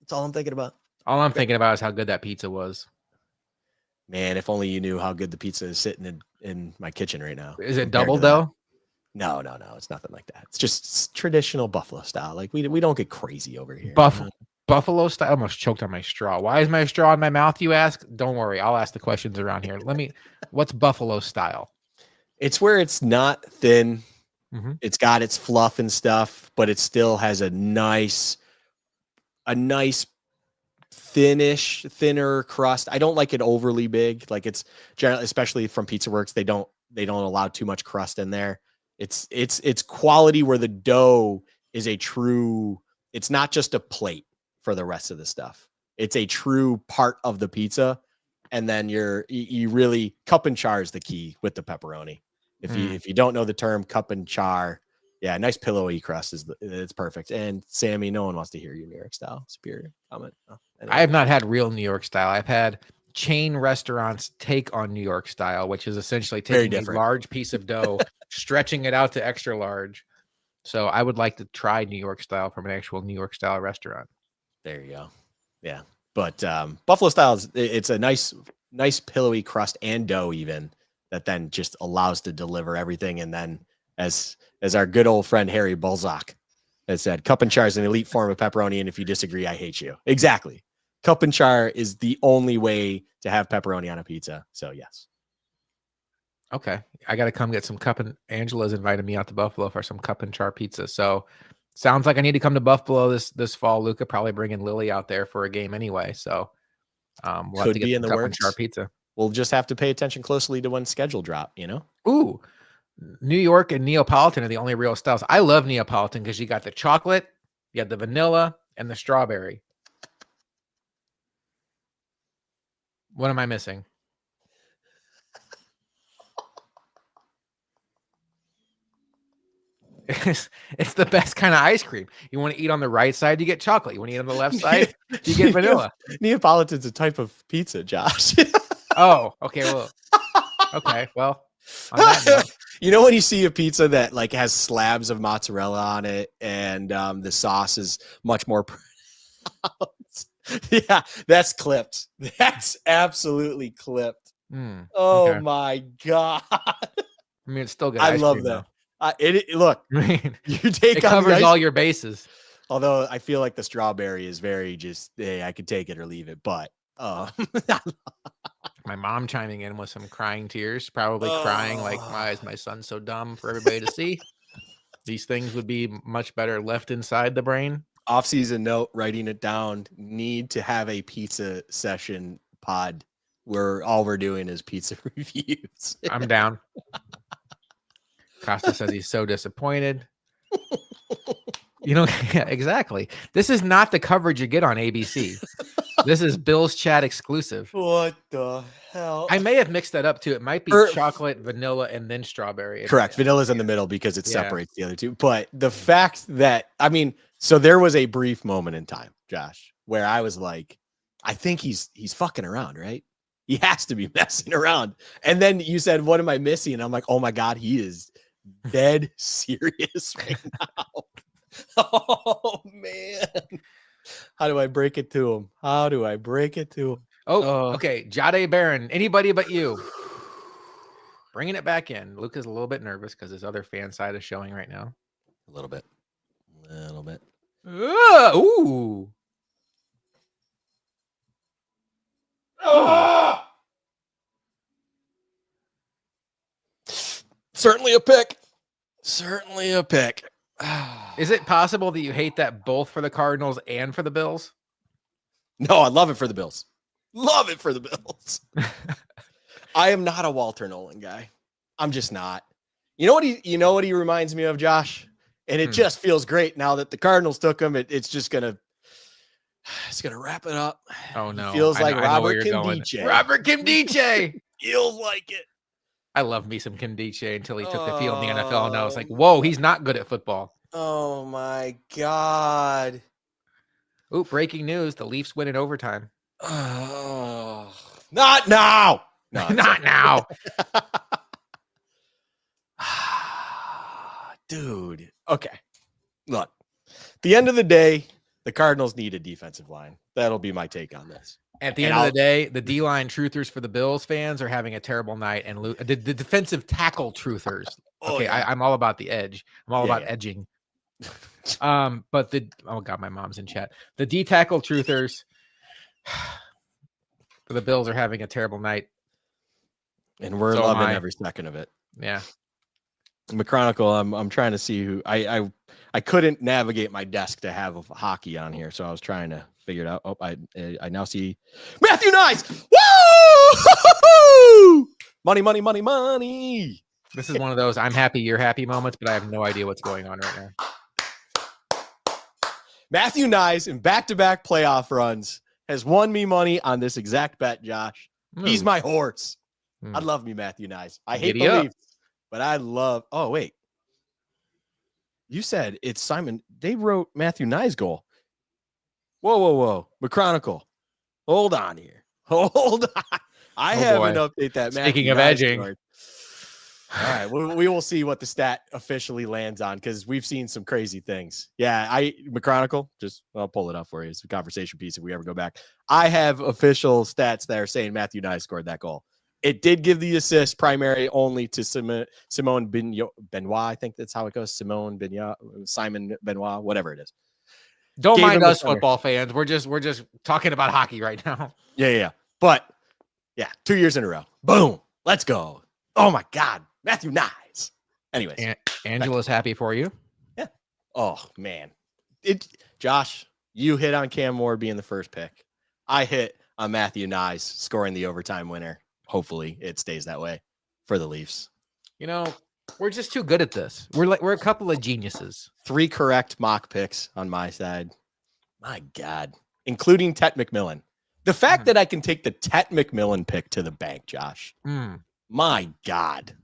That's all I'm thinking about. All I'm thinking about is how good that pizza was. Man, if only you knew how good the pizza is sitting in my kitchen right now. Is it compared double to that. dough? No. It's nothing like that. It's just traditional Buffalo style. Like we don't get crazy over here. Buffalo style. I almost choked on my straw. Why is my straw in my mouth, you ask? Don't worry. I'll ask the questions around here. What's Buffalo style? It's where it's not thin. Mm-hmm. It's got its fluff and stuff, but it still has a nice thinner crust. I don't like it overly big. Like it's generally, especially from Pizza Works, they don't allow too much crust in there. It's quality where the dough is it's not just a plate for the rest of the stuff. It's a true part of the pizza. And then you really, cup and char is the key with the pepperoni. If you don't know the term cup and char, yeah, nice pillowy crust it's perfect. And Sammy, no one wants to hear your New York style superior comment. Anyway. I have not had real New York style. I've had chain restaurants take on New York style, which is essentially taking a large piece of dough, stretching it out to extra large. So I would like to try New York style from an actual New York style restaurant. There you go. Yeah. But Buffalo style it's a nice pillowy crust and dough even that then just allows to deliver everything. And then as our good old friend Harry Balzac has said, cup and char is an elite form of pepperoni, and if you disagree, I hate you. Exactly. Cup and char is the only way to have pepperoni on a pizza. So yes. Okay. I got to come get some cup and Angela's invited me out to Buffalo for some cup and char pizza. So sounds like I need to come to Buffalo this fall. Luka, probably bringing Lily out there for a game anyway. So we'll have to get some cup and char pizza. We'll just have to pay attention closely to when schedule drop, Ooh, New York and Neapolitan are the only real styles. I love Neapolitan because you got the chocolate, you got the vanilla, and the strawberry. What am I missing? It's the best kind of ice cream. You want to eat on the right side, you get chocolate. You want to eat on the left side, you get vanilla. Neapolitan's a type of pizza, Josh. Oh, okay. Well, on that note, when you see a pizza that like has slabs of mozzarella on it and the sauce is much more yeah, that's clipped. That's absolutely clipped. Okay. My God. I mean, it's still good. I love that. Look, you take it covers all your bases. Although I feel like the strawberry is very just, hey, I could take it or leave it. But my mom chiming in with some crying tears, probably crying like, why is my son so dumb for everybody to see? These things would be much better left inside the brain. Off-season note, writing it down, need to have a pizza session pod where all we're doing is pizza reviews. I'm down. Costa says he's so disappointed. Yeah, exactly. This is not the coverage you get on ABC. This is Bill's Chat exclusive. What the hell? I may have mixed that up too. It might be chocolate, vanilla, and then strawberry. Correct. Vanilla's in the middle because it separates the other two. But the fact that, so there was a brief moment in time, Josh, where I was like, I think he's fucking around, right? He has to be messing around. And then you said, what am I missing? And I'm like, oh my God, he is dead serious right now. Oh man. How do I break it to him? Oh, okay. Jade Barron, anybody but you. Bringing it back in. Luka's a little bit nervous because his other fan side is showing right now. A little bit. Ooh. Certainly a pick. Is it possible that you hate that both for the Cardinals and for the Bills? No, I love it for the Bills. I am not a Walter Nolan guy. I'm just not. You know what he reminds me of, Josh? And it just feels great now that the Cardinals took him. It's gonna wrap it up. Oh no. It feels like Robert Kimdiche. Robert Kimdiche. Feels like it. I love me some Kimdiche until he took the field in the NFL, and I was like, whoa, he's not good at football. Oh my God. Ooh, breaking news. The Leafs win in overtime. Oh, not now. No, not now. Dude. Okay. Look, at the end of the day, the Cardinals need a defensive line. That'll be my take on this. At the And end of the day, the D-line truthers for the Bills fans are having a terrible night, and the defensive tackle truthers. Okay, yeah. I'm all about the edge. I'm all about Yeah. edging. But oh god, my mom's in chat. The D tackle truthers for the Bills are having a terrible night, and we're So am loving I. every second of it. Yeah. McChronicle, I'm trying to see who I couldn't navigate my desk to have hockey on here, so I was trying to figure it out. Oh, I now see Matthew Nice. Woo! Money, money, money, money. This is one of those I'm happy, you're happy moments, but I have no idea what's going on right now. Matthew Nice in back-to-back playoff runs has won me money on this exact bet, Josh. He's my horse. I love me, Matthew Nice. I hate the Leafs, but I love. Oh, wait. You said it's Simon. They wrote Matthew Nice goal. Whoa. McChronicle. Hold on here. Hold on. I haven't updated that. Speaking of edging. All right. We will see what the stat officially lands on because we've seen some crazy things. Yeah. McChronicle, I'll pull it up for you. It's a conversation piece if we ever go back. I have official stats that are saying Matthew Nice scored that goal. It did give the assist primary only to Simone Benoit. I think that's how it goes. Simon Benoit, whatever it is. Don't mind us football fans. We're just talking about hockey right now. Yeah. But yeah, 2 years in a row. Boom. Let's go. Oh my God. Matthew Nice. Anyways. Angela's happy for you. Yeah. Oh man. Josh, you hit on Cam Ward being the first pick. I hit on Matthew Nice scoring the overtime winner. Hopefully it stays that way for the Leafs. You know, we're just too good at this. We're a couple of geniuses. 3 correct mock picks on my side. My God. Including Tet McMillan. The fact that I can take the Tet McMillan pick to the bank, Josh. My God.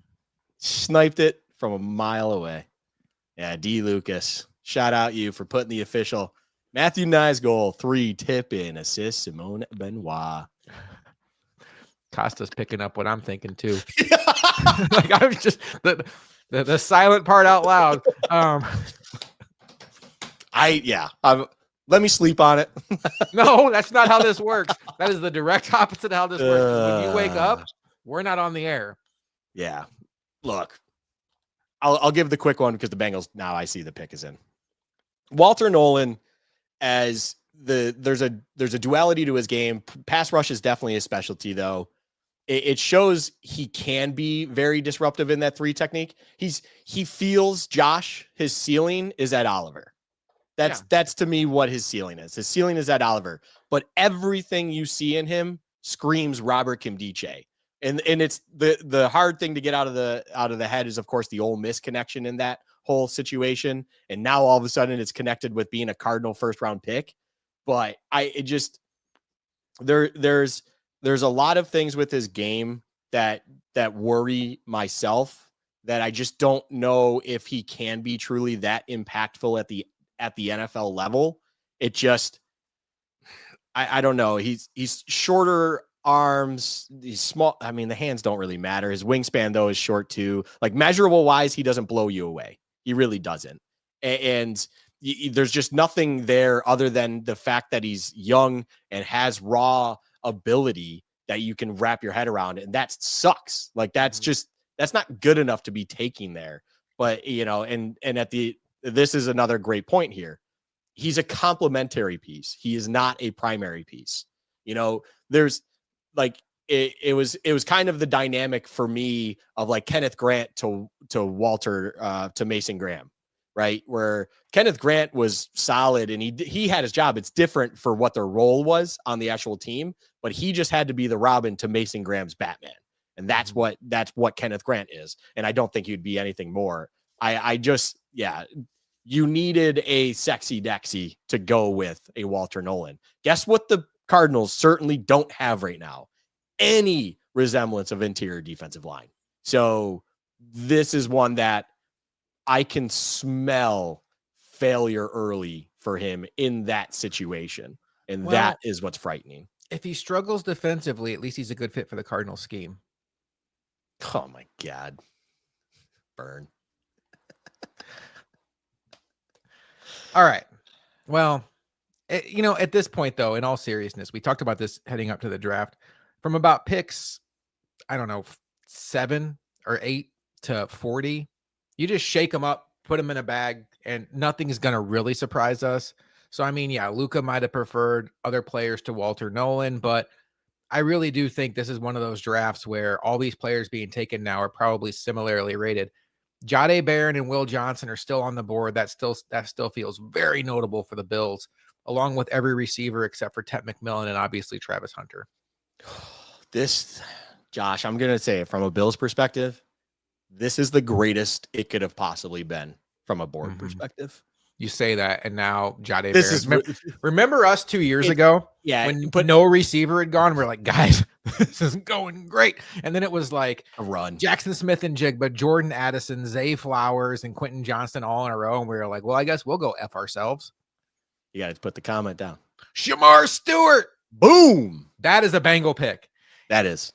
Sniped it from a mile away. Yeah, D. Lucas. Shout out you for putting the official Matthew Nice goal 3 tip in assist Simone Benoit. Costa's picking up what I'm thinking too. Like I was just the silent part out loud. Let me sleep on it. No, that's not how this works. That is the direct opposite of how this works. When you wake up, we're not on the air. Yeah. Look, I'll give the quick one because the Bengals, now I see the pick is in. Walter Nolan, as there's a duality to his game. Pass rush is definitely a specialty, though. It shows he can be very disruptive in that 3 technique. He feels Josh, his ceiling is at Oliver. That's to me what his ceiling is. His ceiling is at Oliver, but everything you see in him screams Robert Kimdiche. And it's the hard thing to get out of the head is of course the Ole Miss connection in that whole situation. And now all of a sudden it's connected with being a Cardinal first round pick. But there's a lot of things with his game that worry myself that I just don't know if he can be truly that impactful at the NFL level. It just, I don't know. He's shorter arms. He's small. I mean, the hands don't really matter. His wingspan though is short too. Like measurable wise, he doesn't blow you away. He really doesn't. And there's just nothing there other than the fact that he's young and has raw ability that you can wrap your head around. And that sucks. Like that's not good enough to be taking there. But, you know, and this is another great point here. He's a complementary piece. He is not a primary piece. You know, there's like, it was kind of the dynamic for me of like Kenneth Grant to Walter, to Mason Graham, right? Where Kenneth Grant was solid and he had his job. It's different for what their role was on the actual team, but he just had to be the Robin to Mason Graham's Batman. And that's what Kenneth Grant is. And I don't think he'd be anything more. You needed a sexy Dexy to go with a Walter Nolan. Guess what the Cardinals certainly don't have right now? Any resemblance of interior defensive line. So this is one that I can smell failure early for him in that situation. And that is what's frightening. If he struggles defensively, at least he's a good fit for the Cardinal scheme. Oh my God. Burn. All right. Well, at this point, though, in all seriousness, we talked about this heading up to the draft. From about picks, I don't know, 7 or 8 to 40, you just shake them up, put them in a bag, and nothing's going to really surprise us. So, I mean, yeah, Luka might have preferred other players to Walter Nolan, but I really do think this is one of those drafts where all these players being taken now are probably similarly rated. Jahdae Barron and Will Johnson are still on the board. That still feels very notable for the Bills, along with every receiver except for Tet McMillan and obviously Travis Hunter. This, Josh, I'm gonna say from a Bills perspective, this is the greatest it could have possibly been from a board perspective. You say that, and now Jahdae This Barron. is Remember us 2 years ago when no receiver had gone? We're like, guys, this isn't going great. And then it was like a run. Jackson Smith and Jigba, Jordan Addison, Zay Flowers, and Quentin Johnston all in a row. And we were like, well, I guess we'll go F ourselves. You got to put the comment down. Shamar Stewart. Boom. That is a Bengal pick. That is.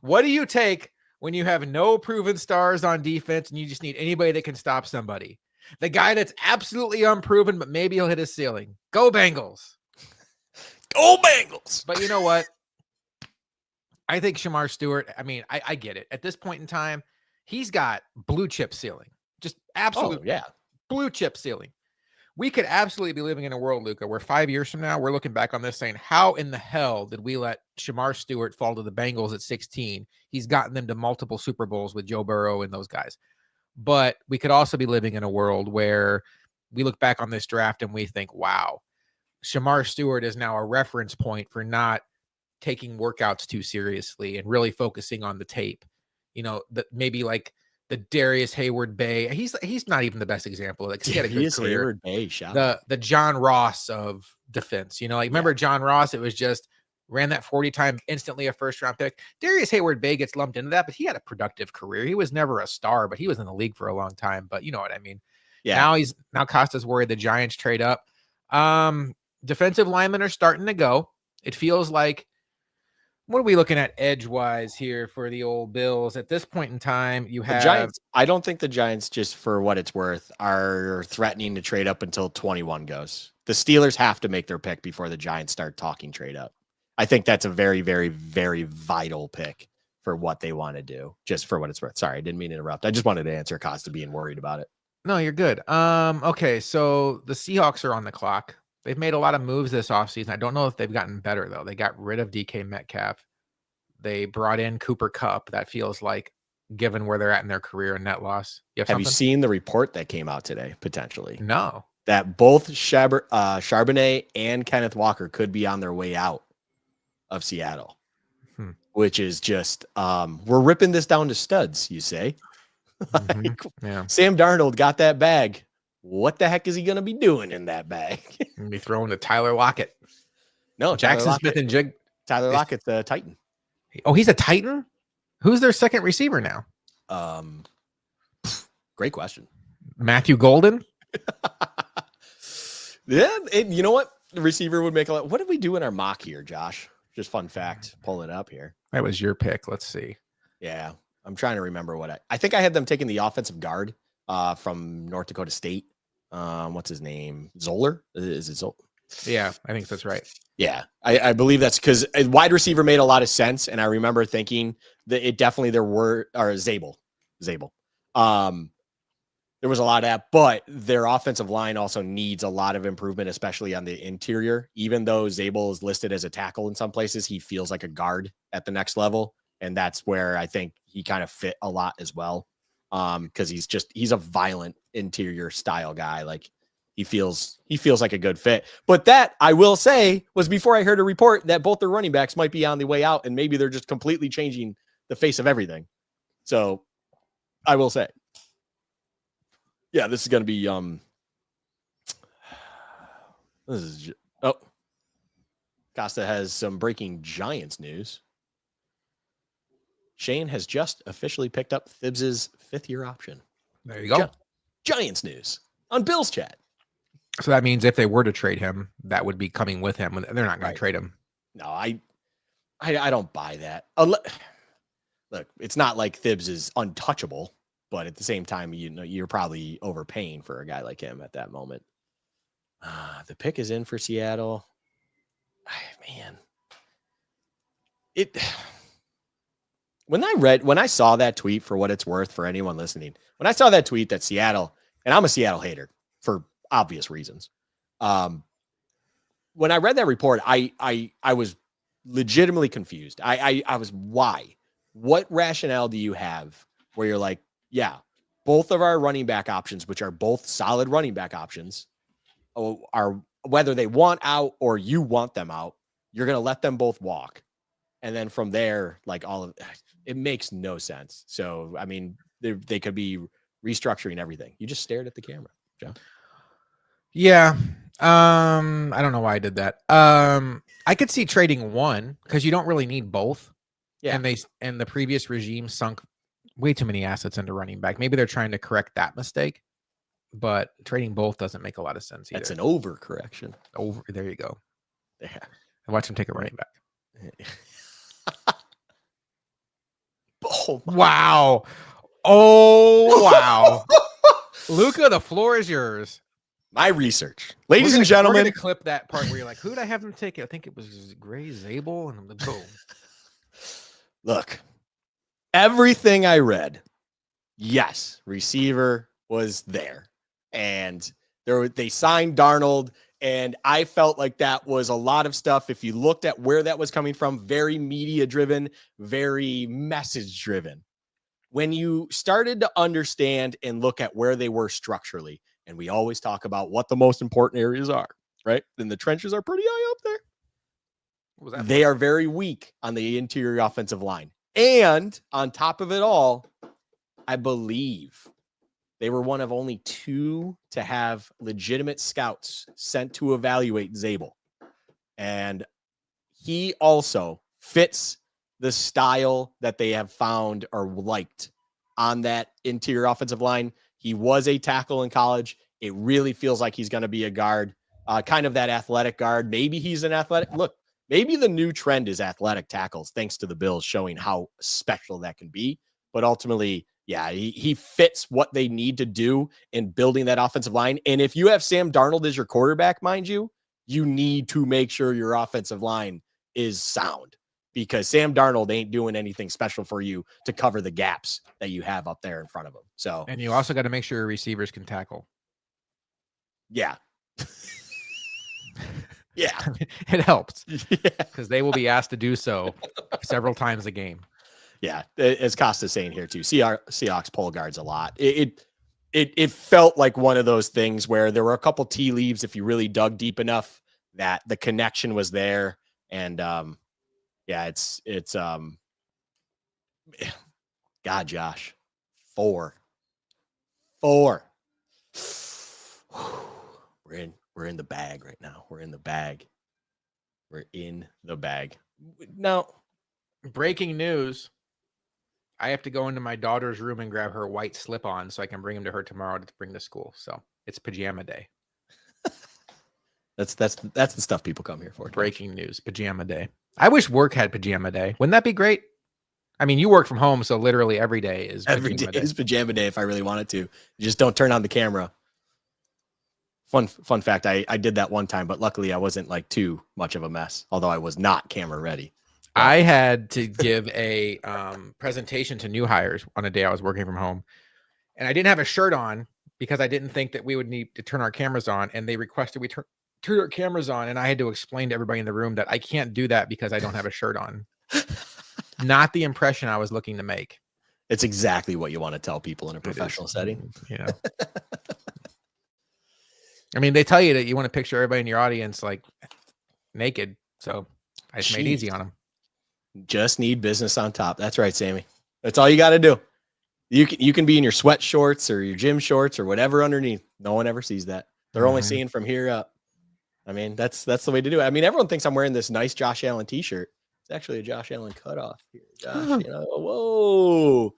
What do you take when you have no proven stars on defense and you just need anybody that can stop somebody? The guy that's absolutely unproven, but maybe he'll hit his ceiling. Go Bengals. Go Bengals. But you know what? I think Shamar Stewart, I mean, I get it. At this point in time, he's got blue chip ceiling. Just absolute blue chip ceiling. We could absolutely be living in a world, Luka, where 5 years from now, we're looking back on this saying, how in the hell did we let Shamar Stewart fall to the Bengals at 16? He's gotten them to multiple Super Bowls with Joe Burrow and those guys. But we could also be living in a world where we look back on this draft and we think, wow, Shamar Stewart is now a reference point for not taking workouts too seriously and really focusing on the tape. Maybe like the Darius Hayward Bay. He's not even the best example. Like he had a good career. Hayward Bay, the John Ross of defense. Remember John Ross? It was just ran that 40 times, instantly a first round pick. Darius Hayward Bay gets lumped into that, but he had a productive career. He was never a star, but he was in the league for a long time. But you know what I mean? Yeah. Now Costa's worried the Giants trade up. Defensive linemen are starting to go. It feels like, what are we looking at edge-wise here for the old Bills? At this point in time, you have... The Giants, I don't think the Giants, just for what it's worth, are threatening to trade up until 21 goes. The Steelers have to make their pick before the Giants start talking trade up. I think that's a very, very, very vital pick for what they want to do, just for what it's worth. Sorry, I didn't mean to interrupt. I just wanted to answer Costa being worried about it. No, you're good. Okay, so the Seahawks are on the clock. They've made a lot of moves this offseason. I don't know if they've gotten better, though. They got rid of DK Metcalf. They brought in Cooper Kupp. That feels like, given where they're at in their career, a net loss. Have you seen the report that came out today, potentially? No. That both Charbonnet and Kenneth Walker could be on their way out of Seattle, which is just, we're ripping this down to studs, you say? Yeah. Sam Darnold got that bag. What the heck is he going to be doing in that bag? Be throwing to Tyler Lockett. No, Jackson Smith and Jig. Tyler Lockett's a Titan. Oh, he's a Titan? Who's their second receiver now? Great question. Matthew Golden? Yeah, you know what? The receiver would make a lot. What did we do in our mock here, Josh? Just fun fact. Pull it up here. That was your pick. Let's see. Yeah, I'm trying to remember what I think I had them taking the offensive guard from North Dakota State. What's his name? Zoller? Is it Zoller? Yeah, I think that's right. Yeah, I believe that's because a wide receiver made a lot of sense, and I remember thinking that it definitely Zabel. There was a lot of that, but their offensive line also needs a lot of improvement, especially on the interior. Even though Zabel is listed as a tackle in some places, he feels like a guard at the next level, and that's where I think he kind of fit a lot as well. Because he's a violent interior style guy. Like he feels like a good fit. But that, I will say, was before I heard a report that both their running backs might be on the way out, and maybe they're just completely changing the face of everything. So I will say, yeah, this is going to be Costa has some breaking Giants news. Shane has just officially picked up Thibs's 5th-year option. There you go. Giants news on Bills Chat. So that means if they were to trade him, that would be coming with him. They're not going to trade him. No, I don't buy that. Look, it's not like Thibs is untouchable, but at the same time, you're probably overpaying for a guy like him at that moment. The pick is in for Seattle. Man, when I saw that tweet, for what it's worth for anyone listening, when I saw that tweet that Seattle, and I'm a Seattle hater for obvious reasons. When I read that report, I was legitimately confused. I was, why? What rationale do you have where you're like, yeah, both of our running back options, which are both solid running back options, are, whether they want out or you want them out, you're going to let them both walk. And then from there, like, all of it makes no sense. So, I mean, they could be restructuring everything. You just stared at the camera, Jeff. Yeah. I don't know why I did that. I could see trading one because you don't really need both. Yeah. And the previous regime sunk way too many assets into running back. Maybe they're trying to correct that mistake, but trading both doesn't make a lot of sense either. That's an overcorrection. There you go. Yeah. I watch him take a running back. Oh, wow. Oh, wow. Luka, the floor is yours. My research. Ladies and gentlemen. We're going to clip that part where you're like, who did I have them take? I think it was Gray Zabel. And I'm like, boom. Look, everything I read, yes, receiver was there. And they signed Darnold. And I felt like that was a lot of stuff. If you looked at where that was coming from, very media driven, very message driven. When you started to understand and look at where they were structurally, and we always talk about what the most important areas are, right? Then the trenches are pretty high up there. What was that? They are very weak on the interior offensive line. And on top of it all, I believe they were one of only 2 to have legitimate scouts sent to evaluate Zabel. And he also fits the style that they have found or liked on that interior offensive line. He was a tackle in college. It really feels like he's going to be a guard, kind of that athletic guard. Maybe he's an athletic. Look, maybe the new trend is athletic tackles, thanks to the Bills showing how special that can be. But ultimately, yeah, he fits what they need to do in building that offensive line. And if you have Sam Darnold as your quarterback, mind you, you need to make sure your offensive line is sound, because Sam Darnold ain't doing anything special for you to cover the gaps that you have up there in front of him. So, and you also got to make sure your receivers can tackle. Yeah. Yeah. It helps because they will be asked to do so several times a game. Yeah. As Costa's saying here too, Seahawks pull guards a lot. It felt like one of those things where there were a couple tea leaves, if you really dug deep enough, that the connection was there. And yeah, it's God, Josh, 4. We're in the bag right now. We're in the bag. Now, breaking news. I have to go into my daughter's room and grab her white slip-on so I can bring them to her tomorrow to bring to school. So it's pajama day. That's the stuff people come here for. Breaking news, pajama day. I wish work had pajama day. Wouldn't that be great? I mean, you work from home, so literally every day is pajama day if I really wanted to. You just don't turn on the camera. Fun fact, I did that one time, but luckily I wasn't like too much of a mess, although I was not camera ready. I had to give a presentation to new hires on a day I was working from home, and I didn't have a shirt on because I didn't think that we would need to turn our cameras on, and they requested we turn our cameras on, and I had to explain to everybody in the room that I can't do that because I don't have a shirt on. Not the impression I was looking to make. It's exactly what you want to tell people in a professional setting. Yeah. I mean, they tell you that you want to picture everybody in your audience like naked, so I just made it easy on them. Just need business on top. That's right, Sammy. That's all you got to do. You can be in your sweat shorts or your gym shorts or whatever underneath. No one ever sees that. They're only seeing from here up. I mean, that's the way to do it. I mean, everyone thinks I'm wearing this nice Josh Allen t-shirt. It's actually a Josh Allen cutoff here. Josh, whoa.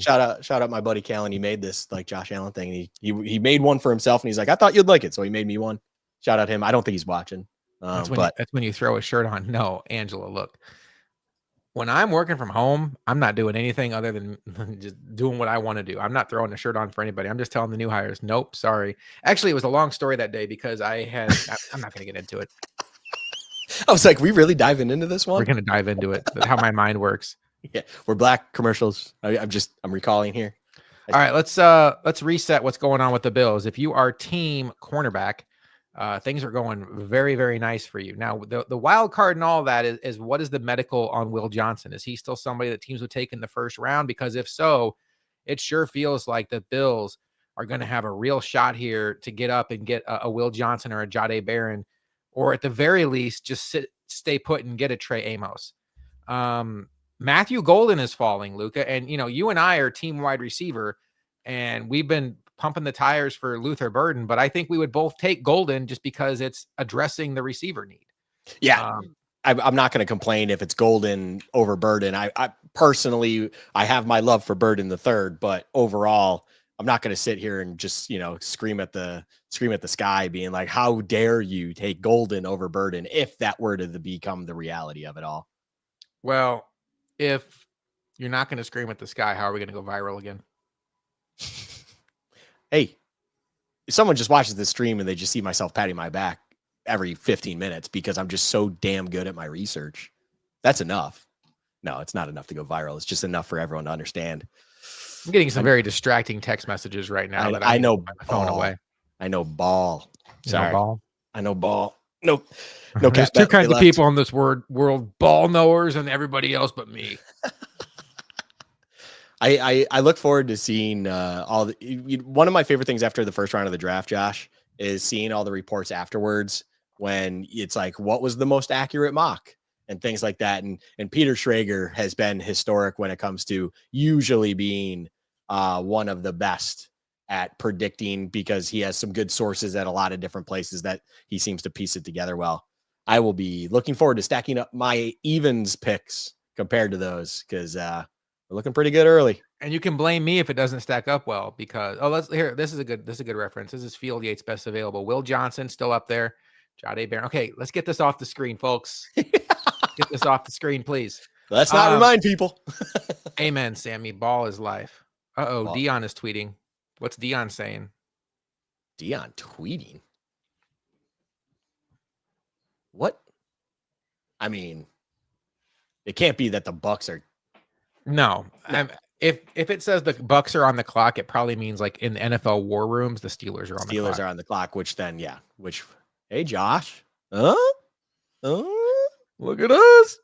Shout out my buddy Callan. He made this like Josh Allen thing. He made one for himself and he's like, I thought you'd like it. So he made me one. Shout out him. I don't think he's watching. That's when you throw a shirt on. No, Angela, look. When I'm working from home, I'm not doing anything other than just doing what I want to do. I'm not throwing a shirt on for anybody. I'm just telling the new hires, nope, sorry. Actually, it was a long story that day because I'm not going to get into it. I was like, we really diving into this one? We're going to dive into it. That's how my mind works. Yeah, we're black commercials. I'm recalling here. All right, let's reset what's going on with the Bills. If you are team cornerback, things are going very, very nice for you. Now, the wild card and all that is what is the medical on Will Johnson? Is he still somebody that teams would take in the first round? Because if so, it sure feels like the Bills are going to have a real shot here to get up and get a Will Johnson or a Jahdae Barron, or at the very least, just stay put and get a Trey Amos. Matthew Golden is falling, Luka, and you and I are team wide receiver, and we've been pumping the tires for Luther Burden, but I think we would both take Golden just because it's addressing the receiver need. Yeah. I'm not going to complain if it's Golden over Burden. I personally, I have my love for Burden the third, but overall, I'm not going to sit here and just, scream at the sky being like, how dare you take Golden over Burden if that were to become the reality of it all. Well, if you're not going to scream at the sky, how are we going to go viral again? Hey, if someone just watches this stream and they just see myself patting my back every 15 minutes because I'm just so damn good at my research, that's enough. No, it's not enough to go viral. It's just enough for everyone to understand. I'm getting some very distracting text messages right now. I know my phone away. I know ball. Sorry. Ball. I know ball. No. There's two kinds of people in this world: ball knowers and everybody else but me. I look forward to seeing one of my favorite things after the first round of the draft, Josh, is seeing all the reports afterwards when it's like, what was the most accurate mock and things like that. And Peter Schrager has been historic when it comes to usually being one of the best at predicting because he has some good sources at a lot of different places that he seems to piece it together well. I will be looking forward to stacking up my evens picks compared to those because we're looking pretty good early. And you can blame me if it doesn't stack up well because this is a good reference. This is Field Yates best available. Will Johnson still up there. Jahdae Barron. Okay, let's get this off the screen, folks. Get this off the screen, please. Let's not remind people. Amen, Sammy. Ball is life. Dion is tweeting. What's Dion saying? Dion tweeting? What? I mean, it can't be that the Bucks are. No. If it says the Bucks are on the clock, it probably means like in the NFL war rooms, the Steelers are on the clock. Steelers are on the clock, hey, Josh. Look at us.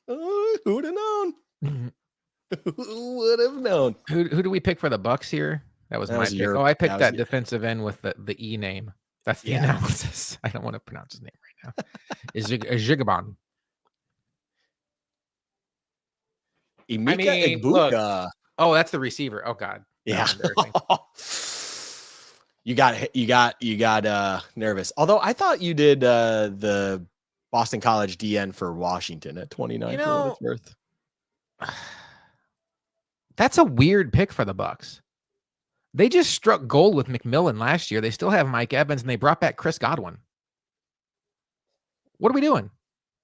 Who'd have known? Who would have known? Who do we pick for the Bucks here? That was my pick. I picked that defensive end with the E name. That's the analysis. I don't want to pronounce his name right now. Is Jigabon. Look. Oh, that's the receiver. Oh God. Yeah. You got nervous. Although I thought you did the Boston College DN for Washington at 29 for what it's worth. That's a weird pick for the Bucks. They just struck gold with McMillan last year. They still have Mike Evans, and they brought back Chris Godwin. What are we doing?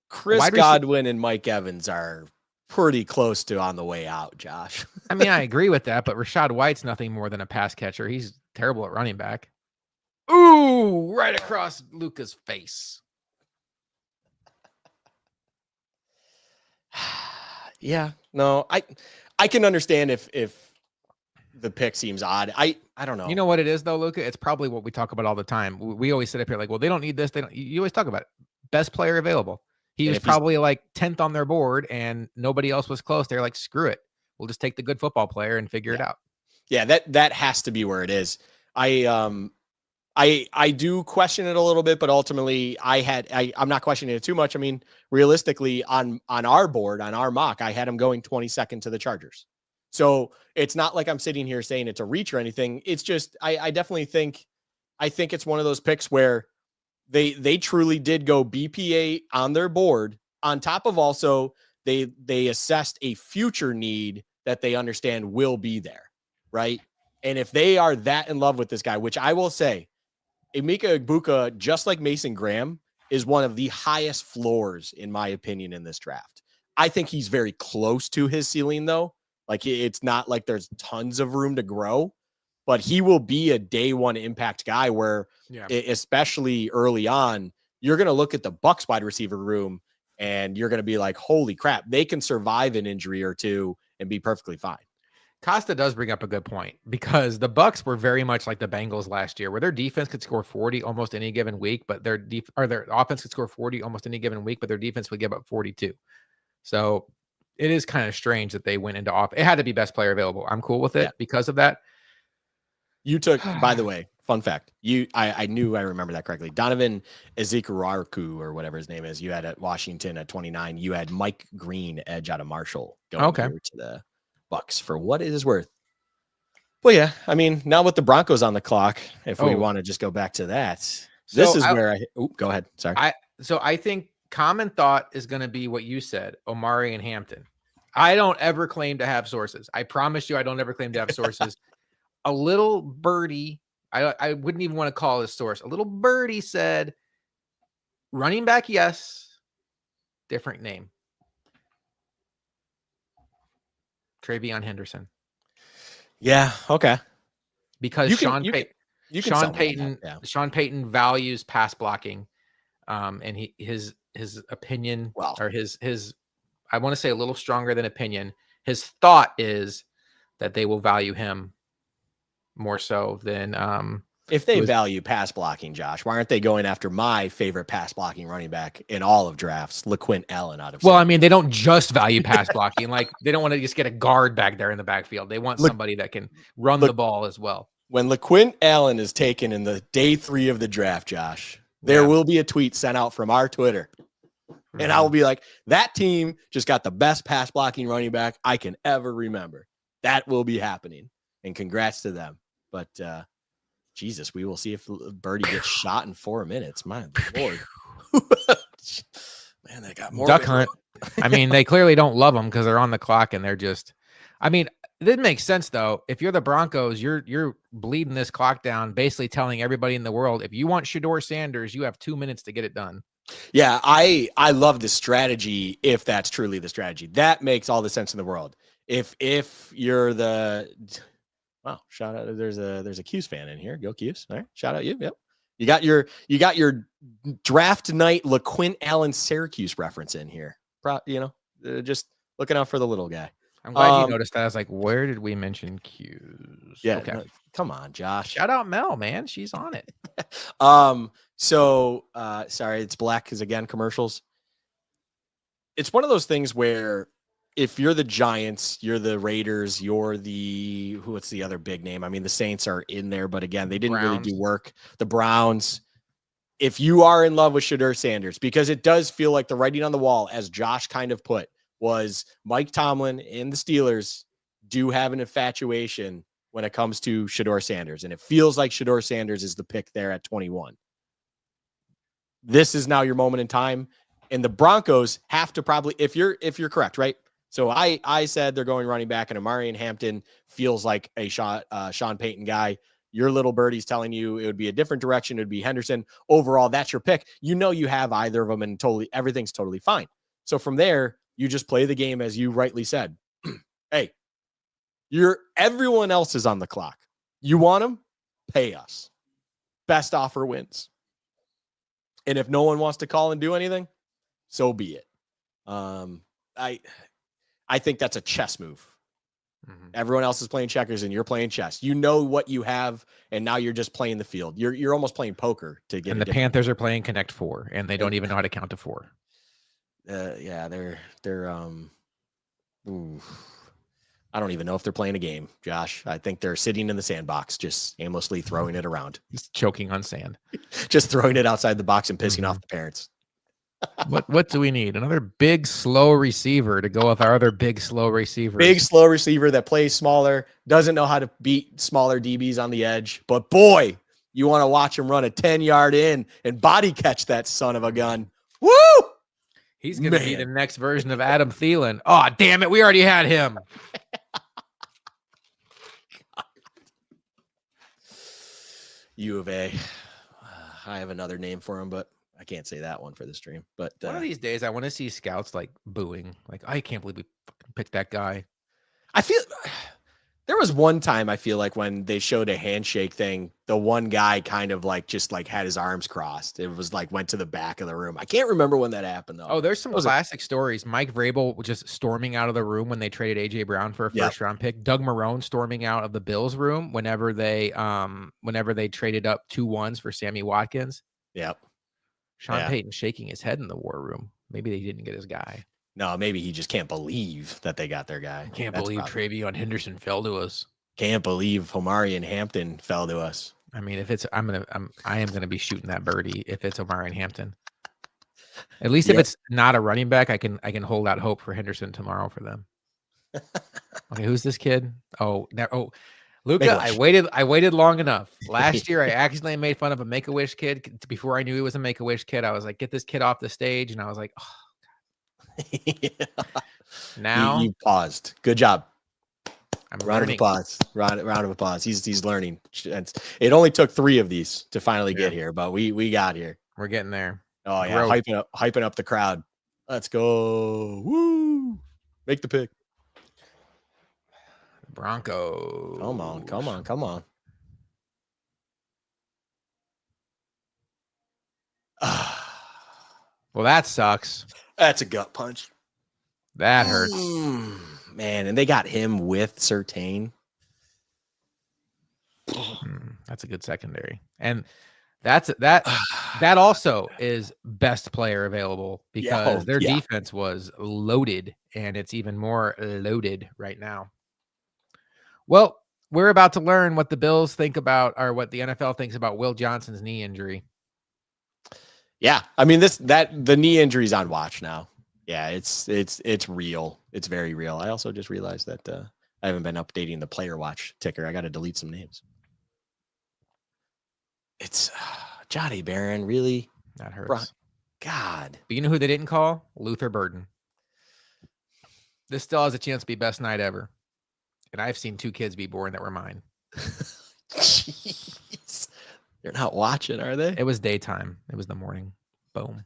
Chris Godwin and Mike Evans are pretty close to on the way out, Josh. I mean, I agree with that, but Rachaad White's nothing more than a pass catcher. He's terrible at running back. Ooh, right across Luka's face. Yeah, no, I can understand if the pick seems odd. I don't know. You know what it is though, Luka? It's probably what we talk about all the time. We always sit up here like, well, they don't need this. You always talk about it. Best player available. He was probably like 10th on their board and nobody else was close. They're like, screw it. We'll just take the good football player and figure it out. Yeah, that has to be where it is. I do question it a little bit, but ultimately I'm not questioning it too much. I mean, realistically on our board, on our mock, I had him going 22nd to the Chargers. So it's not like I'm sitting here saying it's a reach or anything. It's just, I definitely think it's one of those picks where they truly did go BPA on their board on top of also they assessed a future need that they understand will be there. Right. And if they are that in love with this guy, which I will say, Emeka Egbuka, just like Mason Graham, is one of the highest floors, in my opinion, in this draft. I think he's very close to his ceiling, though. Like, it's not like there's tons of room to grow, but he will be a day one impact guy where, especially early on, you're going to look at the Bucks wide receiver room and you're going to be like, holy crap, they can survive an injury or two and be perfectly fine. Costa does bring up a good point, because the Bucks were very much like the Bengals last year, where their defense could score 40 almost any given week, but their offense could score 40 almost any given week, but their defense would give up 42. So it is kind of strange that they went into off. It had to be best player available. I'm cool with it because of that. You took, by the way, fun fact. I knew I remember that correctly. Donovan Ezekaraku, or whatever his name is, you had at Washington at 29. You had Mike Green, edge out of Marshall, going here to the Bucks for what it is worth. Well, yeah, I mean, now with the Broncos on the clock, if we want to just go back to that, this is where go ahead. Sorry. I think common thought is going to be what you said, Omari and Hampton. I don't ever claim to have sources. I promise you, I don't ever claim to have sources. A little birdie, I wouldn't even want to call this source. A little birdie said, running back, yes, different name. Travion Henderson. Yeah. Okay. Because Sean Payton values pass blocking, and his opinion, or his I want to say a little stronger than opinion. His thought is that they will value him more so than if they value pass blocking, Josh, why aren't they going after my favorite pass blocking running back in all of drafts, LaQuint Allen out of Well, I mean, they don't just value pass blocking. Like, they don't want to just get a guard back there in the backfield. They want somebody that can run the ball as well. When LaQuint Allen is taken in the day 3 of the draft, Josh, there will be a tweet sent out from our Twitter. And I will be like, that team just got the best pass blocking running back I can ever remember. That will be happening. And congrats to them. But Jesus, we will see if Birdie gets shot in 4 minutes. My Lord. Man, they got more. Duck hunt. I mean, they clearly don't love them because they're on the clock and they're just, I mean, it didn't make sense though. If you're the Broncos, you're bleeding this clock down, basically telling everybody in the world, if you want Shedeur Sanders, you have 2 minutes to get it done. Yeah, I love the strategy. If that's truly the strategy, that makes all the sense in the world. If you're the shout out, there's a Q's fan in here. Go Q's. All right, shout out you. Yep. You got your draft night LaQuint Allen Syracuse reference in here. Just looking out for the little guy. I'm glad you noticed that. I was like, where did we mention Q's? Yeah. Okay. No, come on, Josh. Shout out Mel, man. She's on it. Sorry, it's black because, again, commercials. It's one of those things where if you're the Giants, you're the Raiders, you're what's the other big name? I mean, the Saints are in there, but again, they didn't really do work. The Browns. If you are in love with Shedeur Sanders, because it does feel like the writing on the wall, as Josh kind of put, was Mike Tomlin and the Steelers do have an infatuation when it comes to Shedeur Sanders. And it feels like Shedeur Sanders is the pick there at 21. This is now your moment in time. And the Broncos have to probably, if you're correct, right? So I said they're going running back, and Amari and Hampton feels like a Sean Payton guy. Your little birdie's telling you it would be a different direction. It would be Henderson. Overall, that's your pick. You have either of them, and everything's totally fine. So from there, you just play the game as you rightly said. Hey, everyone else is on the clock. You want them? Pay us. Best offer wins. And if no one wants to call and do anything, so be it. I think that's a chess move. Mm-hmm. Everyone else is playing checkers and you're playing chess. You know what you have, and now you're just playing the field. You're almost playing poker to get. And the Panthers are playing Connect 4, and they don't even know how to count to 4. Yeah, they're I don't even know if they're playing a game, Josh. I think they're sitting in the sandbox, just aimlessly throwing it around. Just choking on sand. Just throwing it outside the box and pissing off the parents. What do we need? Another big, slow receiver to go with our other big, slow receivers. Big, slow receiver that plays smaller, doesn't know how to beat smaller DBs on the edge. But boy, you want to watch him run a 10-yard in and body catch that son of a gun. Woo! He's going to be the next version of Adam Thielen. Oh, damn it. We already had him. U of A. I have another name for him, but I can't say that one for the stream, but One of these days, I want to see scouts like booing, like I can't believe we fucking picked that guy. I feel there was one time I feel like when they showed a handshake thing, the one guy kind of like just like had his arms crossed. It was like went to the back of the room. I can't remember when that happened though. Oh, there's some classic stories. Mike Vrabel just storming out of the room when they traded AJ Brown for a first round pick. Doug Marrone storming out of the Bills room whenever they traded up 2-1s for Sammy Watkins. Yep. Sean Payton shaking his head in the war room. Maybe they didn't get his guy. No, maybe he just can't believe that they got their guy. Can't believe Travion Henderson fell to us. Can't believe Omarion Hampton fell to us. I mean, if it's I am gonna be shooting that birdie if it's Omarion Hampton. At least if it's not a running back, I can hold out hope for Henderson tomorrow for them. Okay, who's this kid? Luka. I waited long enough. Last year, I accidentally made fun of a Make-A-Wish kid. Before I knew he was a Make-A-Wish kid, I was like, get this kid off the stage. And I was like, oh, God. Now you paused. Good job. Round of applause. Round of applause. He's learning. It only took 3 of these to finally get here, but we got here. We're getting there. Oh yeah, hyping up the crowd. Let's go. Woo! Make the pick. Broncos. Come on. Well, that sucks. That's a gut punch. That hurts. Man, and they got him with Surtain. That's a good secondary. And that also is best player available because their defense was loaded, and it's even more loaded right now. Well, we're about to learn what the Bills think about, or what the NFL thinks about Will Johnson's knee injury. Yeah, I mean the knee injury's on watch now. Yeah, it's real. It's very real. I also just realized that I haven't been updating the player watch ticker. I got to delete some names. It's Johnny Barron, really? That hurts. God. But you know who they didn't call? Luther Burden. This still has a chance to be best night ever. And I've seen 2 kids be born that were mine. Jeez. They're not watching, are they? It was daytime. It was the morning. Boom.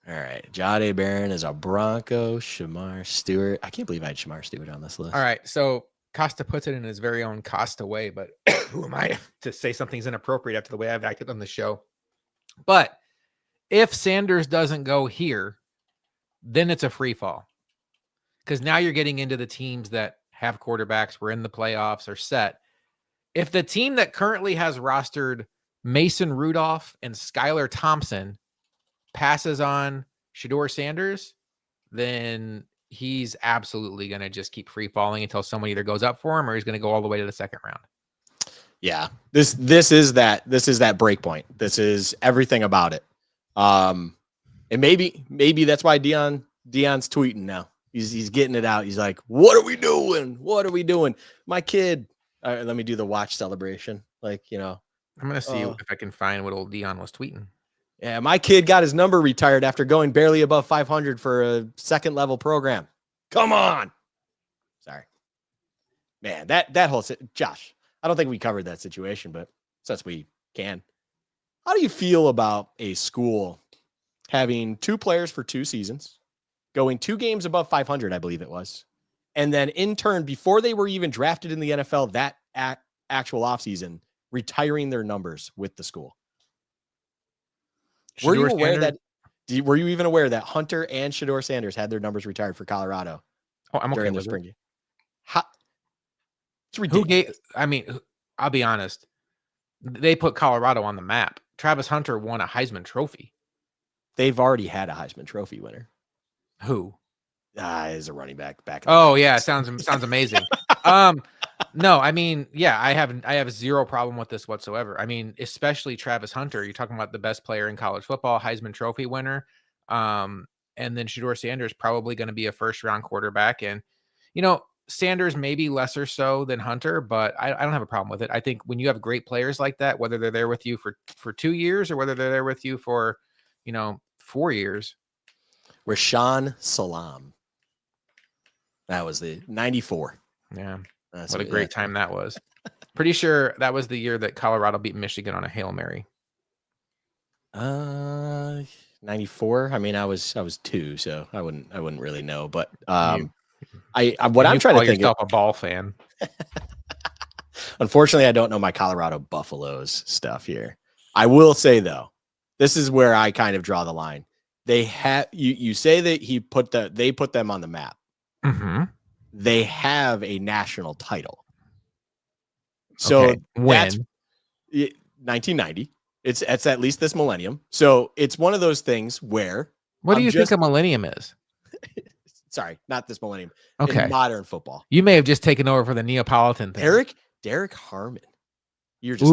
All right. Jahdae Barron is a Bronco. Shamar Stewart. I can't believe I had Shamar Stewart on this list. All right. So Costa puts it in his very own Costa way, but who am I to say something's inappropriate after the way I've acted on the show? But if Sanders doesn't go here, then it's a free fall. Because now you're getting into the teams that have quarterbacks, we're in the playoffs, are set. If the team that currently has rostered Mason Rudolph and Skylar Thompson passes on Shedeur Sanders, then he's absolutely going to just keep free falling until someone either goes up for him or he's going to go all the way to the second round. Yeah, this is that break point. This is everything about it. And maybe that's why Dion's tweeting now. He's getting it out. He's like, "What are we doing? What are we doing? My kid." Let me do the watch celebration. Like, I'm gonna see if I can find what old Dion was tweeting. Yeah, my kid got his number retired after going barely above 500 for a second level program. Come on. Sorry, man. That whole Josh. I don't think we covered that situation, but since we can, how do you feel about a school having 2 players for 2 seasons, going 2 games above 500, I believe it was, and then in turn, before they were even drafted in the NFL, that actual offseason, retiring their numbers with the school? Were you even aware that Hunter and Shedeur Sanders had their numbers retired for Colorado? Oh, I'm okay during with the spring it. game. It's ridiculous. I'll be honest. They put Colorado on the map. Travis Hunter won a Heisman Trophy. They've already had a Heisman Trophy winner. Who? Is a running back back. Oh yeah, sounds amazing. No, I mean, yeah, I have 0 problem with this whatsoever. I mean, especially Travis Hunter. You're talking about the best player in college football, Heisman Trophy winner. And then Shedeur Sanders probably going to be a first-round quarterback. And, Sanders maybe lesser so than Hunter, but I don't have a problem with it. I think when you have great players like that, whether they're there with you for 2 years or whether they're there with you for, 4 years. Rashaan Salam. That was the 94. Yeah. What a great time that was. Pretty sure that was the year that Colorado beat Michigan on a Hail Mary. 94. I mean, I was 2, so I wouldn't really know. But You, what and I'm you trying call to think. yourself a ball fan. Unfortunately, I don't know my Colorado Buffaloes stuff here. I will say though, this is where I kind of draw the line. They have you say that they put them on the map. Mm-hmm. They have a national title. So Okay. that's When? 1990. It's at least this millennium. So it's one of those things where What do you think a millennium is? Sorry, not this millennium. Okay. In modern football. You may have just taken over for the Neapolitan thing. Derek Harmon. You're just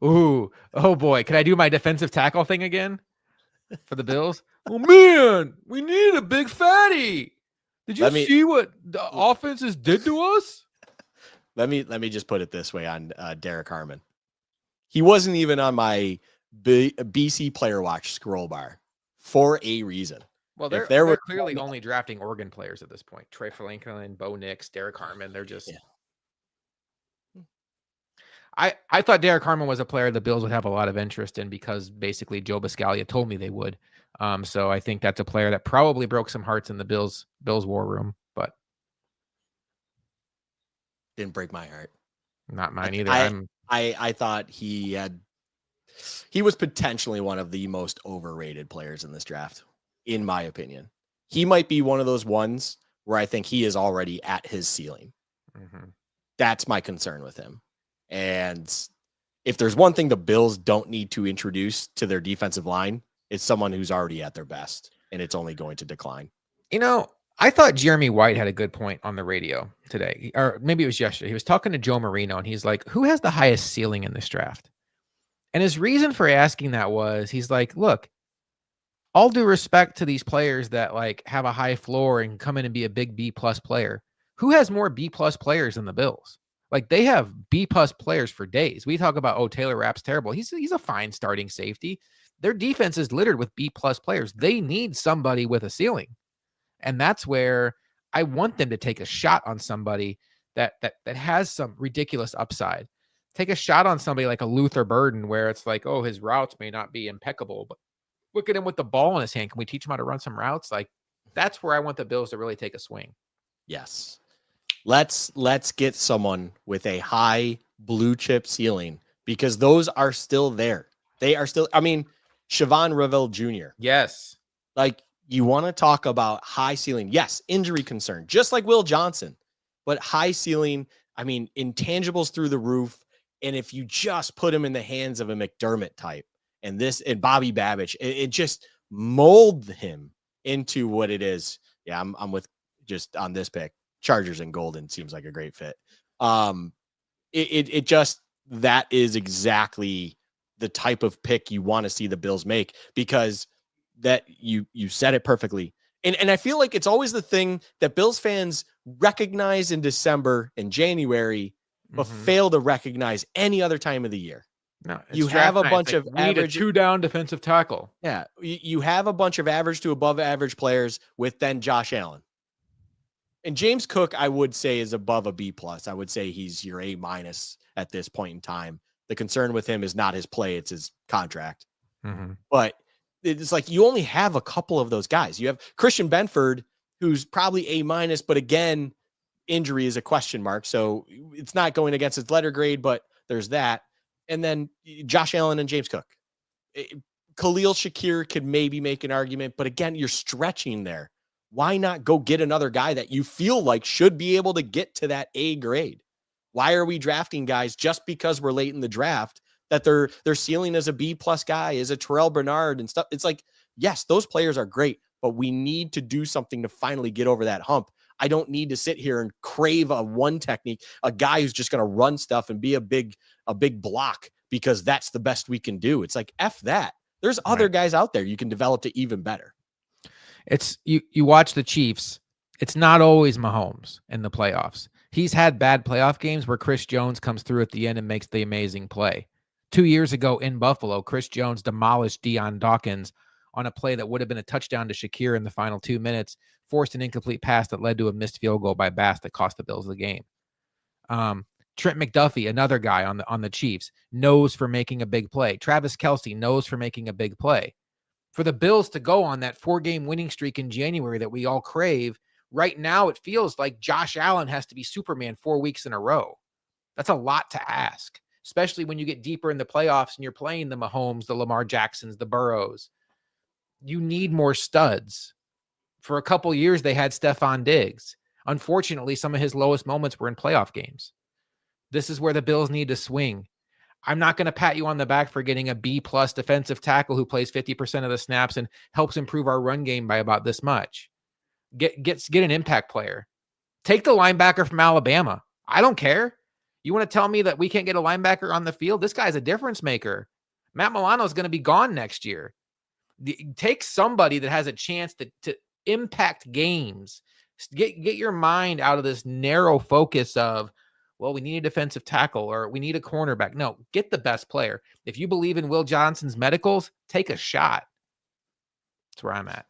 oh boy. Can I do my defensive tackle thing again for the Bills? Oh man, we need a big fatty. Did you see what the offenses did to us? Let me just put it this way on Derek Harmon. He wasn't even on my BC Player Watch scroll bar for a reason. Well, they're clearly only drafting Oregon players at this point. Trey Franklin, Bo Nix, Derek Harmon. They're just. Yeah. I thought Derek Harmon was a player the Bills would have a lot of interest in because basically Joe Biscaglia told me they would. So I think that's a player that probably broke some hearts in the Bills war room, but didn't break my heart. Not mine either. I thought he was potentially one of the most overrated players in this draft, in my opinion. He might be one of those ones where I think he is already at his ceiling. Mm-hmm. That's my concern with him. And if there's one thing the Bills don't need to introduce to their defensive line, it's someone who's already at their best, and it's only going to decline. You know, I thought Jeremy White had a good point on the radio today, or maybe it was yesterday. He was talking to Joe Marino, and he's like, who has the highest ceiling in this draft? And his reason for asking that was, he's like, look, all due respect to these players that like have a high floor and come in and be a big B+ player, who has more B+ players than the Bills? Like they have B+ players for days. We talk about, Taylor Rapp's terrible. He's a fine starting safety. Their defense is littered with B+ players. They need somebody with a ceiling. And that's where I want them to take a shot on somebody that has some ridiculous upside. Take a shot on somebody like a Luther Burden, where it's like, oh, his routes may not be impeccable, but look at him with the ball in his hand. Can we teach him how to run some routes? Like that's where I want the Bills to really take a swing. Yes. Let's get someone with a high blue chip ceiling, because those are still there. They are still, I mean, Siobhan Revel Jr. Yes. Like you want to talk about high ceiling. Yes. Injury concern, just like Will Johnson, but high ceiling. I mean, intangibles through the roof. And if you just put him in the hands of a McDermott type and Bobby Babich, it just mold him into what it is. Yeah. I'm with just on this pick. Chargers and Golden seems like a great fit. It just, that is exactly the type of pick you want to see the Bills make, because that you said it perfectly. And I feel like it's always the thing that Bills fans recognize in December and January, but fail to recognize any other time of the year. No, you have a bunch of average 2-down defensive tackle. Yeah. You have a bunch of average to above average players with then Josh Allen. And James Cook, I would say, is above a B+. I would say he's your A- at this point in time. The concern with him is not his play, it's his contract. Mm-hmm. But it's like you only have a couple of those guys. You have Christian Benford, who's probably A-, but again, injury is a question mark. So it's not going against his letter grade, but there's that. And then Josh Allen and James Cook. Khalil Shakir could maybe make an argument, but again, you're stretching there. Why not go get another guy that you feel like should be able to get to that A grade? Why are we drafting guys just because we're late in the draft that their ceiling as a B+ guy, is a Terrell Bernard and stuff? It's like, yes, those players are great, but we need to do something to finally get over that hump. I don't need to sit here and crave a one technique, a guy who's just going to run stuff and be a big block because that's the best we can do. It's like, F that. There's other guys out there you can develop to even better. It's you watch the Chiefs. It's not always Mahomes in the playoffs. He's had bad playoff games where Chris Jones comes through at the end and makes the amazing play. 2 years ago in Buffalo, Chris Jones demolished Deion Dawkins on a play that would have been a touchdown to Shakir in the final 2 minutes, forced an incomplete pass that led to a missed field goal by Bass that cost the Bills the game. Trent McDuffie, another guy on the Chiefs, knows for making a big play. Travis Kelce knows for making a big play. For the Bills to go on that 4-game winning streak in January that we all crave, right now it feels like Josh Allen has to be Superman 4 weeks in a row. That's a lot to ask, especially when you get deeper in the playoffs and you're playing the Mahomes, the Lamar Jacksons, the Burrows. You need more studs. For a couple years, they had Stephon Diggs. Unfortunately, some of his lowest moments were in playoff games. This is where the Bills need to swing. I'm not going to pat you on the back for getting a B-plus defensive tackle who plays 50% of the snaps and helps improve our run game by about this much. Get an impact player. Take the linebacker from Alabama. I don't care. You want to tell me that we can't get a linebacker on the field? This guy's a difference maker. Matt Milano is going to be gone next year. Take somebody that has a chance to impact games. Get your mind out of this narrow focus of, well, we need a defensive tackle or we need a cornerback. No, get the best player. If you believe in Will Johnson's medicals, take a shot. That's where I'm at.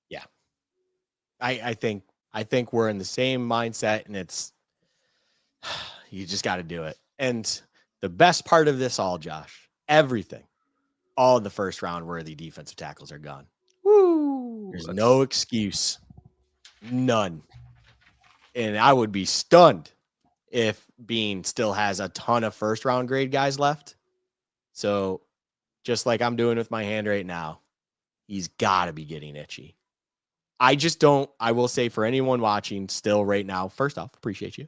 Yeah. I think we're in the same mindset, and it's you just got to do it. And the best part of this all, Josh, everything, all the first round worthy defensive tackles are gone. Woo! There's no excuse. None. And I would be stunned if Bean still has a ton of first round grade guys left. So just like I'm doing with my hand right now, he's got to be getting itchy. I will say for anyone watching still right now, first off, appreciate you.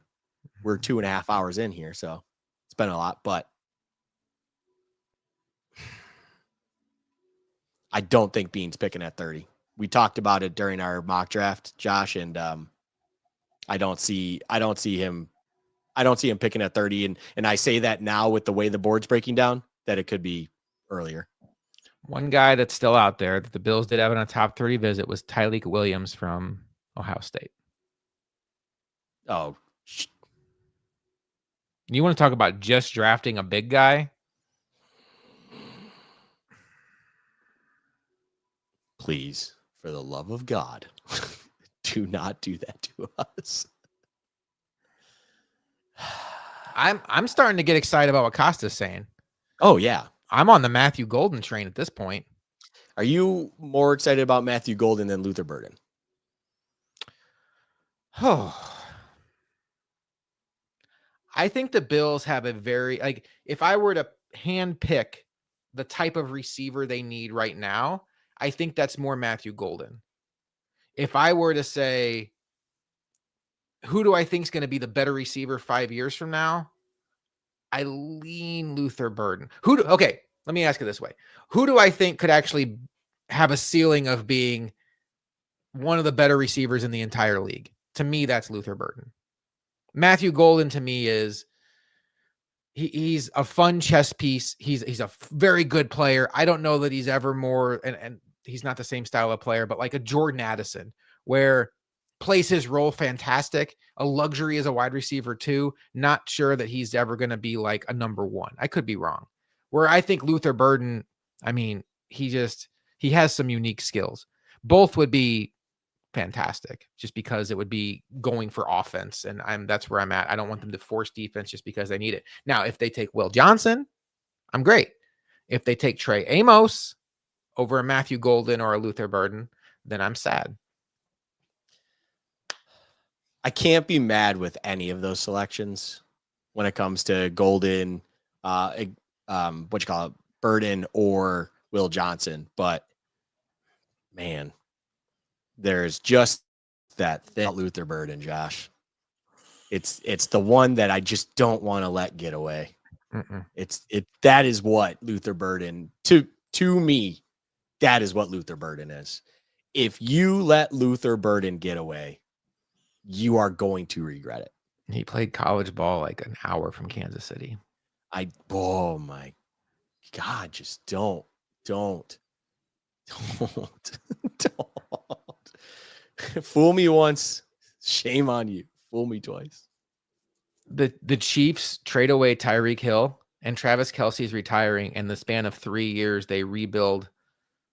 We're 2.5 hours in here, so it's been a lot, but I don't think Bean's picking at 30. We talked about it during our mock draft, Josh, and I don't see him picking at 30. And I say that now with the way the board's breaking down, that it could be earlier. One guy that's still out there that the Bills did have on a top 30 visit was Tyleik Williams from Ohio State. Oh, you want to talk about just drafting a big guy? Please, for the love of God, do not do that to us. I'm starting to get excited about what Costa's saying. Oh, yeah. I'm on the Matthew Golden train at this point. Are you more excited about Matthew Golden than Luther Burden? Oh, I think the Bills have a very, if I were to hand pick the type of receiver they need right now, I think that's more Matthew Golden. If I were to say, who do I think is going to be the better receiver 5 years from now? I lean Luther Burden. Okay, let me ask it this way. Who do I think could actually have a ceiling of being one of the better receivers in the entire league? To me, that's Luther Burden. Matthew Golden to me is he's a fun chess piece. He's a very good player. I don't know that he's ever more, and he's not the same style of player, but like a Jordan Addison, where plays his role fantastic, a luxury as a wide receiver too. Not sure that he's ever going to be like a number one. I could be wrong. Where I think Luther Burden, I mean, he has some unique skills. Both would be fantastic just because it would be going for offense. And that's where I'm at. I don't want them to force defense just because they need it. Now, if they take Will Johnson, I'm great. If they take Trey Amos over a Matthew Golden or a Luther Burden, then I'm sad. I can't be mad with any of those selections when it comes to Golden, Burden or Will Johnson. But man, there's just that thing about Luther Burden, Josh. It's the one that I just don't want to let get away. Mm-mm. That is what Luther Burden to me. That is what Luther Burden is. If you let Luther Burden get away, you are going to regret it. He played college ball like an hour from Kansas City. Oh my God, just don't. Fool me once, shame on you. Fool me twice. The Chiefs trade away Tyreek Hill and Travis Kelce's retiring. In the span of 3 years, they rebuild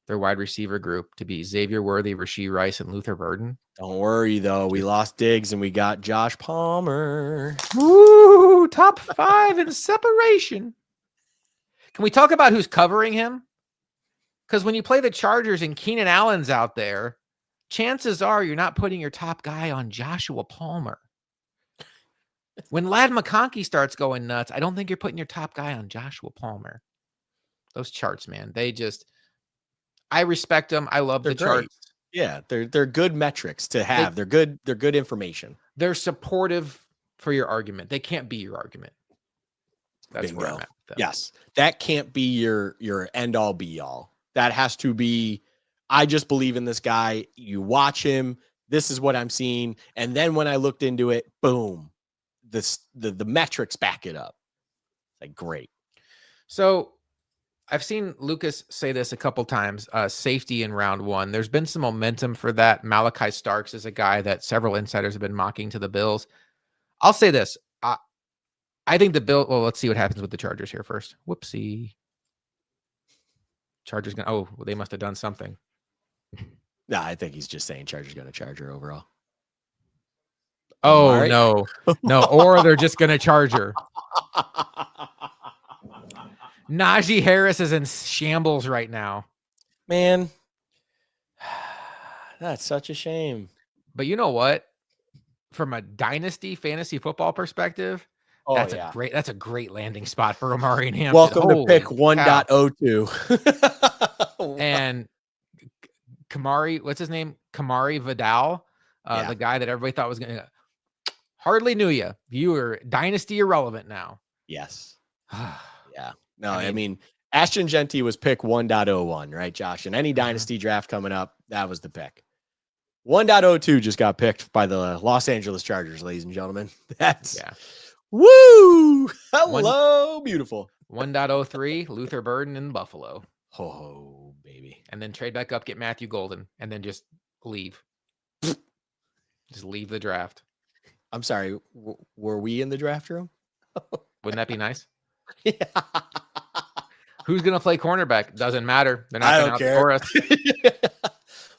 their wide receiver group to be Xavier Worthy, Rashee Rice, and Luther Burden. Don't worry, though. We lost Diggs and we got Josh Palmer. Woo! Top 5 in separation. Can we talk about who's covering him? Because when you play the Chargers and Keenan Allen's out there, chances are you're not putting your top guy on Joshua Palmer. When Ladd McConkey starts going nuts, I don't think you're putting your top guy on Joshua Palmer. Those charts, man, I respect them. I love the charts. Yeah, they're good metrics to have. They're good information. They're supportive for your argument. They can't be your argument. That's Bingo. where I'm at with them. Yes, that can't be your end all be all. That has to be, I just believe in this guy. You watch him. This is what I'm seeing. And then when I looked into it, boom, the metrics back it up. Like, great. So I've seen Lucas say this a couple times, safety in round 1. There's been some momentum for that. Malachi Starks is a guy that several insiders have been mocking to the Bills. I'll say this. I think the Bills, well, let's see what happens with the Chargers here first. Whoopsie. Chargers going to, well, they must have done something. No, I think he's just saying Chargers going to Charger overall. Oh, right. No, or they're just going to Charger. Najee Harris is in shambles right now. Man, that's such a shame. But you know what? From a dynasty fantasy football perspective, that's a great landing spot for Omari and Hampton. Welcome to pick 1.02. And Kamari, what's his name? Kamari Vidal, the guy that everybody thought was going to. Hardly knew you. You were dynasty irrelevant now. Yes. Yeah. No, I mean, Ashton Genty was pick 1.01, right, Josh? And any dynasty draft coming up, that was the pick. 1.02 just got picked by the Los Angeles Chargers, ladies and gentlemen. That's woo! Hello, beautiful. 1.03, Luther Burden in Buffalo. Oh, baby. And then trade back up, get Matthew Golden, and then just leave. Just leave the draft. I'm sorry. Were we in the draft room? Wouldn't that be nice? Yeah. Who's going to play cornerback? Doesn't matter. They're not going to outscore us.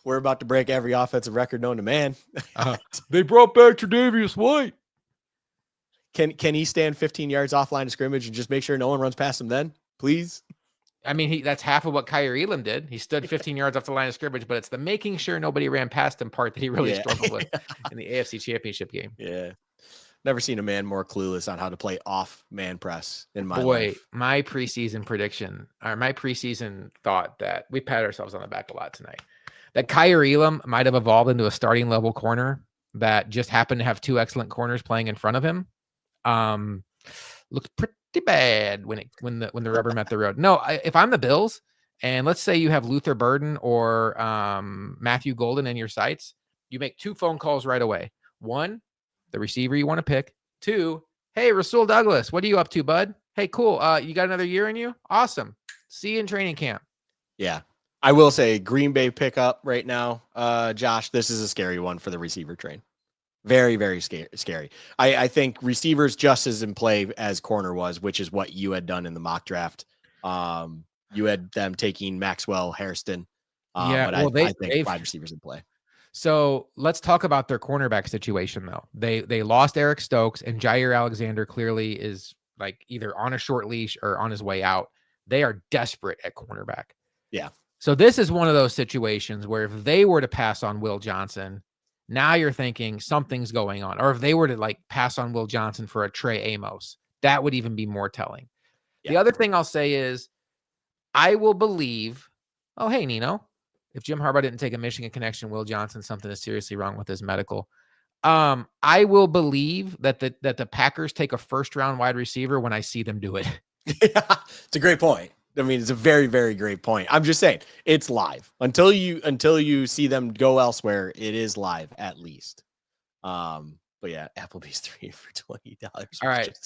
We're about to break every offensive record known to man. They brought back Tre'Davious White. Can he stand 15 yards off line of scrimmage and just make sure no one runs past him then? Please? I mean, that's half of what Kyrie Elam did. He stood 15 yards off the line of scrimmage, but it's the making sure nobody ran past him part that he really struggled with in the AFC Championship game. Yeah. Never seen a man more clueless on how to play off man press in my life. My preseason prediction, or my preseason thought that we pat ourselves on the back a lot tonight, that Kyrie Elam might have evolved into a starting level corner that just happened to have 2 excellent corners playing in front of him. Looked pretty bad when the rubber met the road. No, if I'm the Bills and let's say you have Luther Burden or Matthew Golden in your sights, you make 2 phone calls right away. 1, the receiver you want to pick. 2, hey, Rasul Douglas, what are you up to, bud? Hey, cool. You got another year in you? Awesome. See you in training camp. Yeah. I will say Green Bay pickup right now. Josh, this is a scary one for the receiver train. Very, very scary. I think receivers just as in play as corner was, which is what you had done in the mock draft. You had them taking Maxwell, Hairston. But I think 5 receivers in play. So let's talk about their cornerback situation, though. They lost Eric Stokes, and Jair Alexander clearly is like either on a short leash or on his way out. They are desperate at cornerback. Yeah. So this is one of those situations where if they were to pass on Will Johnson, now you're thinking something's going on. Or if they were to like pass on Will Johnson for a Trey Amos, that would even be more telling. Yeah. The other thing I'll say is I will believe, oh, hey, Nino, if Jim Harbaugh didn't take a Michigan connection, Will Johnson, something is seriously wrong with his medical. I will believe that the Packers take a first-round wide receiver when I see them do it. Yeah, it's a great point. I mean, it's a very, very great point. I'm just saying it's live until you see them go elsewhere. It is live at least. But yeah, Applebee's 3 for $20. All right.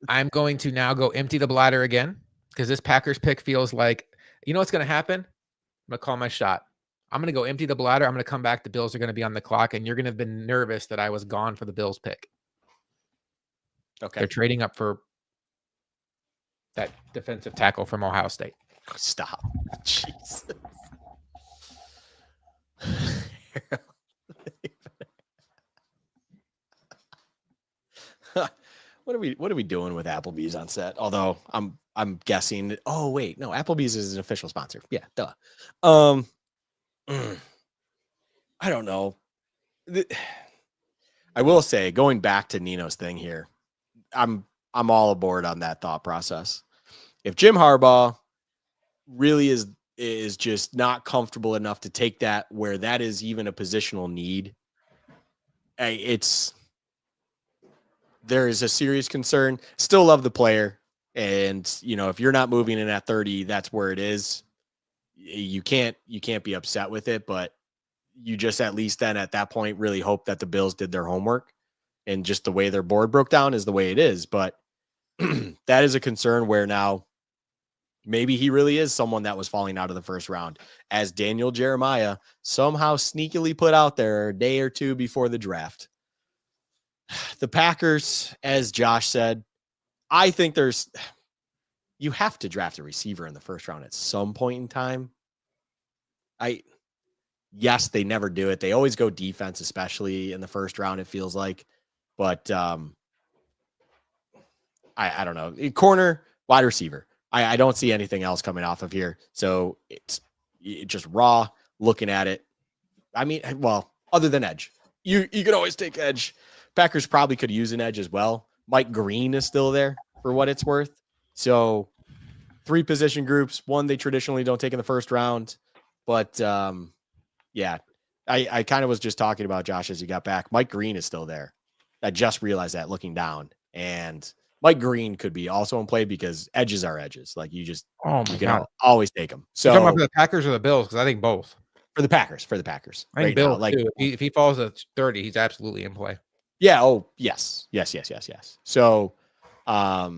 I'm going to now go empty the bladder again because this Packers pick feels like, you know what's going to happen? I'm going to call my shot. I'm going to go empty the bladder. I'm going to come back. The Bills are going to be on the clock, and you're going to have been nervous that I was gone for the Bills pick. Okay. They're trading up for that defensive tackle from Ohio State. Stop. Jesus. what are we doing with Applebee's on set? Although I'm guessing. Oh wait, no, Applebee's is an official sponsor. Yeah, duh. I don't know. I will say, going back to Nino's thing here, I'm all aboard on that thought process. If Jim Harbaugh really is just not comfortable enough to take that where that is even a positional need, there is a serious concern. Still love the player, and if you're not moving in at 30, that's where it is. You can't be upset with it, but you just at least then at that point really hope that the Bills did their homework, and just the way their board broke down is the way it is. But that is a concern where now maybe he really is someone that was falling out of the first round, as Daniel Jeremiah somehow sneakily put out there a day or two before the draft. The Packers, as Josh said, I think you have to draft a receiver in the first round at some point in time. Yes, they never do it. They always go defense, especially in the first round, it feels like. But I don't know. Corner, wide receiver. I don't see anything else coming off of here. So it's just raw looking at it. I mean, well, other than edge, you can always take edge. Packers probably could use an edge as well. Mike Green is still there for what it's worth. So 3 position groups. One they traditionally don't take in the first round. But yeah, I kind of was just talking about Josh as you got back. Mike Green is still there. I just realized that looking down. And Mike Green could be also in play because edges are edges. Like you can always take them. So you're talking about the Packers or the Bills? Because I think both. For the Packers. I think Bills too. If he falls at 30, he's absolutely in play. Yeah. Oh, yes. So I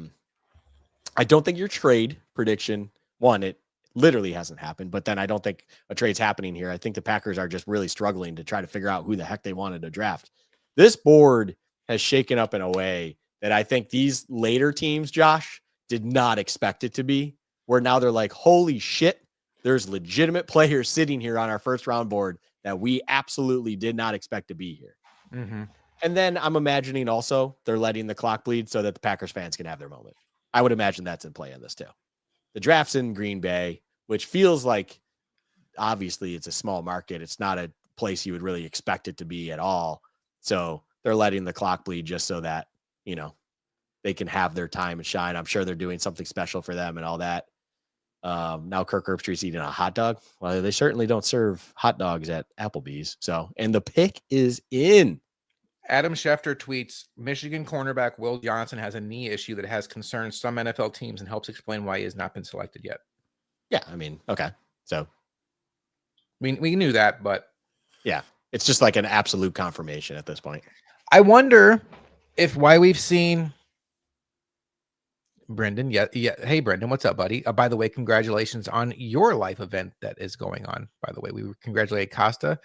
don't think your trade prediction, one, it literally hasn't happened, but then I don't think a trade's happening here. I think the Packers are just really struggling to try to figure out who the heck they wanted to draft. This board has shaken up in a way that I think these later teams, Josh, did not expect it to be, where now they're like, holy shit, there's legitimate players sitting here on our first round board that we absolutely did not expect to be here. Mm-hmm. And then I'm imagining also they're letting the clock bleed so that the Packers fans can have their moment. I would imagine that's in play in this too. The draft's in Green Bay, which feels like obviously it's a small market. It's not a place you would really expect it to be at all. So they're letting the clock bleed just so that, they can have their time and shine. I'm sure they're doing something special for them and all that. Now Kirk Herbstreit's eating a hot dog. Well, they certainly don't serve hot dogs at Applebee's. So, and the pick is in. Adam Schefter tweets, Michigan cornerback Will Johnson has a knee issue that has concerned some NFL teams and helps explain why he has not been selected yet. Yeah, I mean, okay. So we knew that, but yeah, it's just like an absolute confirmation at this point. I wonder if why we've seen Brendan. Yeah. Hey, Brendan, what's up, buddy? By the way, congratulations on your life event that is going on. By the way, we congratulate Costa.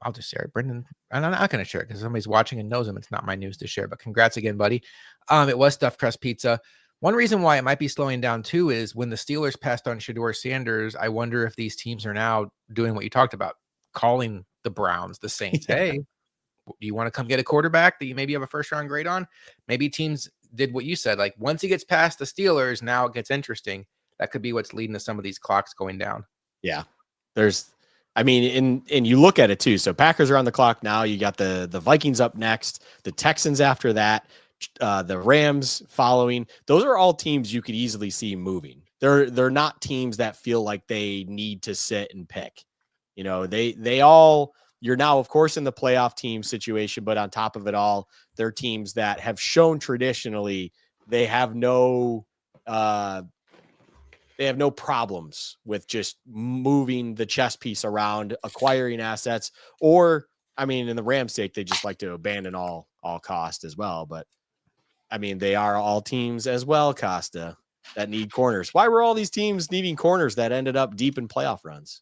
I'll just share it, Brendan. And I'm not going to share it because somebody's watching and knows him. It's not my news to share, but congrats again, buddy. It was stuffed crust pizza. One reason why it might be slowing down too is when the Steelers passed on Shedeur Sanders. I wonder if these teams are now doing what you talked about, calling the Browns, the Saints. Yeah. Hey, do you want to come get a quarterback that you maybe have a first round grade on? Maybe teams did what you said. Like once he gets past the Steelers, now it gets interesting. That could be what's leading to some of these clocks going down. Yeah. And you look at it too. So Packers are on the clock now. You got the Vikings up next, the Texans after that, the Rams following. Those are all teams you could easily see moving. They're not teams that feel like they need to sit and pick. They all, you're now, of course, in the playoff team situation, but on top of it all, they're teams that have shown traditionally they have no problems with just moving the chess piece around, acquiring assets, or, in the Rams' sake, they just like to abandon all cost as well. But, they are all teams as well, Costa, that need corners. Why were all these teams needing corners that ended up deep in playoff runs?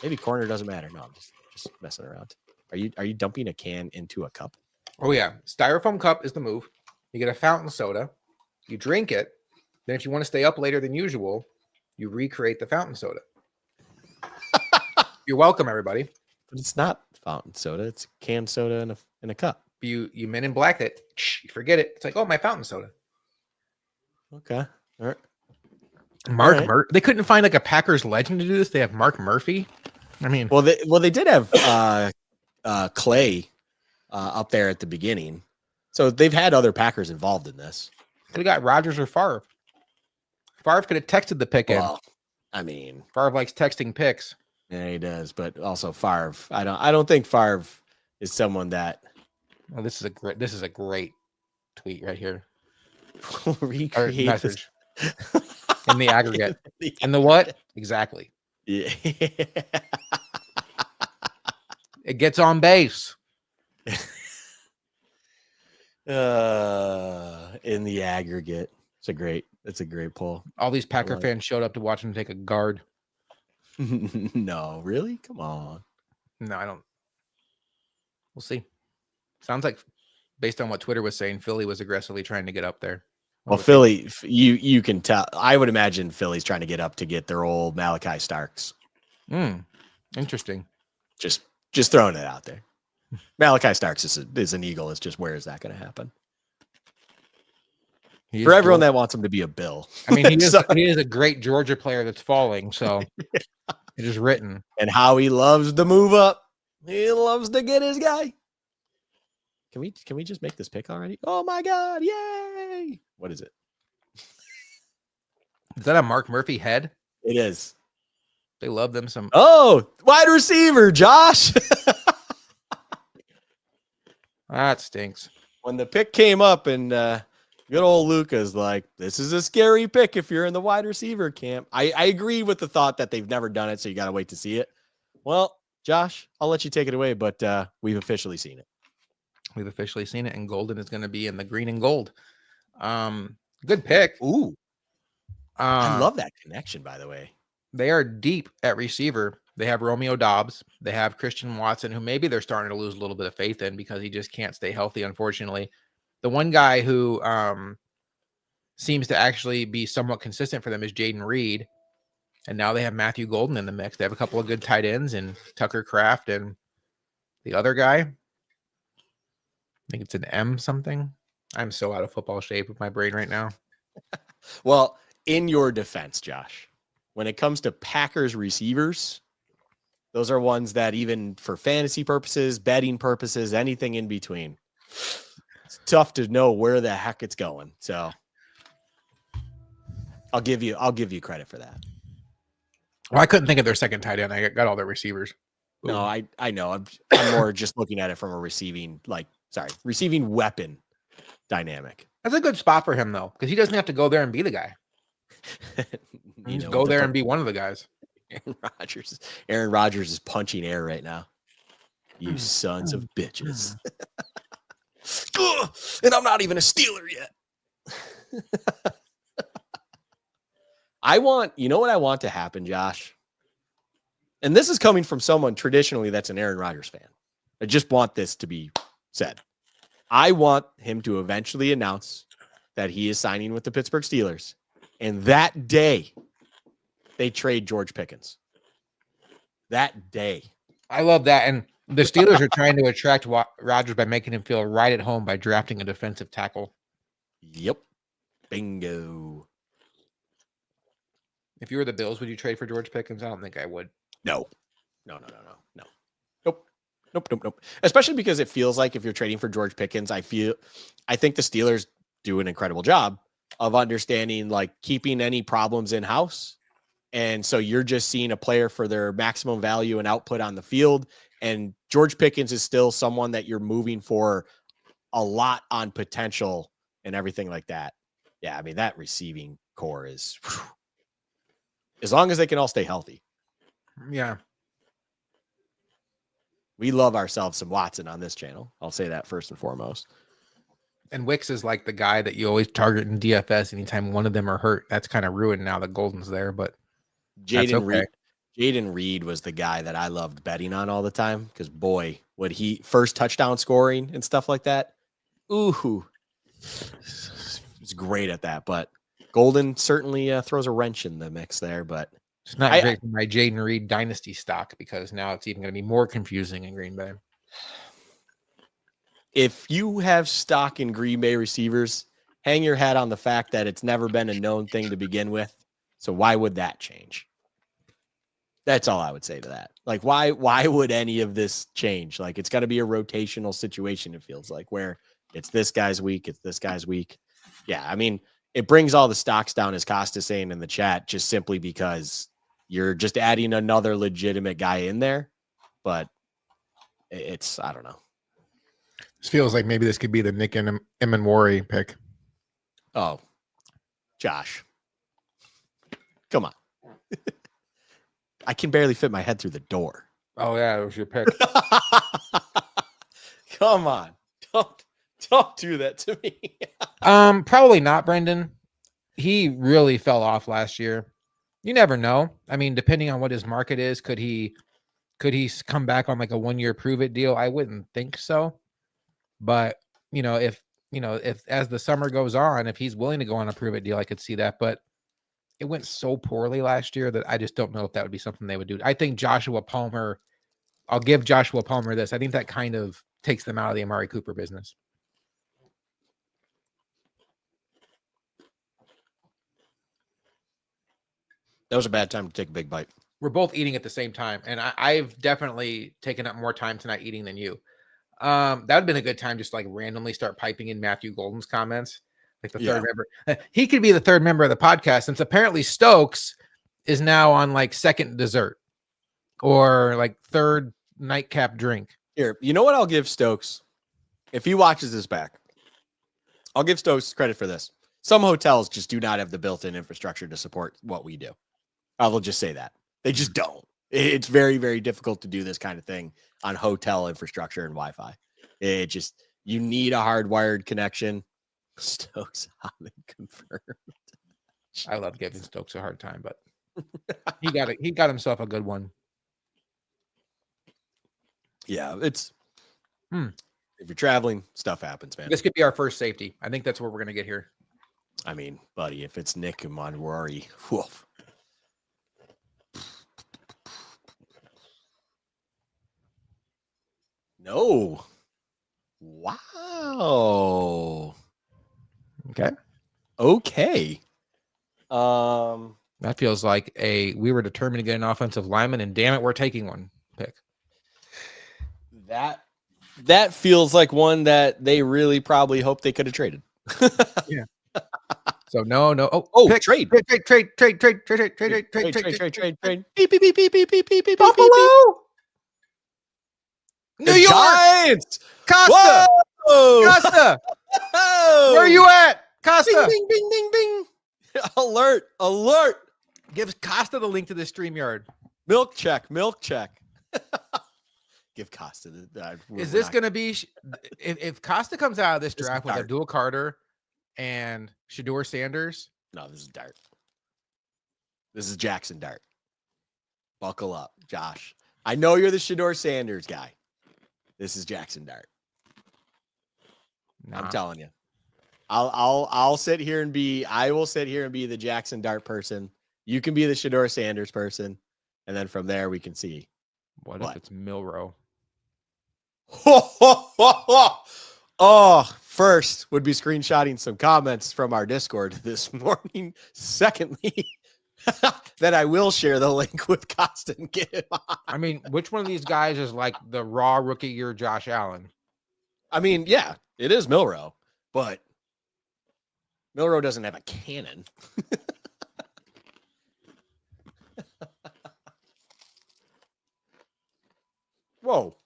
Maybe corner doesn't matter. No, I'm just messing around. Are you dumping a can into a cup? Oh, yeah. Styrofoam cup is the move. You get a fountain soda. You drink it. Then if you want to stay up later than usual, you recreate the fountain soda. You're welcome, everybody. But it's not fountain soda. It's canned soda in a cup. You Men in Black it. You forget it. It's like, oh, my fountain soda. Okay. All right. Mark right. They couldn't find like a Packers legend to do this. They have Mark Murphy. I mean, Well, they did have Clay up there at the beginning, so they've had other Packers involved in this. could have got Rodgers or Favre. Favre could have texted the pick in. Well, I mean, Favre likes texting picks. Yeah, he does, but also Favre. I don't think Favre is someone that. Well, this is a great tweet right here. Recreate message in the aggregate. And the what? Exactly. Yeah. It gets on base. In the aggregate. It's a great poll. All these Packer fans showed up to watch him take a guard. No, really? Come on. No, I don't. We'll see. Sounds like, based on what Twitter was saying, Philly was aggressively trying to get up there. Well, Philly, you can tell. I would imagine Philly's trying to get up to get their old Malachi Starks. Interesting. Just throwing it out there. Malachi Starks is an Eagle. It's just, where is that going to happen? For everyone that wants him to be a Bill. I mean, he is a great Georgia player that's falling, so it is written. And how he loves to move up. He loves to get his guy. Can we just make this pick already? Oh my God! Yay! What is it? Is that a Mark Murphy head? It is. They love them some. Oh, wide receiver, Josh. That stinks. When the pick came up, and good old Luka's like, this is a scary pick if you're in the wide receiver camp. I agree with the thought that they've never done it, so you got to wait to see it. Well, Josh, I'll let you take it away, but we've officially seen it. We've officially seen it, and Golden is going to be in the green and gold. Good pick. Ooh. I love that connection, by the way. They are deep at receiver. They have Romeo Dobbs. They have Christian Watson, who maybe they're starting to lose a little bit of faith in because he just can't stay healthy, unfortunately. The one guy who seems to actually be somewhat consistent for them is Jaden Reed. And now they have Matthew Golden in the mix. They have a couple of good tight ends and Tucker Kraft and the other guy. I think it's an M something. I'm so out of football shape with my brain right now. Well, in your defense, Josh, when it comes to Packers receivers, those are ones that even for fantasy purposes, betting purposes, anything in between, it's tough to know where the heck it's going. So I'll give you credit for that. Well, I couldn't think of their second tight end. I got all their receivers. Boom. No, I know. I'm more just looking at it from a receiving weapon dynamic. That's a good spot for him, though, because he doesn't have to go there and be the guy. He just go there and be one of the guys. Aaron Rodgers is punching air right now. You sons of bitches. And I'm not even a Steeler yet. You know what I want to happen, Josh? And this is coming from someone traditionally that's an Aaron Rodgers fan. I just want this to be said. I want him to eventually announce that he is signing with the Pittsburgh Steelers. And that day, they trade George Pickens. That day. I love that. And the Steelers are trying to attract Rodgers by making him feel right at home by drafting a defensive tackle. Yep. Bingo. If you were the Bills, would you trade for George Pickens? I don't think I would. No. Nope. Especially because it feels like if you're trading for George Pickens, I think the Steelers do an incredible job of understanding, like, keeping any problems in house. And so you're just seeing a player for their maximum value and output on the field. And George Pickens is still someone that you're moving for a lot on potential and everything like that. Yeah, I mean, that receiving core is, as long as they can all stay healthy. Yeah. We love ourselves some Watson on this channel. I'll say that first and foremost. And Wicks is like the guy that you always target in DFS anytime one of them are hurt. That's kind of ruined now that Golden's there, but Jaden Reed was the guy that I loved betting on all the time because, boy, would he first touchdown scoring and stuff like that. Ooh, he's great at that. But Golden certainly throws a wrench in the mix there, but it's not great for my Jaden Reed dynasty stock because now it's even going to be more confusing in Green Bay. if you have stock in Green Bay receivers, hang your hat on the fact that it's never been a known thing to begin with. So why would that change? That's all I would say to that. Like, why would any of this change? Like, it's got to be a rotational situation, it feels like, where it's this guy's week, it's this guy's week. Yeah, I mean, it brings all the stocks down, as Costa's saying in the chat, just simply because you're just adding another legitimate guy in there. But it's, I don't know. This feels like maybe this could be the Nick and Emanwari pick. Oh, Josh. Come on. I can barely fit my head through the door. Oh yeah, it was your pick. Come on. Don't do that to me. Probably not, Brendan. He really fell off last year. You never know. I mean, depending on what his market is, could he come back on like a 1-year prove it deal? I wouldn't think so. But if as the summer goes on, if he's willing to go on a prove it deal, I could see that. But it went so poorly last year that I just don't know if that would be something they would do. I think Joshua Palmer, I'll give Joshua Palmer this. I think that kind of takes them out of the Amari Cooper business. That was a bad time to take a big bite. We're both eating at the same time, and I've definitely taken up more time tonight eating than you. That would have been a good time just like randomly start piping in Matthew Golden's comments. Like the third member. He could be the third member of the podcast, since apparently Stokes is now on like second dessert or like third nightcap drink. Here, you know what I'll give Stokes? If he watches this back, I'll give Stokes credit for this. Some hotels just do not have the built-in infrastructure to support what we do. I will just say that. They just don't. It's very, very difficult to do this kind of thing on hotel infrastructure and Wi-Fi. It just, you need a hardwired connection. Stokes Hamid confirmed. I love giving Stokes a hard time, but he got himself a good one. Yeah, it's if you're traveling, stuff happens, man. This could be our first safety. I think that's what we're gonna get here. I mean, buddy, if it's Nick and Monrory, woof. No. Wow. Okay. That feels like we were determined to get an offensive lineman, and damn it, we're taking one pick. That feels like one that they really probably hope they could have traded. Yeah. So no. Trade. Trade. Beep, beep, beep, beep, beep, beep, beep, beep, Buffalo. New York. Giants. Costa. Whoa! Costa. Whoa! Where are you at? Costa. Bing, bing, bing, bing, bing. Alert. Gives Costa the link to the StreamYard. Milk check. Give Costa Is this going to be if Costa comes out of this draft with Abdul Carter and Shedeur Sanders? No, this is Dart. This is Jackson Dart. Buckle up, Josh. I know you're the Shedeur Sanders guy. This is Jackson Dart. Nah. I'm telling you. I'll sit here and I will sit here and be the Jackson Dart person. You can be the Shedeur Sanders person, and then from there we can see. What if it's Milrow? First would be screenshotting some comments from our Discord this morning. Secondly, that I will share the link with Costa and get him on. I mean, which one of these guys is like the raw rookie year Josh Allen? I mean, yeah, it is Milrow, but Milrow doesn't have a cannon. Whoa.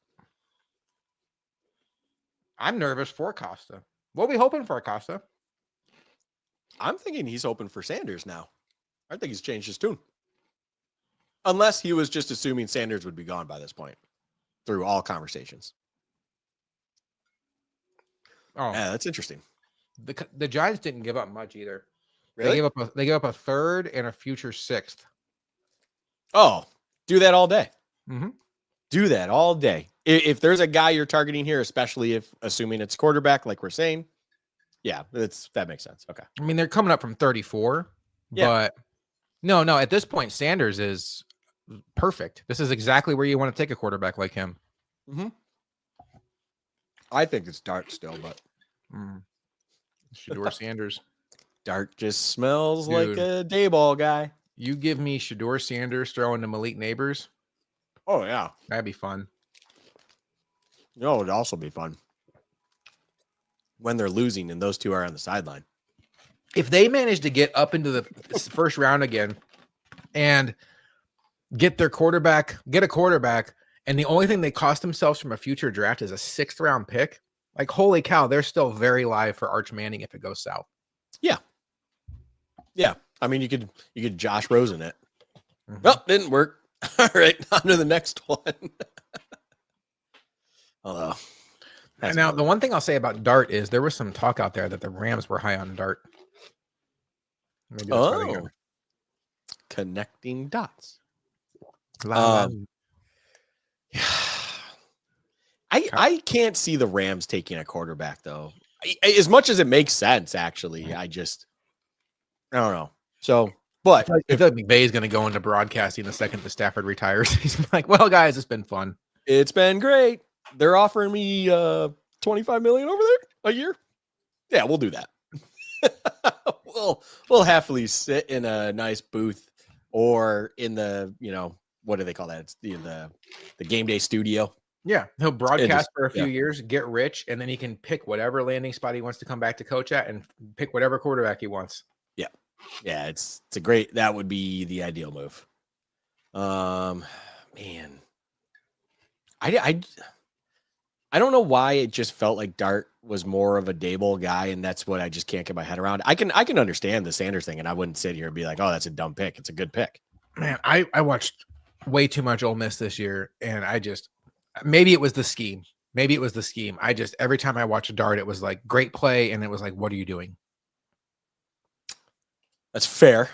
I'm nervous for Costa. What are we hoping for, Costa? I'm thinking he's hoping for Sanders now. I think he's changed his tune. Unless he was just assuming Sanders would be gone by this point through all conversations. Oh, yeah, that's interesting. The Giants didn't give up much either. Really? They gave up a third and a future sixth. Oh, do that all day. Mm-hmm. Do that all day. If there's a guy you're targeting here, especially if assuming it's quarterback, like we're saying, yeah, that makes sense. Okay. I mean, they're coming up from 34, but no, at this point, Sanders is perfect. This is exactly where you want to take a quarterback like him. Mm-hmm. I think it's Dart still, but Shador Sanders. Dart just smells Dude. like a day ball guy. You give me Shador Sanders throwing to Malik Neighbors. Oh, yeah. That'd be fun. No, it'd also be fun when they're losing and those two are on the sideline. If they manage to get up into the first round again and get a quarterback, and the only thing they cost themselves from a future draft is a 6th round pick, like, holy cow, they're still very live for Arch Manning if it goes south. Yeah. Yeah. I mean, you could Josh Rosen it. Well, didn't work. All right. On to the next one. Although. And now, the one thing I'll say about Dart is there was some talk out there that the Rams were high on Dart. Maybe that's why they got connecting dots. I can't see the Rams taking a quarterback, though. As much as it makes sense, actually, I don't know. So, but I feel like McVay is going to go into broadcasting the second that Stafford retires. He's like, well, guys, it's been fun. It's been great. They're offering me $25 million over there a year. Yeah, we'll do that. we'll happily sit in a nice booth or in the, what do they call that? It's the game day studio. Yeah, he'll broadcast for a few years, get rich, and then he can pick whatever landing spot he wants to come back to coach at and pick whatever quarterback he wants. Yeah. Yeah, it's a great, that would be the ideal move. Man. I don't know why it just felt like Dart was more of a Dable guy, and that's what I just can't get my head around. I can understand the Sanders thing, and I wouldn't sit here and be like, oh, that's a dumb pick. It's a good pick. Man, I watched way too much Ole Miss this year, and maybe it was the scheme. Every time I watch a Dart, it was like great play, and it was like, what are you doing? That's fair.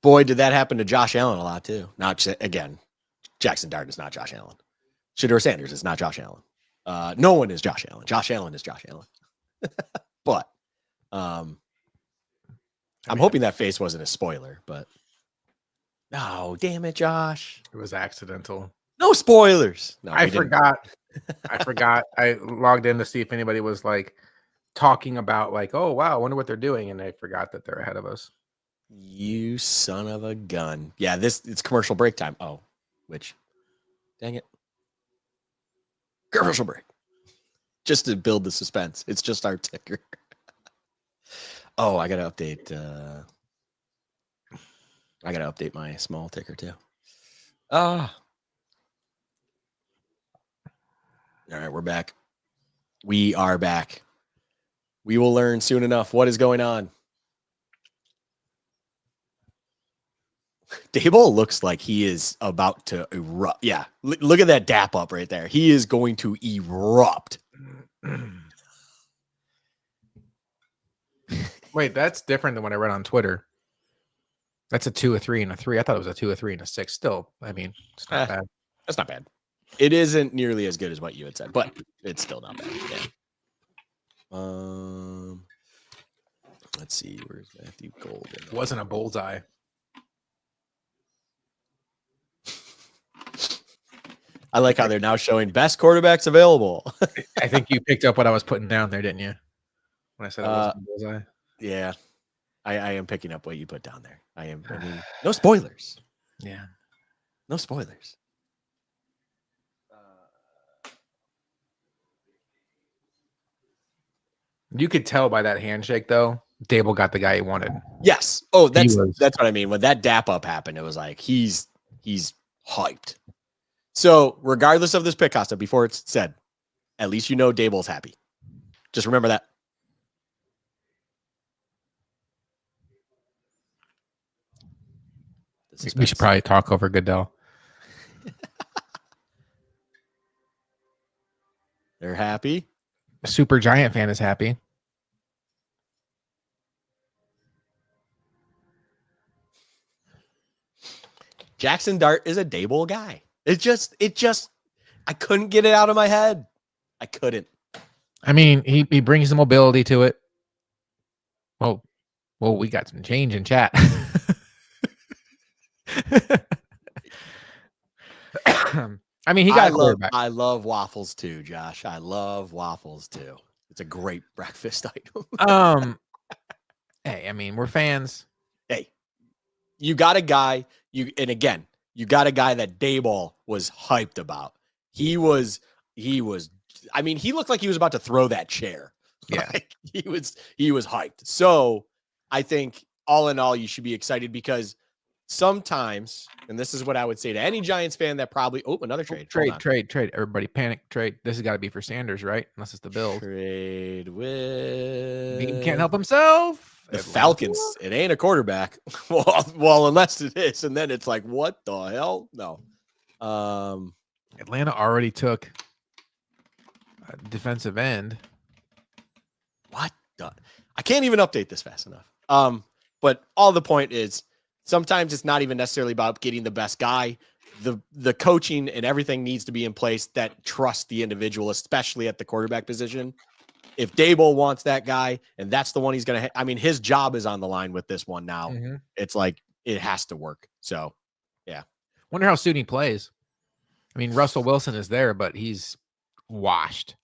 Boy, did that happen to Josh Allen a lot too. Again, Jackson Dart is not Josh Allen. Shador Sanders is not Josh Allen. No one is Josh Allen. Josh Allen is Josh Allen. But I'm hoping that face wasn't a spoiler, but no, damn it, Josh. It was accidental. No spoilers. No, I forgot. I logged in to see if anybody was like talking about like, oh, wow, I wonder what they're doing. And I forgot that they're ahead of us. You son of a gun. Yeah, it's commercial break time. Oh, dang it. Commercial break. Just to build the suspense. It's just our ticker. Oh, I got to update. I got to update my small ticker too. All right, we're back. We are back. We will learn soon enough what is going on. Dable looks like he is about to erupt. Yeah, look at that dap up right there. He is going to erupt. Wait, that's different than what I read on Twitter. That's a 2, a 3, and a 3. I thought it was a 2, a 3, and a 6. Still, I mean, it's not bad. That's not bad. It isn't nearly as good as what you had said, but it's still not bad. Yeah. Let's see. Where's Matthew Golden? It wasn't a bullseye. I like how they're now showing best quarterbacks available. I think you picked up what I was putting down there, didn't you? When I said it wasn't a bullseye. Yeah. I am picking up what you put down there. I mean, no spoilers. Yeah. No spoilers. You could tell by that handshake, though, Dable got the guy he wanted. Yes. Oh, that's what I mean. When that dap up happened, it was like he's hyped. So regardless of this pick, Costa, before it's said, at least you know Dable's happy. Just remember that. We should probably talk over Goodell. They're happy. A Super Giant fan is happy. Jackson Dart is a Dable guy. It just, I couldn't get it out of my head. I couldn't. I mean, he brings the mobility to it. Well, we got some change in chat. I mean, he got a quarterback. I love waffles too, Josh. I love waffles too. It's a great breakfast item. Hey, I mean, we're fans. Hey, you got a guy. You got a guy that Dayball was hyped about. He was. I mean, he looked like he was about to throw that chair. Yeah, Like, he was hyped. So I think all in all, you should be excited because sometimes, and this is what I would say to any Giants fan that probably another trade. Trade. Everybody panic. Trade. This has got to be for Sanders, right? Unless it's the Bills. Trade with He can't help himself. the Falcons. It ain't a quarterback. well, unless it is, and then it's like, what the hell? No. Atlanta already took a defensive end. What? I can't even update this fast enough. But all the point is, sometimes it's not even necessarily about getting the best guy. The coaching and everything needs to be in place that trusts the individual, especially at the quarterback position. If Daboll wants that guy, and that's the one he's going to, I mean, his job is on the line with this one now. Mm-hmm. It's like, it has to work. So, yeah. Wonder how soon he plays. I mean, Russell Wilson is there, but he's washed.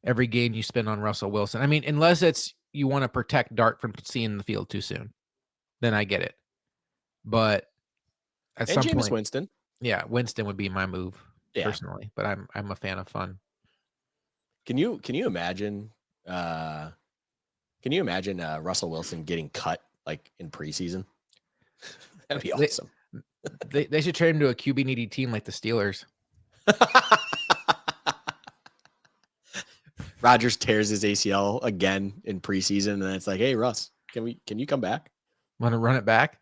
Every game you spend on Russell Wilson. I mean, unless it's you want to protect Dart from seeing the field too soon, then I get it. But at some Jameis point, Winston. Yeah, Winston would be my move personally. But I'm a fan of fun. Can you imagine? Can you imagine Russell Wilson getting cut like in preseason? That'd be awesome. They should trade him to a QB needy team like the Steelers. Rodgers tears his ACL again in preseason, and then it's like, hey, Russ, can you come back? Want to run it back?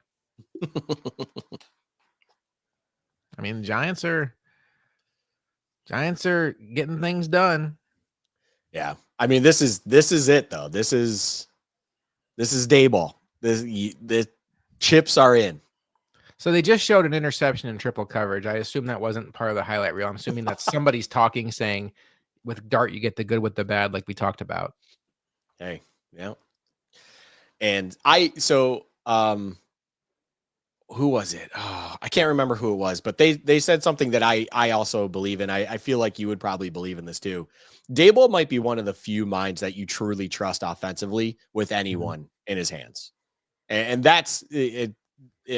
I mean, the Giants are getting things done. Yeah, I mean, this is it though. This is Dayball. The chips are in. So they just showed an interception in triple coverage. I assume that wasn't part of the highlight reel. I'm assuming that somebody's talking, saying, with Dart, you get the good with the bad, like we talked about. Hey, yeah. And who was it? Oh, I can't remember who it was, but they said something that I also believe in. I feel like you would probably believe in this too. Daboll might be one of the few minds that you truly trust offensively with anyone in his hands. And that's it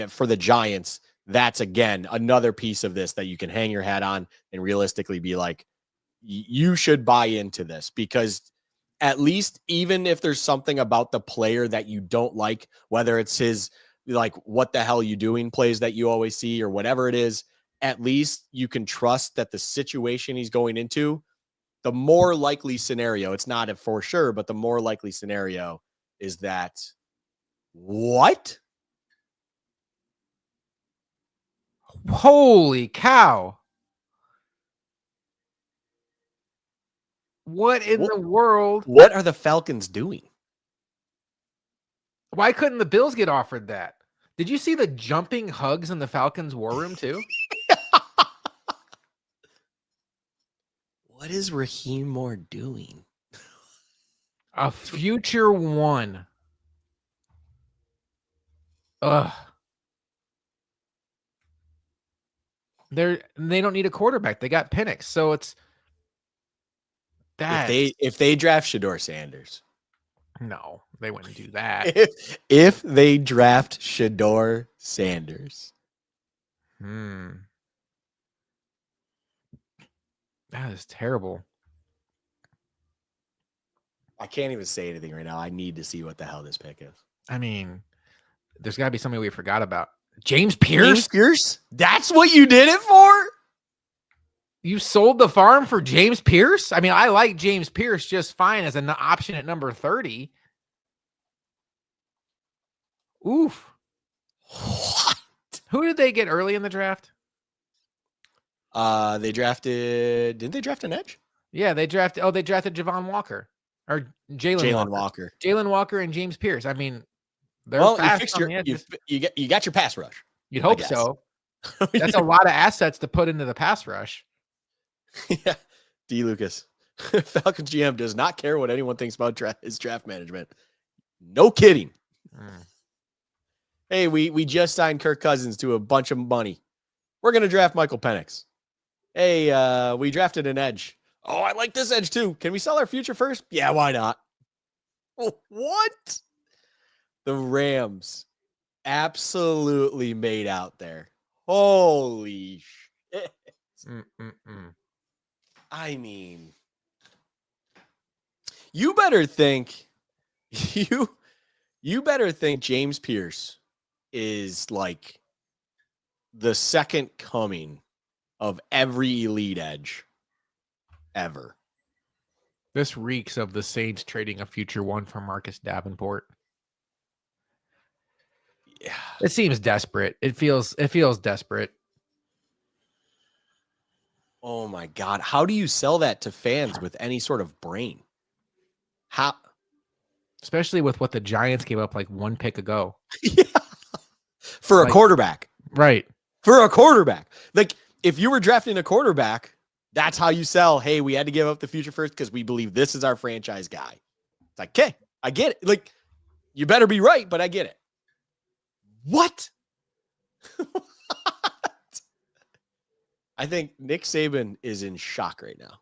for the Giants. That's, again, another piece of this that you can hang your hat on and realistically be like, you should buy into this, because at least, even if there's something about the player that you don't like, whether it's his, like, what the hell you doing plays that you always see or whatever it is, at least you can trust that the situation he's going into, the more likely scenario, it's not a for sure, but the more likely scenario is that, what? Holy cow. What in the world? What are the Falcons doing? Why couldn't the Bills get offered that? Did you see the jumping hugs in the Falcons war room too? What is Raheem Moore doing? A future one. Ugh. They don't need a quarterback. They got Penix, so it's that. If they draft Shedeur Sanders, no, they wouldn't do that. If they draft Shedeur Sanders, that is terrible. I can't even say anything right now. I need to see what the hell this pick is. I mean, there's got to be somebody we forgot about. James Pierce? James Pierce? That's what you did it for? You sold the farm for James Pierce? I mean, I like James Pierce just fine as an option at number 30. Oof. What? Who did they get early in the draft? Didn't they draft an edge? Yeah, they drafted Javon Walker or Jalen Walker. Jalen Walker and James Pierce. I mean, they're fast on the edge. You got your pass rush. You'd hope so. That's a lot of assets to put into the pass rush. Yeah. D. Lucas. Falcons GM does not care what anyone thinks about his draft management. No kidding. Hey, we just signed Kirk Cousins to a bunch of money. We're going to draft Michael Penix. Hey, we drafted an edge. Oh, I like this edge too. Can we sell our future first? Yeah, why not? Oh, what? The Rams absolutely made out there. Holy shit. I mean, you better think you better think James Pierce is like the second coming of every elite edge ever. This reeks of the Saints trading a future one for Marcus Davenport. Yeah. It seems desperate. It feels desperate. Oh my God. How do you sell that to fans with any sort of brain? How? Especially with what the Giants gave up like one pick ago. Yeah. For a quarterback. Right. For a quarterback. Like, if you were drafting a quarterback, that's how you sell. Hey, we had to give up the future first because we believe this is our franchise guy. It's like, okay, I get it. Like, you better be right, but I get it. What? I think Nick Saban is in shock right now.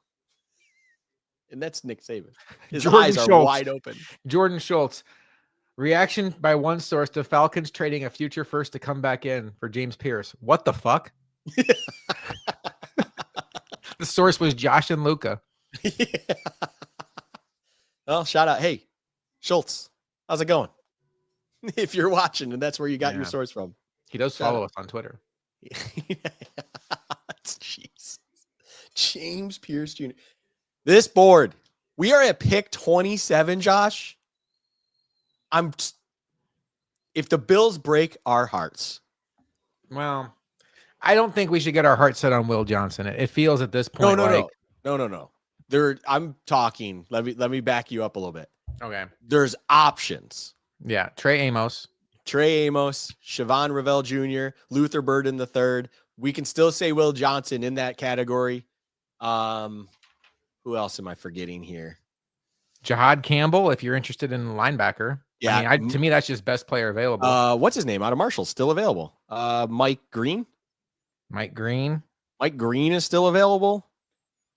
And that's Nick Saban. His eyes are wide open. Jordan Schultz. Reaction by one source to Falcons trading a future first to come back in for James Pierce. What the fuck? The source was Josh and Luka. Yeah. Well, shout out. Hey, Schultz, how's it going? If you're watching and that's where you got your source from. He does follow us on Twitter. Jeez. James Pierce Jr. This board, we are at pick 27, Josh. If the Bills break our hearts. Well, I don't think we should get our heart set on Will Johnson. It feels at this point No. I'm talking. Let me back you up a little bit. Okay. There's options. Yeah. Trey Amos, Siobhan Ravel Jr., Luther Burden III. We can still say Will Johnson in that category. Who else am I forgetting here? Jahad Campbell, if you're interested in to me, that's just best player available. What's his name? Out of Marshall, still available. Mike Green. Mike Green is still available.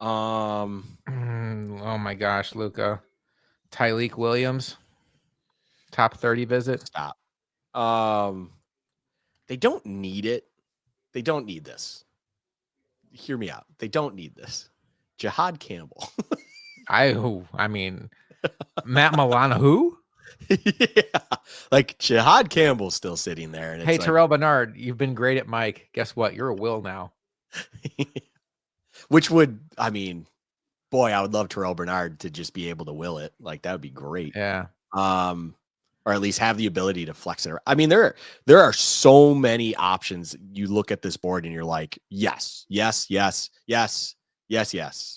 Oh my gosh, Luka. Tyleek Williams. Top 30 visit. Stop. They don't need it. They don't need this. Hear me out. They don't need this. Jahad Campbell. I mean, Matt Milano, who? Yeah. Like Jahad Campbell's still sitting there. And hey, Terrell Bernard, you've been great at Mike. Guess what? You're a Will now. Which would, I mean, boy, I would love Terrell Bernard to just be able to will it. Like, that would be great. Yeah. Or at least have the ability to flex it. I mean, there are so many options. You look at this board and you're like, yes. And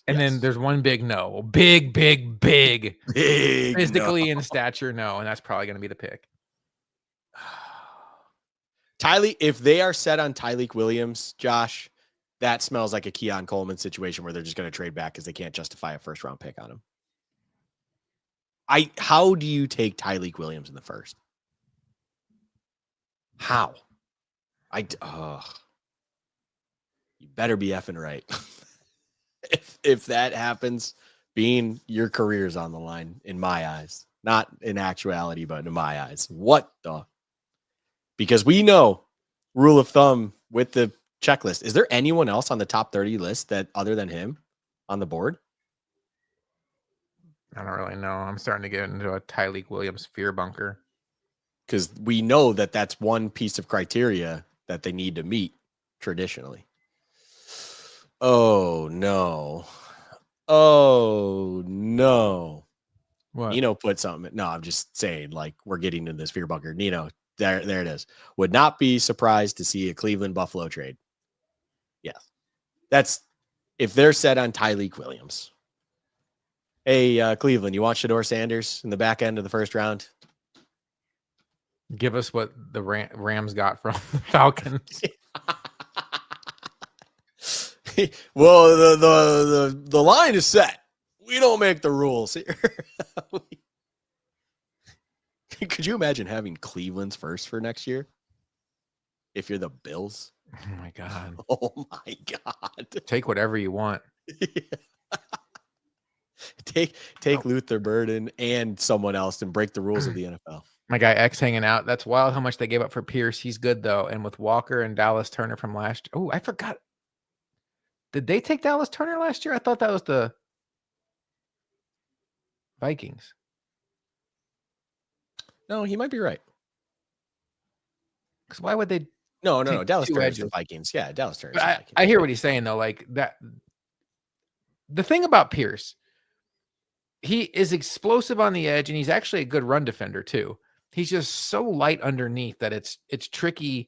then there's one big no. Big. Physically no. in stature, no. And that's probably going to be the pick. If they are set on Tyleek Williams, Josh, that smells like a Keon Coleman situation where they're just going to trade back because they can't justify a first round pick on him. How do you take Tyleek Williams in the first? How? You better be effing right. if that happens, your career's on the line in my eyes. Not in actuality, but in my eyes. What the? Because we know, rule of thumb with the checklist, is there anyone else on the top 30 list that other than him on the board? I don't really know. I'm starting to get into a Tyleek Williams fear bunker. Because we know that that's one piece of criteria that they need to meet traditionally. Oh, no. What? Nino put something. No, I'm just saying, like, we're getting into this fear bunker. Nino, there it is. Would not be surprised to see a Cleveland Buffalo trade. Yes. That's if they're set on Tyleek Williams. Hey, Cleveland, you want Shador Sanders in the back end of the first round? Give us what the Rams got from the Falcons. Well, the line is set. We don't make the rules here. Could you imagine having Cleveland's first for next year? If you're the Bills Oh my God. Oh my God. Take whatever you want. Take Luther Burden and someone else and break the rules of the NFL. My guy X hanging out. That's wild how much they gave up for Pierce. He's good though. And with Walker and Dallas Turner from last year. Oh, I forgot. Did they take Dallas Turner last year? I thought that was the Vikings. No, he might be right. Because why would they? No. take Dallas two Turner's the edges? Vikings. Yeah, Dallas Turner's But the Vikings. I hear what he's saying though. Like that. The thing about Pierce, he is explosive on the edge, and he's actually a good run defender too. He's just so light underneath that it's tricky.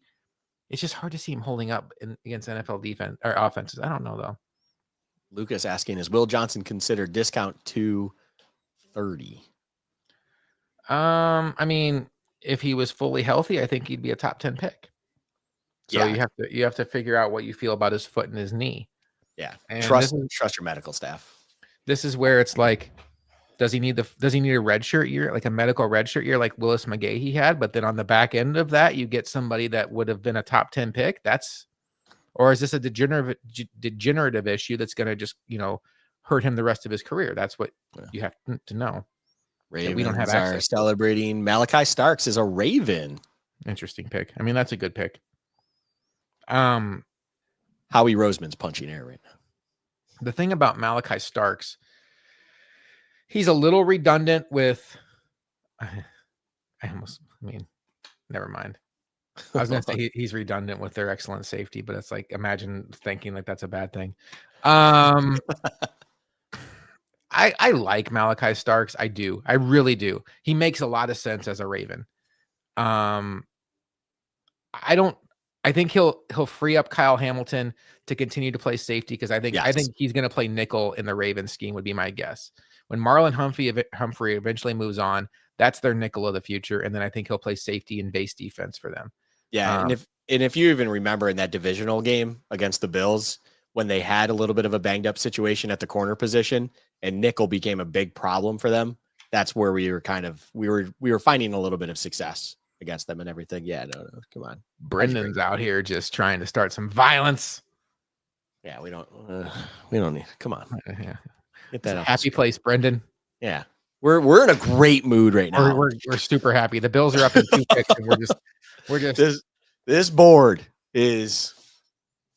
It's just hard to see him holding up against NFL defense or offenses. I don't know though. Lucas asking, is Will Johnson considered discount 230? I mean, if he was fully healthy, I think he'd be a top 10 pick. So Yeah. you have to figure out what you feel about his foot and his knee. Yeah. And Trust your medical staff. This is where it's like, does he need a red shirt year, like a medical red shirt year, like Willis McGahee had? But then on the back end of that, you get somebody that would have been a top 10 pick. Or is this a degenerative issue that's going to just, hurt him the rest of his career? That's what you have to know. Ravens we don't have are access to. celebrating Malachi Starks as a Raven. Interesting pick. I mean, that's a good pick. Howie Roseman's punching air right now. The thing about Malachi Starks, he's a little redundant with. Never mind. I was going to say he's redundant with their excellent safety, but it's like, imagine thinking like that's a bad thing. I like Malachi Starks. I do. I really do. He makes a lot of sense as a Raven. I think he'll free up Kyle Hamilton to continue to play safety, because I think he's going to play nickel in the Ravens scheme would be my guess. When Marlon Humphrey eventually moves on, that's their nickel of the future, and then I think he'll play safety and base defense for them. Yeah, and if you even remember in that divisional game against the Bills, when they had a little bit of a banged up situation at the corner position and nickel became a big problem for them, that's where we were finding a little bit of success against them and everything. Yeah, no, come on. Brendan's out here just trying to start some violence. Yeah, we don't need. Come on, yeah. Get that happy place, Brendan. Yeah, we're in a great mood right now. We're super happy. The Bills are up in 2 picks, and we're just this board is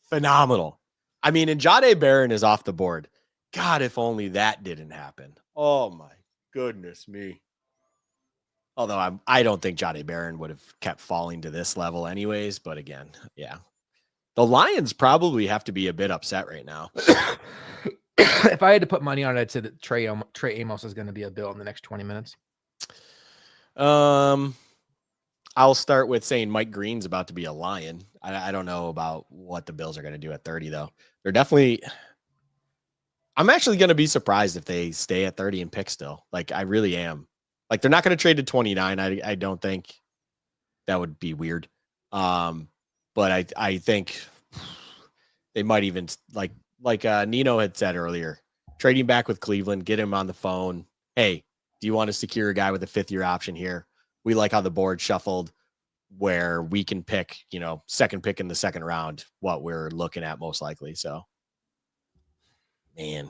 phenomenal. I mean, and Jahdae Barron is off the board. God, if only that didn't happen. Oh my goodness me. Although I don't think Jahdae Barron would have kept falling to this level anyways. But again, yeah. The Lions probably have to be a bit upset right now. If I had to put money on it, I'd say that Trey Amos is going to be a Bill in the next 20 minutes. I'll start with saying Mike Green's about to be a Lion. I don't know about what the Bills are going to do at 30, though. They're definitely... I'm actually going to be surprised if they stay at 30 and pick still. Like, I really am. Like, they're not going to trade to 29. I don't think that would be weird. But I think they might even, like Nino had said earlier, trading back with Cleveland, get him on the phone. Hey, do you want to secure a guy with a 5th-year option here? We like how the board shuffled where we can pick, second pick in the second round, what we're looking at most likely. So, man.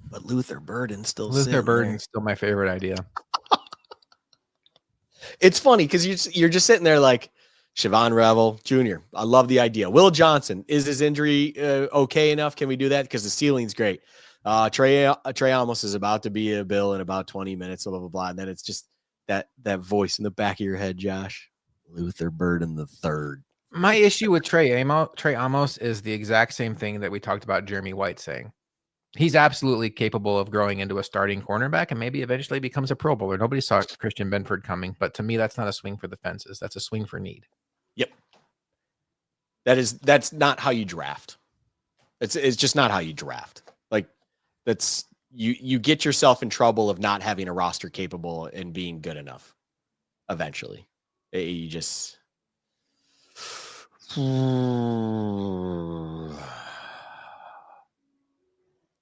But Luther Burden's still my favorite idea. It's funny because you're just sitting there like, Siobhan Revel Jr. I love the idea. Will Johnson, is his injury okay enough? Can we do that? Because the ceiling's great. Trey Amos is about to be a Bill in about 20 minutes, blah, blah, blah. And then it's just that voice in the back of your head, Josh. Luther Burden the third. My issue with Trey Amos is the exact same thing that we talked about Jeremy White saying. He's absolutely capable of growing into a starting cornerback and maybe eventually becomes a Pro Bowler. Nobody saw Christian Benford coming, but to me, that's not a swing for the fences. That's a swing for need. Yep. That's not how you draft. It's just not how you draft. Like, that's you get yourself in trouble of not having a roster capable and being good enough eventually. You just oh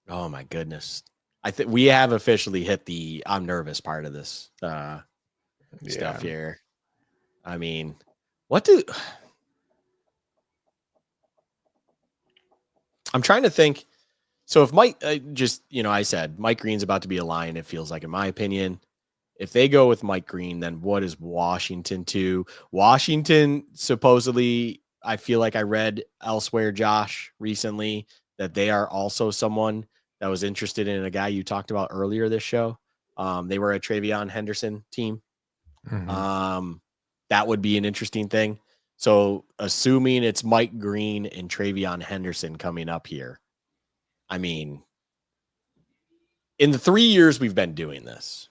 my goodness. I think we have officially hit the I'm nervous part of this stuff here. I mean, I'm trying to think. So if Mike, I said Mike Green's about to be a Lion, it feels like, in my opinion. If they go with Mike Green, then what is Washington to? Washington, supposedly, I feel like I read elsewhere, Josh, recently, that they are also someone that was interested in a guy you talked about earlier this show. They were a Travion Henderson team. Mhm. That would be an interesting thing. So assuming it's Mike Green and Travion Henderson coming up here, I mean, in the 3 years we've been doing this,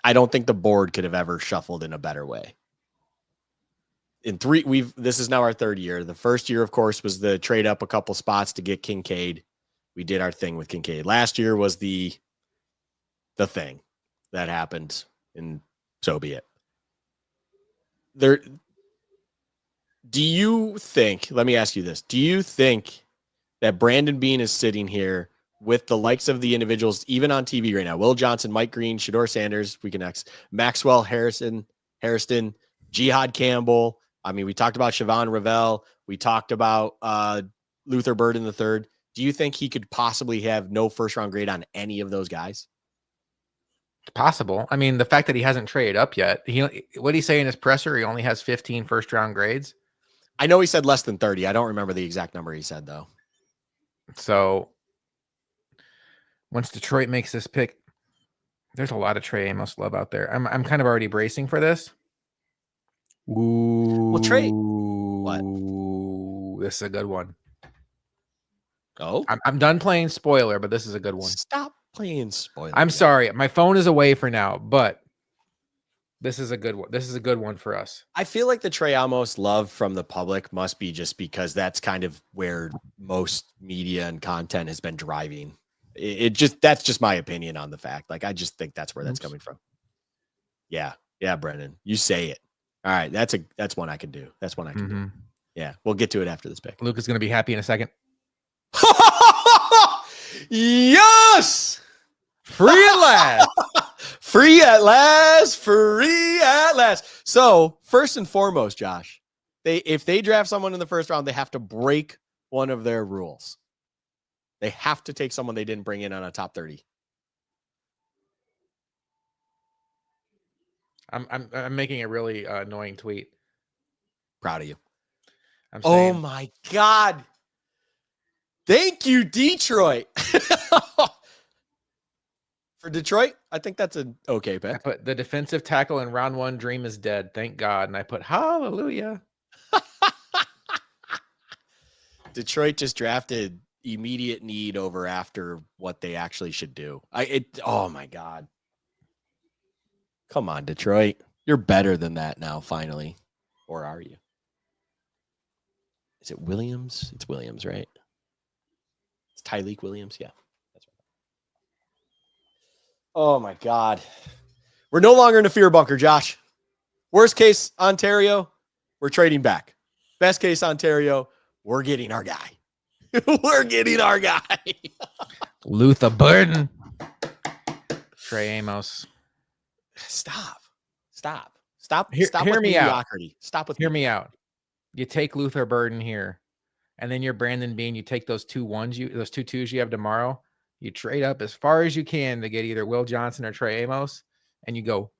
I don't think the board could have ever shuffled in a better way. This is now our third year. The first year, of course, was the trade up a couple spots to get Kincaid. We did our thing with Kincaid. Last year was the thing that happened, and so be it. Do you think, let me ask you this, do you think that Brandon Beane is sitting here with the likes of the individuals, even on TV right now, Will Johnson, Mike Green, Shador Sanders, Maxwell Harrison, Jihad Campbell. I mean, we talked about Siobhan Ravel. We talked about Luther Burden III. Do you think he could possibly have no first-round grade on any of those guys? It's possible. I mean, the fact that he hasn't traded up yet, what did he say in his presser? He only has 15 first-round grades. I know he said less than 30. I don't remember the exact number he said, though. So once Detroit makes this pick, there's a lot of Trey Amos love out there. I'm kind of already bracing for this. Ooh, well, Trey, what? This is a good one. Oh, I'm done playing spoiler, but this is a good one. Stop playing spoiler. I'm sorry, my phone is away for now, but this is a good one. This is a good one for us. I feel like the Trey Amos love from the public must be just because that's kind of where most media and content has been driving. That's just my opinion on the fact. Like, I just think that's where that's coming from. Yeah, Brendan, you say it. All right, that's one I can do. That's one I can do. Yeah, we'll get to it after this pick. Luka's gonna be happy in a second. Yes, free at last. Free at last. Free at last. So first and foremost, Josh, if they draft someone in the first round, they have to break one of their rules. They have to take someone they didn't bring in on a top 30. I'm making a really annoying tweet. Proud of you. I'm saying, oh my God. Thank you, Detroit. For Detroit, I think that's an okay pick. I put the defensive tackle in round 1 dream is dead. Thank God. And I put hallelujah. Detroit just drafted immediate need over after what they actually should do. Oh my God. Come on, Detroit. You're better than that now, finally. Or are you? Is it Williams? It's Williams, right? It's Tyleek Williams. Yeah. That's right. Oh my God. We're no longer in a fear bunker, Josh. Worst case, Ontario, we're trading back. Best case, Ontario, we're getting our guy. We're getting our guy. Luther Burden. Trey Amos. Stop Hear with me out. mediocrity. Hear me out. You take Luther Burden here, and then you're Brandon Beane. You take those those two twos you have tomorrow. You trade up as far as you can to get either Will Johnson or Trey Amos, and you go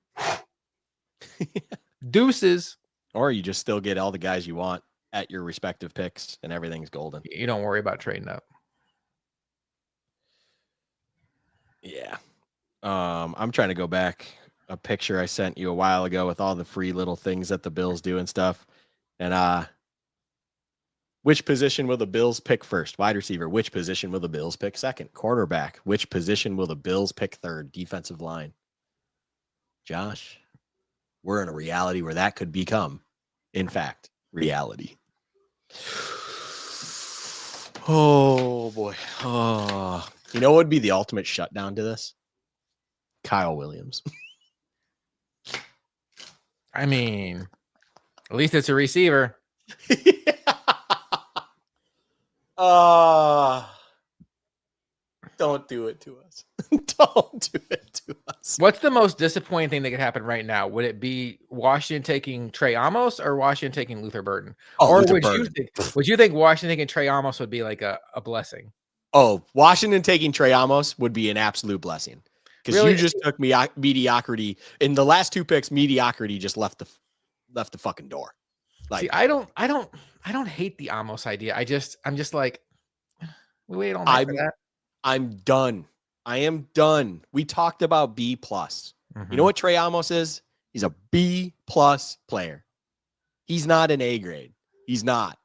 deuces. Or you just still get all the guys you want at your respective picks, and everything's golden. You don't worry about trading up. Yeah. I'm trying to go back a picture I sent you a while ago with all the free little things that the Bills do and stuff. And which position will the Bills pick first? Wide receiver. Which position will the Bills pick second? Quarterback. Which position will the Bills pick third? Defensive line. Josh, we're in a reality where that could become, in fact, reality. Oh boy. Oh, you know what would be the ultimate shutdown to this? Kyle Williams. I mean, at least it's a receiver. Don't do it to us. Don't do it to us. What's the most disappointing thing that could happen right now? Would it be Washington taking Trey Amos or Washington taking Luther Burden? Oh, Or Luther would Burden. you think Washington taking Trey Amos would be like a blessing? Oh, Washington taking Trey Amos would be an absolute blessing because Really? you just took mediocrity in the last 2 picks. Mediocrity just left the fucking door. Like, See, I don't hate the Amos idea. I'm just like, we waited all night for that. I'm done. I am done. We talked about B plus. You know what Trey Amos is? He's a B plus player. He's not an A grade. He's not.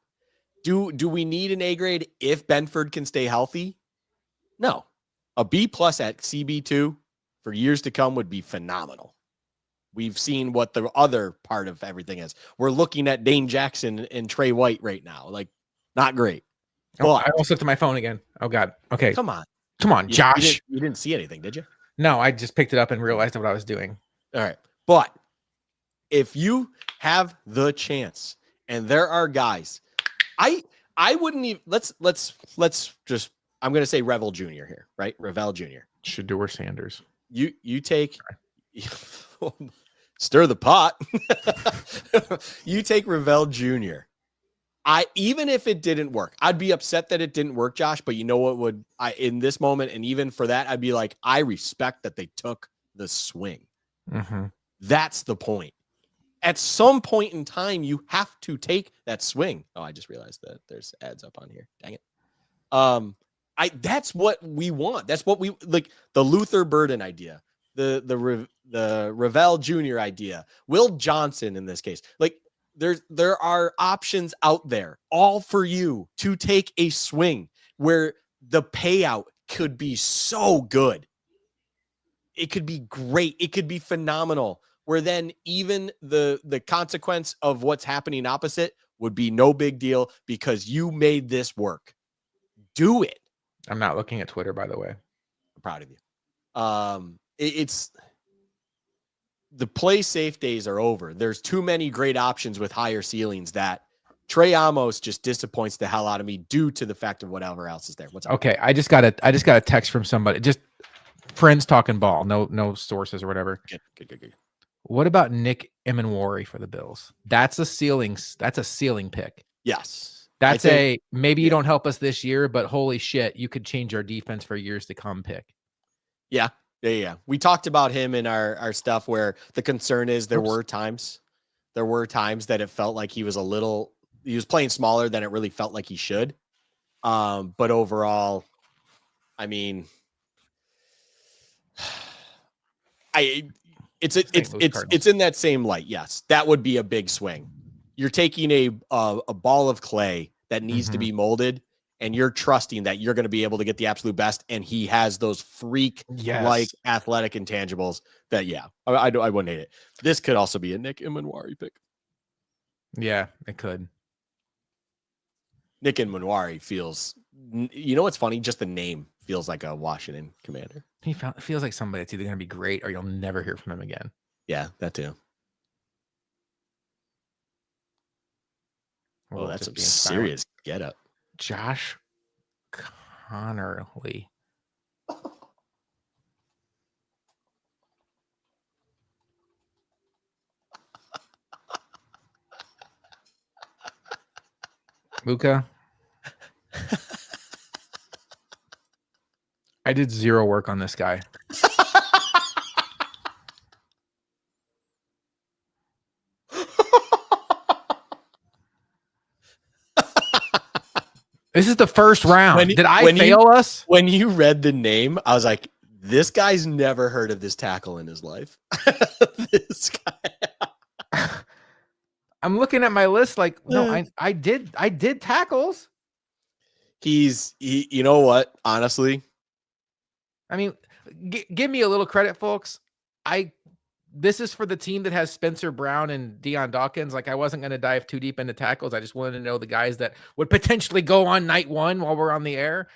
Do we need an A grade if Benford can stay healthy? No. A B plus at CB2 for years to come would be phenomenal. We've seen what the other part of everything is. We're looking at Dane Jackson and Trey White right now. Like, not great. Oh, I almost looked at my phone again. Oh God. Okay. Come on, Josh. You didn't see anything, did you? No, I just picked it up and realized what I was doing. All right. But if you have the chance, and there are guys, I wouldn't even let's just I'm gonna say Revel Jr. here, right? Revel Jr. Shador Sanders. You take stir the pot. You take Revel Jr. Even if it didn't work, I'd be upset that it didn't work, Josh. But you know what would in this moment, and even for that, I'd be like, I respect that they took the swing. That's the point. At some point in time, you have to take that swing. Oh, I just realized that there's ads up on here. Dang it. That's what we want. That's what we like. The Luther Burden idea, the Revel Jr. idea, Will Johnson in this case. Like there are options out there, all for you to take a swing where the payout could be so good. It could be great. It could be phenomenal. Where then even the consequence of what's happening opposite would be no big deal because you made this work. Do it. I'm not looking at Twitter, by the way. I'm proud of you. It's the play safe days are over. There's too many great options with higher ceilings that Trey Amos just disappoints the hell out of me due to the fact of whatever else is there. What's up? Okay, I just got a text from somebody. Just friends talking ball. No sources or whatever. Good. What about Nick Emenwari for the Bills? That's a ceiling pick. Yes. That's maybe you don't help us this year, but holy shit, you could change our defense for years to come pick. Yeah. We talked about him in our stuff where the concern is there were times that it felt like he was playing smaller than it really felt like he should. But overall, I mean, it's in that same light. Yes, that would be a big swing. You're taking a ball of clay that needs to be molded, and you're trusting that you're going to be able to get the absolute best. And he has those freak like athletic intangibles that, I wouldn't hate it. This could also be a Nick Emenwari pick. Yeah, it could. Nick Emenwari feels, you know what's funny? Just the name feels like a Washington Commander. He feels like somebody that's either going to be great or you'll never hear from him again. Yeah, that too. Oh, that's some serious get up. Josh Connerly. Luka. I did zero work on this guy. This is the first round. Did I fail us? When you read the name, I was like, this guy's never heard of this tackle in his life. This guy. I'm looking at my list like, no, I did tackles. You know what? Honestly, I mean, give me a little credit, folks. This is for the team that has Spencer Brown and Deion Dawkins. Like, I wasn't going to dive too deep into tackles. I just wanted to know the guys that would potentially go on night one while we're on the air.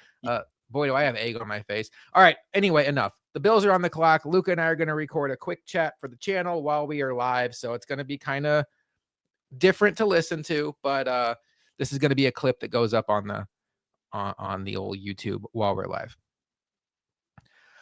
Boy, do I have egg on my face. All right. Anyway, enough. The Bills are on the clock. Luka and I are going to record a quick chat for the channel while we are live. So it's going to be kind of different to listen to, but this is going to be a clip that goes up on the old YouTube while we're live.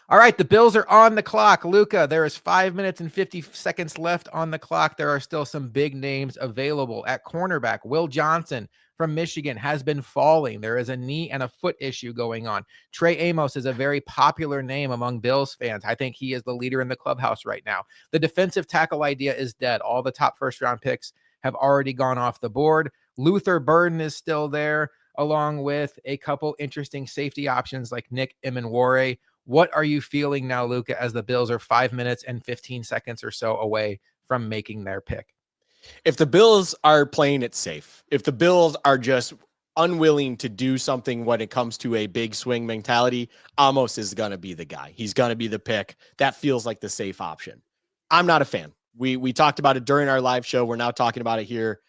All right, the Bills are on the clock. Luka, there is 5 minutes and 50 seconds left on the clock. There are still some big names available. At cornerback, Will Johnson from Michigan has been falling. There is a knee and a foot issue going on. Trey Amos is a very popular name among Bills fans. I think he is the leader in the clubhouse right now. The defensive tackle idea is dead. All the top first-round picks have already gone off the board. Luther Burden is still there, along with a couple interesting safety options like Nick Emenware. What are you feeling now, Luka, as the Bills are 5 minutes and 15 seconds or so away from making their pick? If the Bills are playing it safe, if the Bills are just unwilling to do something when it comes to a big swing mentality, Amos is going to be the guy. He's going to be the pick. That feels like the safe option. I'm not a fan. We talked about it during our live show. We're now talking about it here.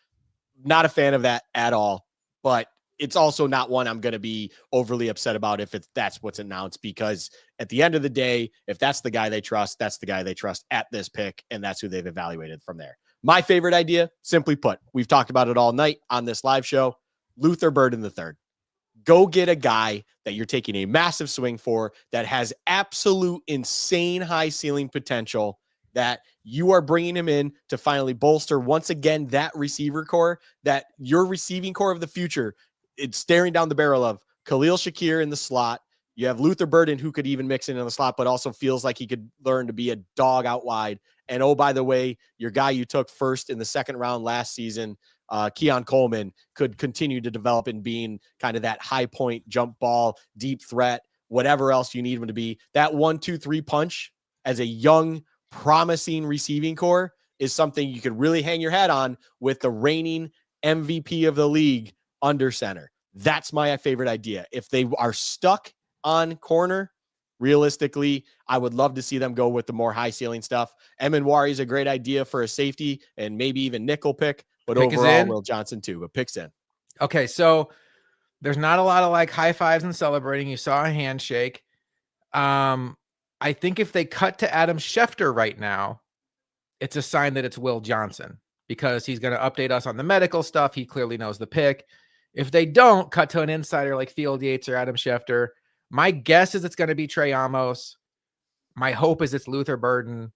Not a fan of that at all, but it's also not one I'm going to be overly upset about if that's what's announced, because at the end of the day, if that's the guy they trust, that's the guy they trust at this pick, and that's who they've evaluated from there. My favorite idea, simply put, we've talked about it all night on this live show, Luther Burden III. Go get a guy that you're taking a massive swing for, that has absolute insane high ceiling potential, that you are bringing him in to finally bolster once again that receiver core, that your receiving core of the future. It's staring down the barrel of Khalil Shakir in the slot. You have Luther Burden, who could even mix in the slot, but also feels like he could learn to be a dog out wide. And oh, by the way, your guy you took first in the second round last season, Keon Coleman, could continue to develop in being kind of that high point, jump ball, deep threat, whatever else you need him to be. That 1-2-3 punch as a young, promising receiving core is something you could really hang your hat on with the reigning MVP of the league under center. That's my favorite idea. If they are stuck on corner, realistically, I would love to see them go with the more high ceiling stuff. Emenware is a great idea for a safety and maybe even nickel pick, but Pick overall, Will Johnson too, but picks in. Okay, so there's not a lot of like high fives and celebrating. You saw a handshake. I think if they cut to Adam Schefter right now, it's a sign that it's Will Johnson, because he's going to update us on the medical stuff. He clearly knows the pick. If they don't cut to an insider like Field Yates or Adam Schefter, my guess is it's going to be Trey Amos. My hope is it's Luther Burden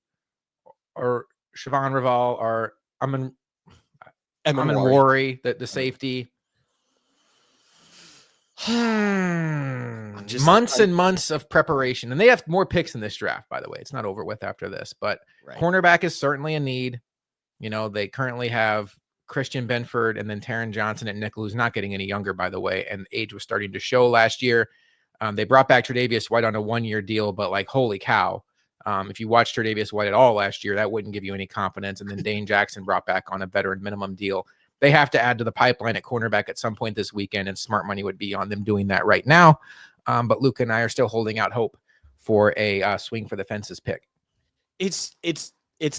or Siobhan Raval or Emenware, the safety. Months and months of preparation. And they have more picks in this draft, by the way. It's not over with after this, but cornerback is certainly a need. You know, they currently have Christian Benford and then Taron Johnson at nickel, who's not getting any younger, by the way, and age was starting to show last year. They brought back Tre'Davious White on a 1-year deal, but like, holy cow. If you watched Tre'Davious White at all last year, that wouldn't give you any confidence. And then Dane Jackson brought back on a veteran minimum deal. They have to add to the pipeline at cornerback at some point this weekend, and smart money would be on them doing that right now. But Luka and I are still holding out hope for a swing for the fences pick. It's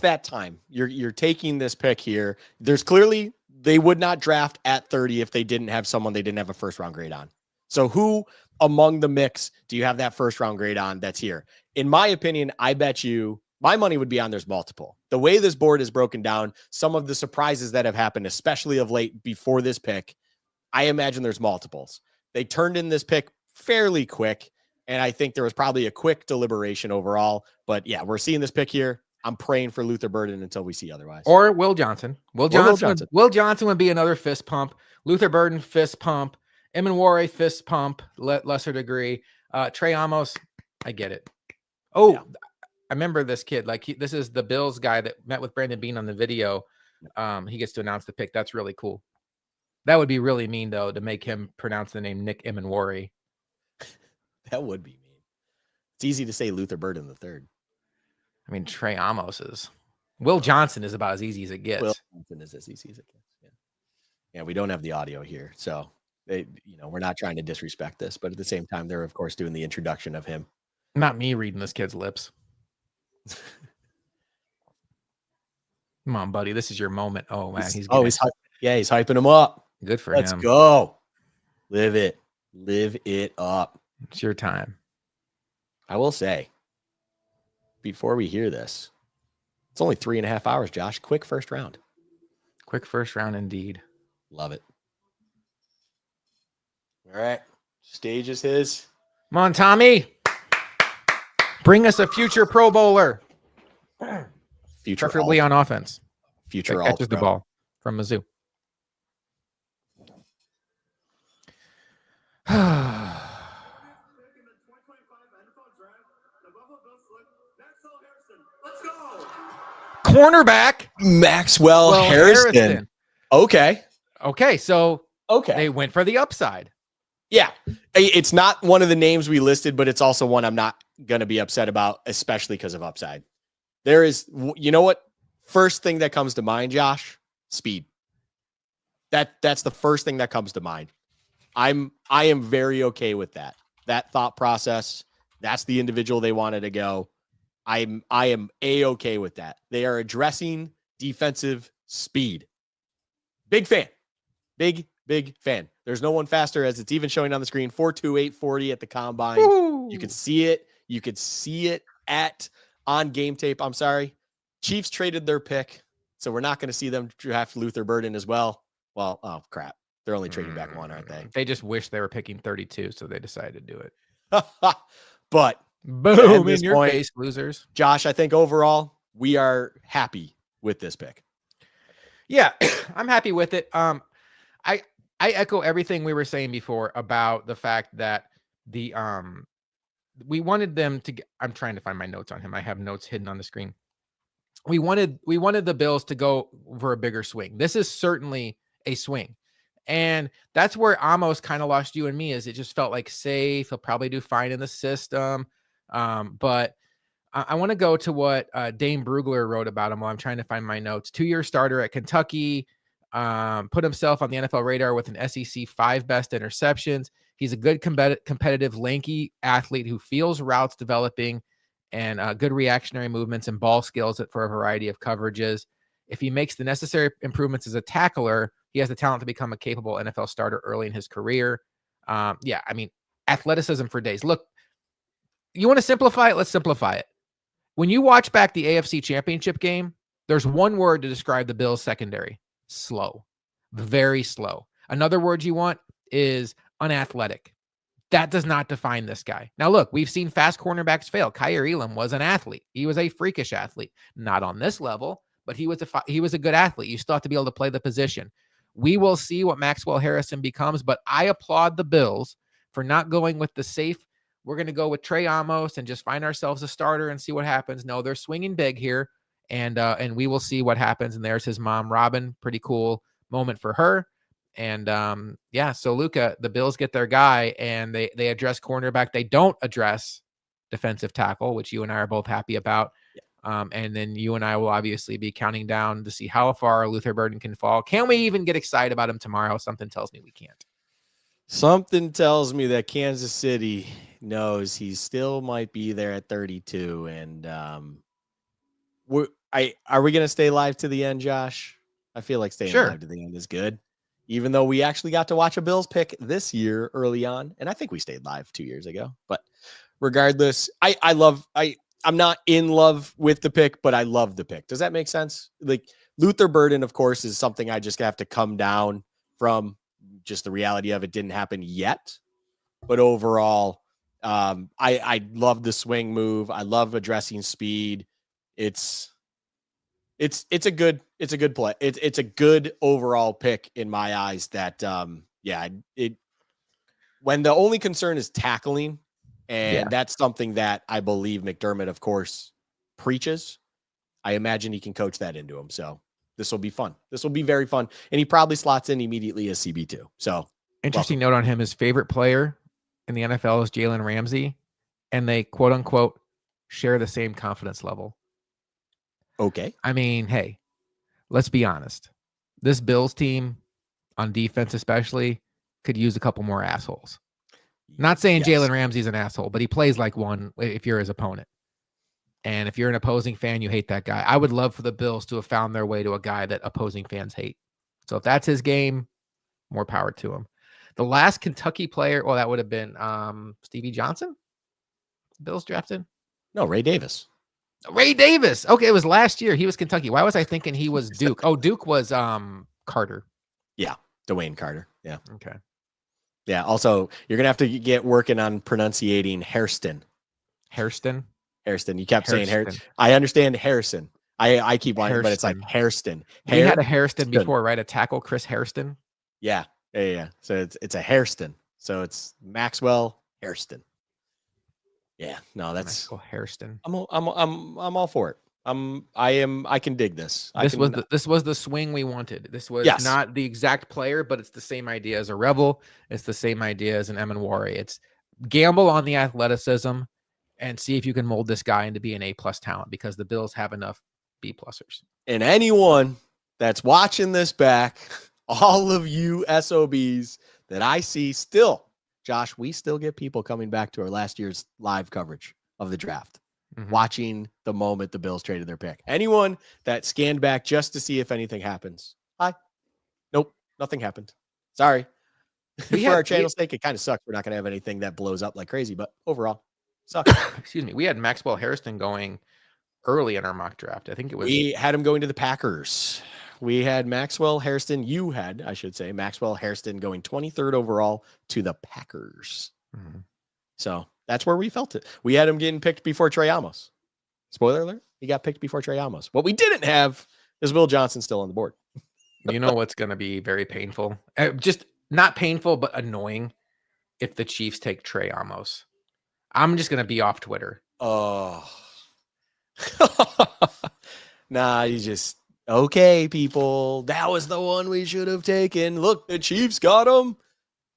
that time. You're taking this pick here. There's clearly, they would not draft at 30 if they didn't have someone they didn't have a first round grade on. So who among the mix do you have that first round grade on that's here? In my opinion, I bet you my money would be on there's multiple. The way this board is broken down, some of the surprises that have happened, especially of late before this pick, I imagine there's multiples. They turned in this pick fairly quick, and I think there was probably a quick deliberation overall. But yeah, we're seeing this pick here. I'm praying for Luther Burden until we see otherwise. Or Will Johnson. Will Johnson would be another fist pump. Luther Burden, fist pump. Emenware, fist pump, lesser degree. Trey Amos, I get it. Oh, yeah. I remember this kid. Like, this is the Bills guy that met with Brandon Beane on the video. He gets to announce the pick. That's really cool. That would be really mean, though, to make him pronounce the name Nick Emenware. That would be mean. It's easy to say Luther Burden the third. I mean, Trey Amos is. Will Johnson is about as easy as it gets. Will Johnson is as easy as it gets. Yeah, we don't have the audio here, so we're not trying to disrespect this, but at the same time, they're of course doing the introduction of him. Not me reading this kid's lips. Come on, buddy. This is your moment. Oh man, he's hyping him up. Good for him. Let's go. Live it up. It's your time. I will say, before we hear this, it's only 3.5 hours, Josh. Quick first round. Quick first round indeed. Love it. All right. Stage is his. Come on, Tommy. Bring us a future Pro Bowler, Future preferably on offense. future That all catches the ball from Mizzou. Cornerback Maxwell Harrison. Okay. Okay, so Okay. they went for the upside. Yeah. It's not one of the names we listed, but it's also one I'm not going to be upset about, especially because of upside. There is, you know what? First thing that comes to mind, Josh, speed. That's the first thing that comes to mind. I am very okay with that. That thought process. That's the individual they wanted to go. I am a-okay with that. They are addressing defensive speed. Big fan. Big fan. There's no one faster, as it's even showing on the screen. 4.2840 at the combine. Woo. You could see it. You could see it on game tape. I'm sorry. Chiefs traded their pick, so we're not going to see them draft Luther Burden as well. Well, oh crap. They're only trading back one, aren't they? They just wish they were picking 32, so they decided to do it. But boom, in your face, losers. Josh, I think overall we are happy with this pick. Yeah, I'm happy with it. I echo everything we were saying before about the fact that the we wanted them to get, I'm trying to find my notes on him. I have notes hidden on the screen. We wanted the Bills to go for a bigger swing. This is certainly a swing. And that's where Amos kind of lost you and me, is it just felt like safe. He'll probably do fine in the system. But I want to go to what Dane Brugler wrote about him while I'm trying to find my notes. 2-year starter at Kentucky, put himself on the NFL radar with an SEC 5 best interceptions. He's a good competitive, lanky athlete who feels routes developing and good reactionary movements and ball skills for a variety of coverages. If he makes the necessary improvements as a tackler, he has the talent to become a capable NFL starter early in his career. Yeah, I mean, athleticism for days. Look, you want to simplify it? Let's simplify it. When you watch back the AFC Championship game, there's one word to describe the Bills' secondary: slow, very slow. Another word you want is unathletic. That does not define this guy. Now, look, we've seen fast cornerbacks fail. Kyer Elam was an athlete. He was a freakish athlete. Not on this level, but he was a good athlete. You still have to be able to play the position. We will see what Maxwell Harrison becomes, but I applaud the Bills for not going with the safe, we're going to go with Trey Amos and just find ourselves a starter and see what happens. No, they're swinging big here, and we will see what happens. And there's his mom, Robin. Pretty cool moment for her. And yeah, so Luka, the Bills get their guy, and they address cornerback. They don't address defensive tackle, which you and I are both happy about. And then you and I will obviously be counting down to see how far Luther Burden can fall. Can we even get excited about him tomorrow? Something tells me we can't. Something tells me that Kansas City knows he still might be there at 32. And are we going to stay live to the end, Josh? I feel like staying live to the end is good, even though we actually got to watch a Bills pick this year early on. And I think we stayed live 2 years ago. But regardless, I'm not in love with the pick, but I love the pick. Does that make sense? Like, Luther Burden, of course, is something I just have to come down from. Just the reality of it didn't happen yet. But overall, I love the swing move. I love addressing speed. It's a good play. It's a good overall pick in my eyes. That when the only concern is tackling, and that's something that I believe McDermott, of course, preaches. I imagine he can coach that into him. So this will be fun. This will be very fun. And he probably slots in immediately as CB2. So interesting note on him, his favorite player in the NFL is Jalen Ramsey, and they quote unquote share the same confidence level. Okay. I mean, hey, let's be honest. This Bills team on defense especially could use a couple more assholes. Not saying Jalen Ramsey's an asshole, but he plays like one if you're his opponent. And if you're an opposing fan, you hate that guy. I would love for the Bills to have found their way to a guy that opposing fans hate. So if that's his game, more power to him. The last Kentucky player, well, that would have been Stevie Johnson. Bills drafted? No, Ray Davis. Ray Davis. Okay, it was last year. He was Kentucky. Why was I thinking he was Duke? Oh, Duke was Carter. Yeah, Dwayne Carter. Yeah. Okay. Yeah. Also, you're gonna have to get working on pronunciating Hairston. Hairston. Hairston. You kept saying Harrison. Hairston. I understand Harrison. I keep wanting, but it's like Hairston. Hairston. We had a Hairston before, right? A tackle, Chris Hairston. Yeah. So it's a Hairston. So it's Maxwell Hairston. Yeah. No, that's Maxwell Hairston. I'm all for it. I can dig this. This was the swing we wanted. This was not the exact player, but it's the same idea as a Rebel. It's the same idea as an Emanwari. It's gamble on the athleticism and see if you can mold this guy into be an A+ talent, because the Bills have enough B+ers. And anyone that's watching this back, all of you SOBs that I see still, Josh, we still get people coming back to our last year's live coverage of the draft, watching the moment the Bills traded their pick. Anyone that scanned back just to see if anything happens. Hi. Nope. Nothing happened. Sorry. For our channel's sake, it kind of sucks. We're not going to have anything that blows up like crazy, but overall, sucks. Excuse me. We had Maxwell Hairston going early in our mock draft. I think it was. We had him going to the Packers. We had Maxwell Hairston. You had, I should say, Maxwell Hairston going 23rd overall to the Packers. So that's where we felt it. We had him getting picked before Trey Amos. Spoiler alert, he got picked before Trey Amos. What we didn't have is Will Johnson still on the board. You know what's going to be very painful? Just not painful, but annoying if the Chiefs take Trey Amos. I'm just going to be off Twitter. Oh. Nah, you just... Okay, people, that was the one we should have taken. Look, the Chiefs got him.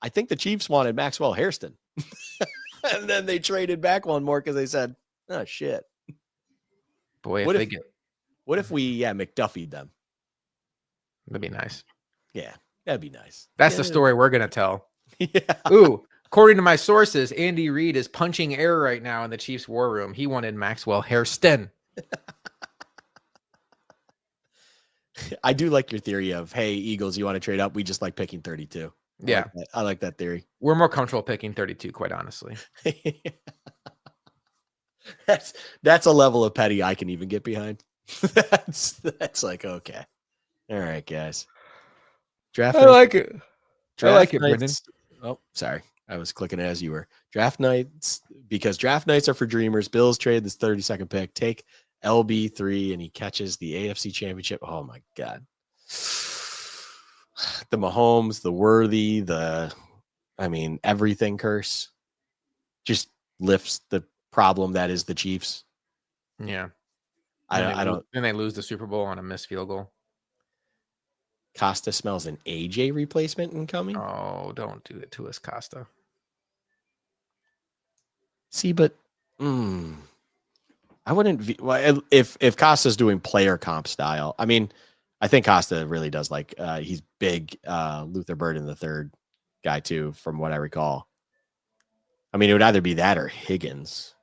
I think the Chiefs wanted Maxwell Hairston. And then they traded back one more because they said, oh, shit. Boy, what if we McDuffied them? That'd be nice. Yeah, that'd be nice. That's the story we're going to tell. Yeah. Ooh, according to my sources, Andy Reid is punching air right now in the Chiefs war room. He wanted Maxwell Hairston. I do like your theory of, hey, Eagles, you want to trade up? We just like picking 32. Yeah. I like that theory. We're more comfortable picking 32, quite honestly. That's a level of petty I can even get behind. That's like, okay. All right, guys. Draft. I like it. I like it, Brendan. Oh, sorry. I was clicking as you were. Draft nights, because draft nights are for dreamers. Bills trade this 32nd pick. Take LB3 and he catches the AFC Championship. Oh my God. The Mahomes, the Worthy, everything curse just lifts the problem that is the Chiefs. Yeah. I don't. Then they lose the Super Bowl on a missed field goal. Costa smells an AJ replacement incoming. Oh, don't do it to us, Costa. See, but I wouldn't. If Costa's doing player comp style, I mean, I think Costa really does like. He's big. Luther Burden the third guy too, from what I recall. I mean, it would either be that or Higgins.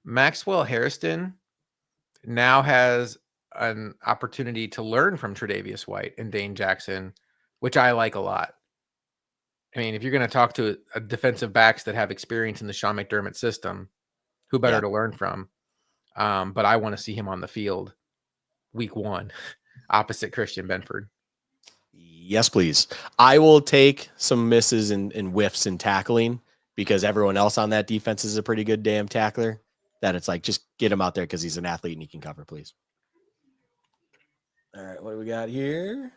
Maxwell Hairston now has an opportunity to learn from Tre'Davious White and Dane Jackson, which I like a lot. I mean, if you're going to talk to a defensive backs that have experience in the Sean McDermott system, who better to learn from? But I want to see him on the field week 1 opposite Christian Benford. Yes, please. I will take some misses and whiffs in tackling because everyone else on that defense is a pretty good damn tackler. That it's like, just get him out there because he's an athlete and he can cover, please. All right, what do we got here?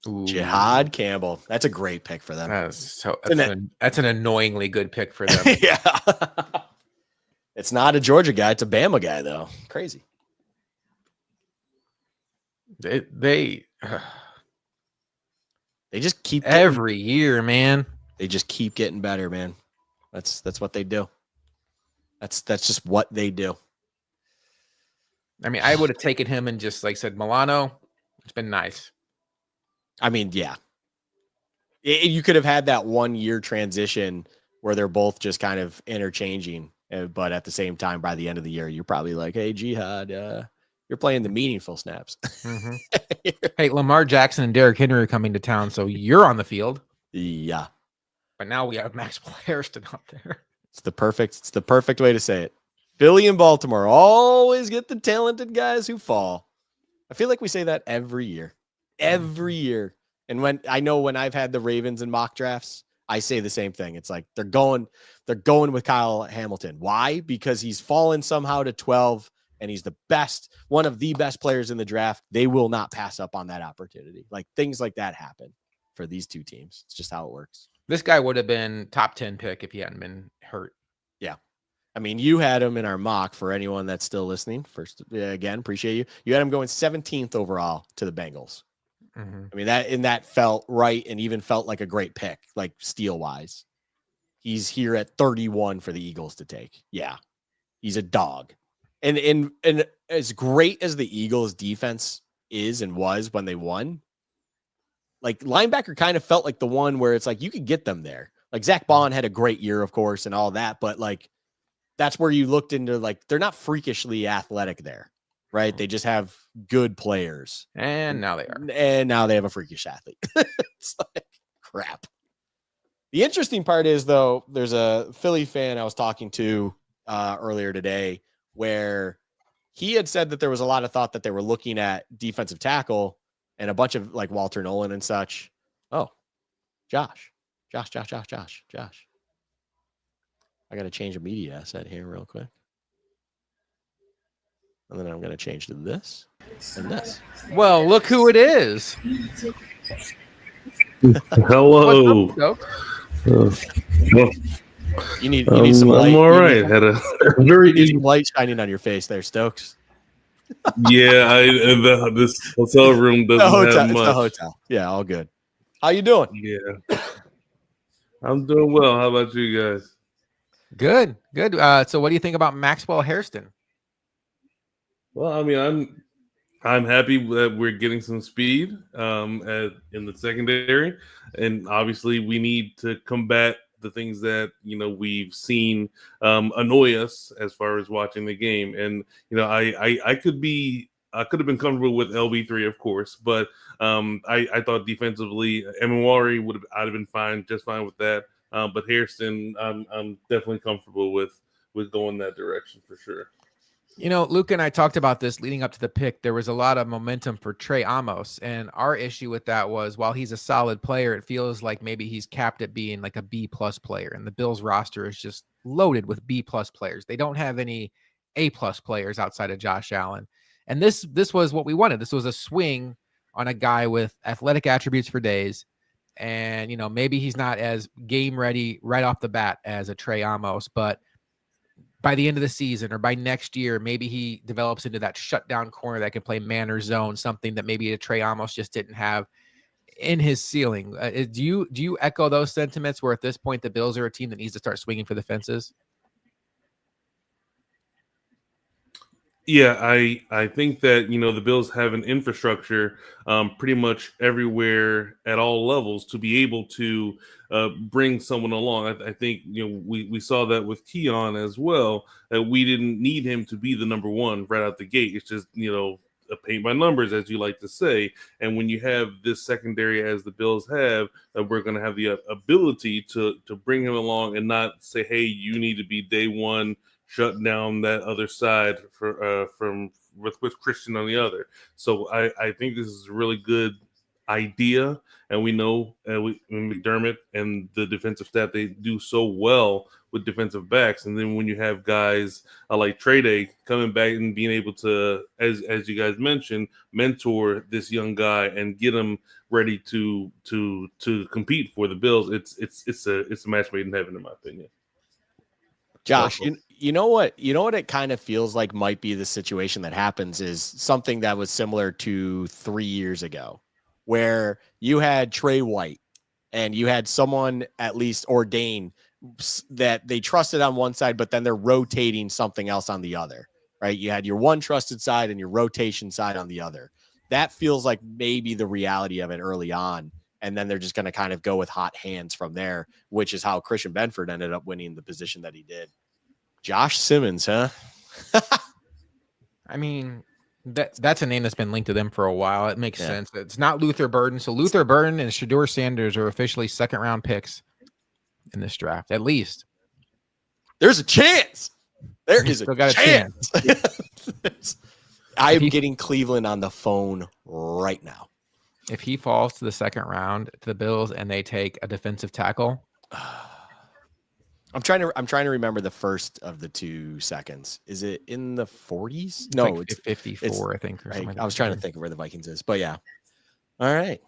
Ooh. Jihad Campbell. That's a great pick for them. That's an annoyingly good pick for them. Yeah. It's not a Georgia guy. It's a Bama guy, though. Crazy. They just keep every year, man. They just keep getting better, man. That's what they do. That's just what they do. I mean, I would have taken him and just like said, Milano, it's been nice. I mean, yeah. You could have had that 1 year transition where they're both just kind of interchanging, but at the same time, by the end of the year, you're probably like, hey, Jihad, you're playing the meaningful snaps. Mm-hmm. Hey, Lamar Jackson and Derrick Henry are coming to town, so you're on the field. Yeah. But now we have Maxwell Hairston out there. It's the perfect way to say it. Philly and Baltimore always get the talented guys who fall. I feel like we say that every year. Every year. And when I've had the Ravens in mock drafts, I say the same thing. It's like they're going with Kyle Hamilton. Why? Because he's fallen somehow to 12 and he's one of the best players in the draft. They will not pass up on that opportunity. Like things like that happen for these two teams. It's just how it works. This guy would have been top 10 pick if he hadn't been hurt. Yeah. I mean, you had him in our mock for anyone that's still listening. First, again, appreciate you. You had him going 17th overall to the Bengals. Mm-hmm. I mean, that felt right and even felt like a great pick, like steal wise. He's here at 31 for the Eagles to take. Yeah. He's a dog. And as great as the Eagles defense is and was when they won, like linebacker kind of felt like the one where it's like you could get them there. Like Zach Bond had a great year, of course, and all that, but like that's where you looked into like they're not freakishly athletic there, right? They just have good players. And now they are. And now they have a freakish athlete. It's like crap. The interesting part is, though, there's a Philly fan I was talking to earlier today where he had said that there was a lot of thought that they were looking at defensive tackle and a bunch of like Walter Nolan and such. Oh, Josh. I got to change a media asset here real quick. And then I'm going to change to this and this. Well, look who it is. Hello. Well, You need some light. I'm all right. Had a very some light shining on your face there, Stokes. Yeah. This hotel room doesn't have much. It's the hotel. Yeah, all good. How you doing? Yeah, I'm doing well. How about you guys? Good. So what do you think about Maxwell Hairston? Well, I mean, I'm happy that we're getting some speed in the secondary, and obviously we need to combat the things that we've seen annoy us as far as watching the game. And I could have been comfortable with LB3, of course, but I thought defensively, Emenwari I'd have been just fine with that. But Hairston, I'm definitely comfortable with going that direction for sure. Luka and I talked about this leading up to the pick. There was a lot of momentum for Trey Amos. And our issue with that was while he's a solid player, it feels like maybe he's capped at being like a B+ player. And the Bills roster is just loaded with B+ players. They don't have any A+ players outside of Josh Allen. And this was what we wanted. This was a swing on a guy with athletic attributes for days. And, maybe he's not as game ready right off the bat as a Trey Amos, but by the end of the season or by next year, maybe he develops into that shutdown corner that can play man or zone, something that maybe a Trey Amos just didn't have in his ceiling. Do you echo those sentiments where at this point the Bills are a team that needs to start swinging for the fences? Yeah, I think that the Bills have an infrastructure pretty much everywhere at all levels to be able to bring someone along. I think we saw that with Keon as well, that we didn't need him to be the number one right out the gate. It's just a paint by numbers, as you like to say. And when you have this secondary as the Bills have, that we're going to have the ability to bring him along and not say, hey, you need to be day one. Shut down that other side with Christian on the other. So I think this is a really good idea, and we know McDermott and the defensive staff, they do so well with defensive backs. And then when you have guys like Trey Day coming back and being able to, as you guys mentioned, mentor this young guy and get him ready to compete for the Bills, it's a match made in heaven, in my opinion. Josh, you know what it kind of feels like might be the situation that happens is something that was similar to 3 years ago, where you had Trey White and you had someone at least ordained that they trusted on one side, but then they're rotating something else on the other, right? You had your one trusted side and your rotation side on the other. That feels like maybe the reality of it early on. And then they're just going to kind of go with hot hands from there, which is how Christian Benford ended up winning the position that he did. Josh Simmons, huh? I mean, that's a name that's been linked to them for a while. It makes sense. It's not Luther Burden. So Luther Burden and Shedeur Sanders are officially second-round picks in this draft, at least. There's a chance. There is a chance. I'm getting Cleveland on the phone right now. If he falls to the second round to the Bills and they take a defensive tackle, I'm trying to remember the first of the 2 seconds. Is it in the 40s? No, like it's 54, I think. Or something like I was that. trying to think of where the Vikings is, but yeah. All right.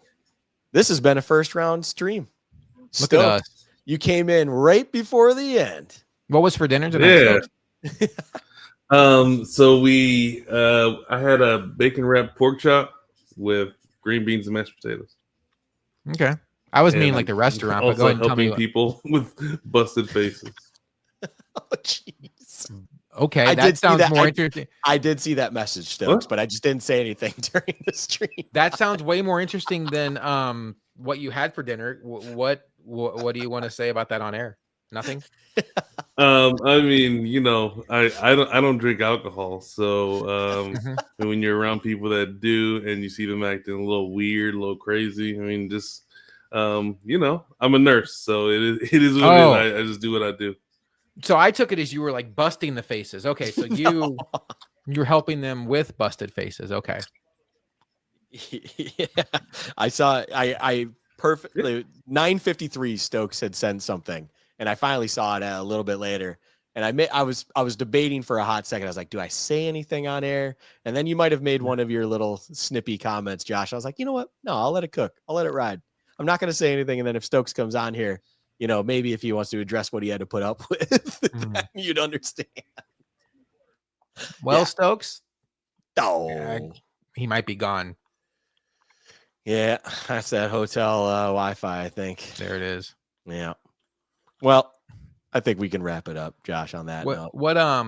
This has been a first round stream. Look at us. You came in right before the end. What was for dinner tonight? Yeah. So I had a bacon wrapped pork chop with green beans and mashed potatoes. Okay. I was And meaning like the restaurant, but also go ahead and tell me. helping people with busted faces. Oh, jeez. Okay, I that did see sounds that. more interesting. I did see that message, Stokes, but I just didn't say anything during the stream. That sounds way more interesting than what you had for dinner. What do you want to say about that on air? Nothing. I mean, I don't drink alcohol, so Mhm. when you're around people that do, and you see them acting a little weird, a little crazy, I mean, just I'm a nurse, so it is what it is. I just do what I do. So I took it as you were like busting the faces. Okay, so you're helping them with busted faces. Okay. Yeah, I saw. I perfectly 9:53. Stokes had sent something, and I finally saw it a little bit later. And I was debating for a hot second. I was like, do I say anything on air? And then you might have made one of your little snippy comments, Josh. I was like, you know what? No, I'll let it cook. I'll let it ride. I'm not going to say anything. And then if Stokes comes on here, maybe if he wants to address what he had to put up with, then you'd understand. Well, Yeah. Stokes, Oh, he might be gone. yeah, that's that hotel Wi-Fi, I think. There it is. Yeah. Well, I think we can wrap it up, Josh, on that note. What are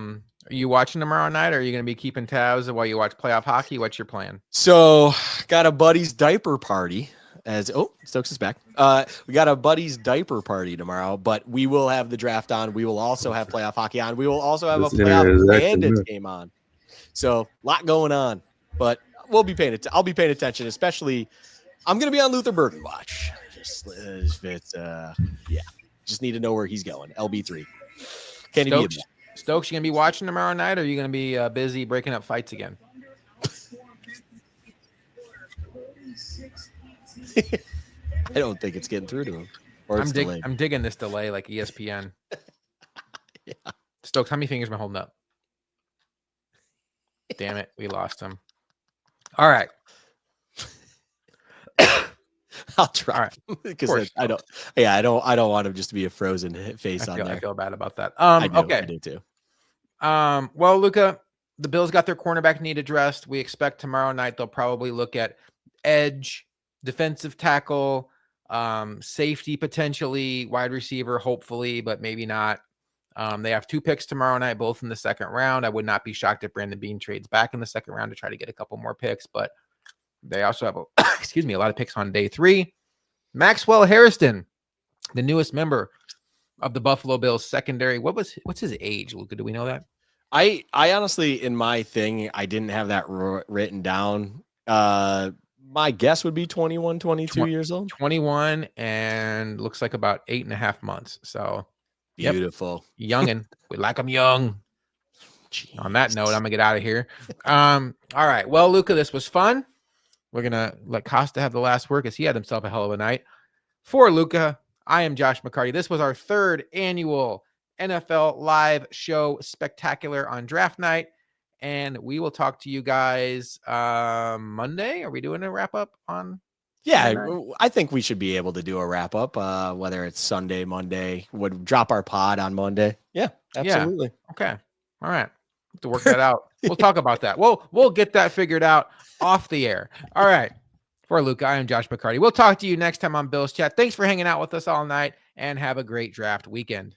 you watching tomorrow night? Or are you going to be keeping tabs while you watch playoff hockey? What's your plan? So, got a buddy's diaper party. Stokes is back. We got a buddy's diaper party tomorrow, but we will have the draft on. We will also have playoff hockey on. We will also have a playoff Bandits game on. So, a lot going on, but we'll be paying I'll be paying attention, especially I'm going to be on Luther Burden watch. Just need to know where he's going. LB3. Can he be Stokes, you going to be watching tomorrow night, or are you going to be busy breaking up fights again? I don't think it's getting through to him. Or I'm digging this delay like ESPN. Yeah. Stokes, how many fingers am I holding up? Damn it, we lost him. All right. I'll try because I don't want him just to be a frozen face on there. I feel bad about that. I do, okay. I do too. Well, Luka, the Bills got their cornerback need addressed. We expect tomorrow night they'll probably look at edge, defensive tackle, safety potentially, wide receiver, hopefully, but maybe not. They have 2 picks tomorrow night, both in the second round. I would not be shocked if Brandon Beane trades back in the second round to try to get a couple more picks, but they also have a lot of picks on day 3. Maxwell Harrison, the newest member of the Buffalo Bills secondary. What's his age, Luka? Do we know that? I honestly, in my thing, I didn't have that written down. My guess would be 21, 22 years old. 21 and looks like about 8.5 months. So beautiful. Yep. Youngin'. We like him young. Jeez. On that note, I'm gonna get out of here. All right. Well, Luka, this was fun. We're gonna let Costa have the last word because he had himself a hell of a night. For Luka, I am Josh McCarty. This was our 3rd annual NFL live show spectacular on draft night. And we will talk to you guys Monday. Are we doing a wrap up on? Yeah, I think we should be able to do a wrap up, whether it's Sunday, Monday. Would drop our pod on Monday. Yeah, absolutely. Yeah. Okay. All right. Have to work that out. We'll talk about that. We'll get that figured out off the air. All right. For Luka, I am Josh McCarty. We'll talk to you next time on Bills Chat. Thanks for hanging out with us all night and have a great draft weekend.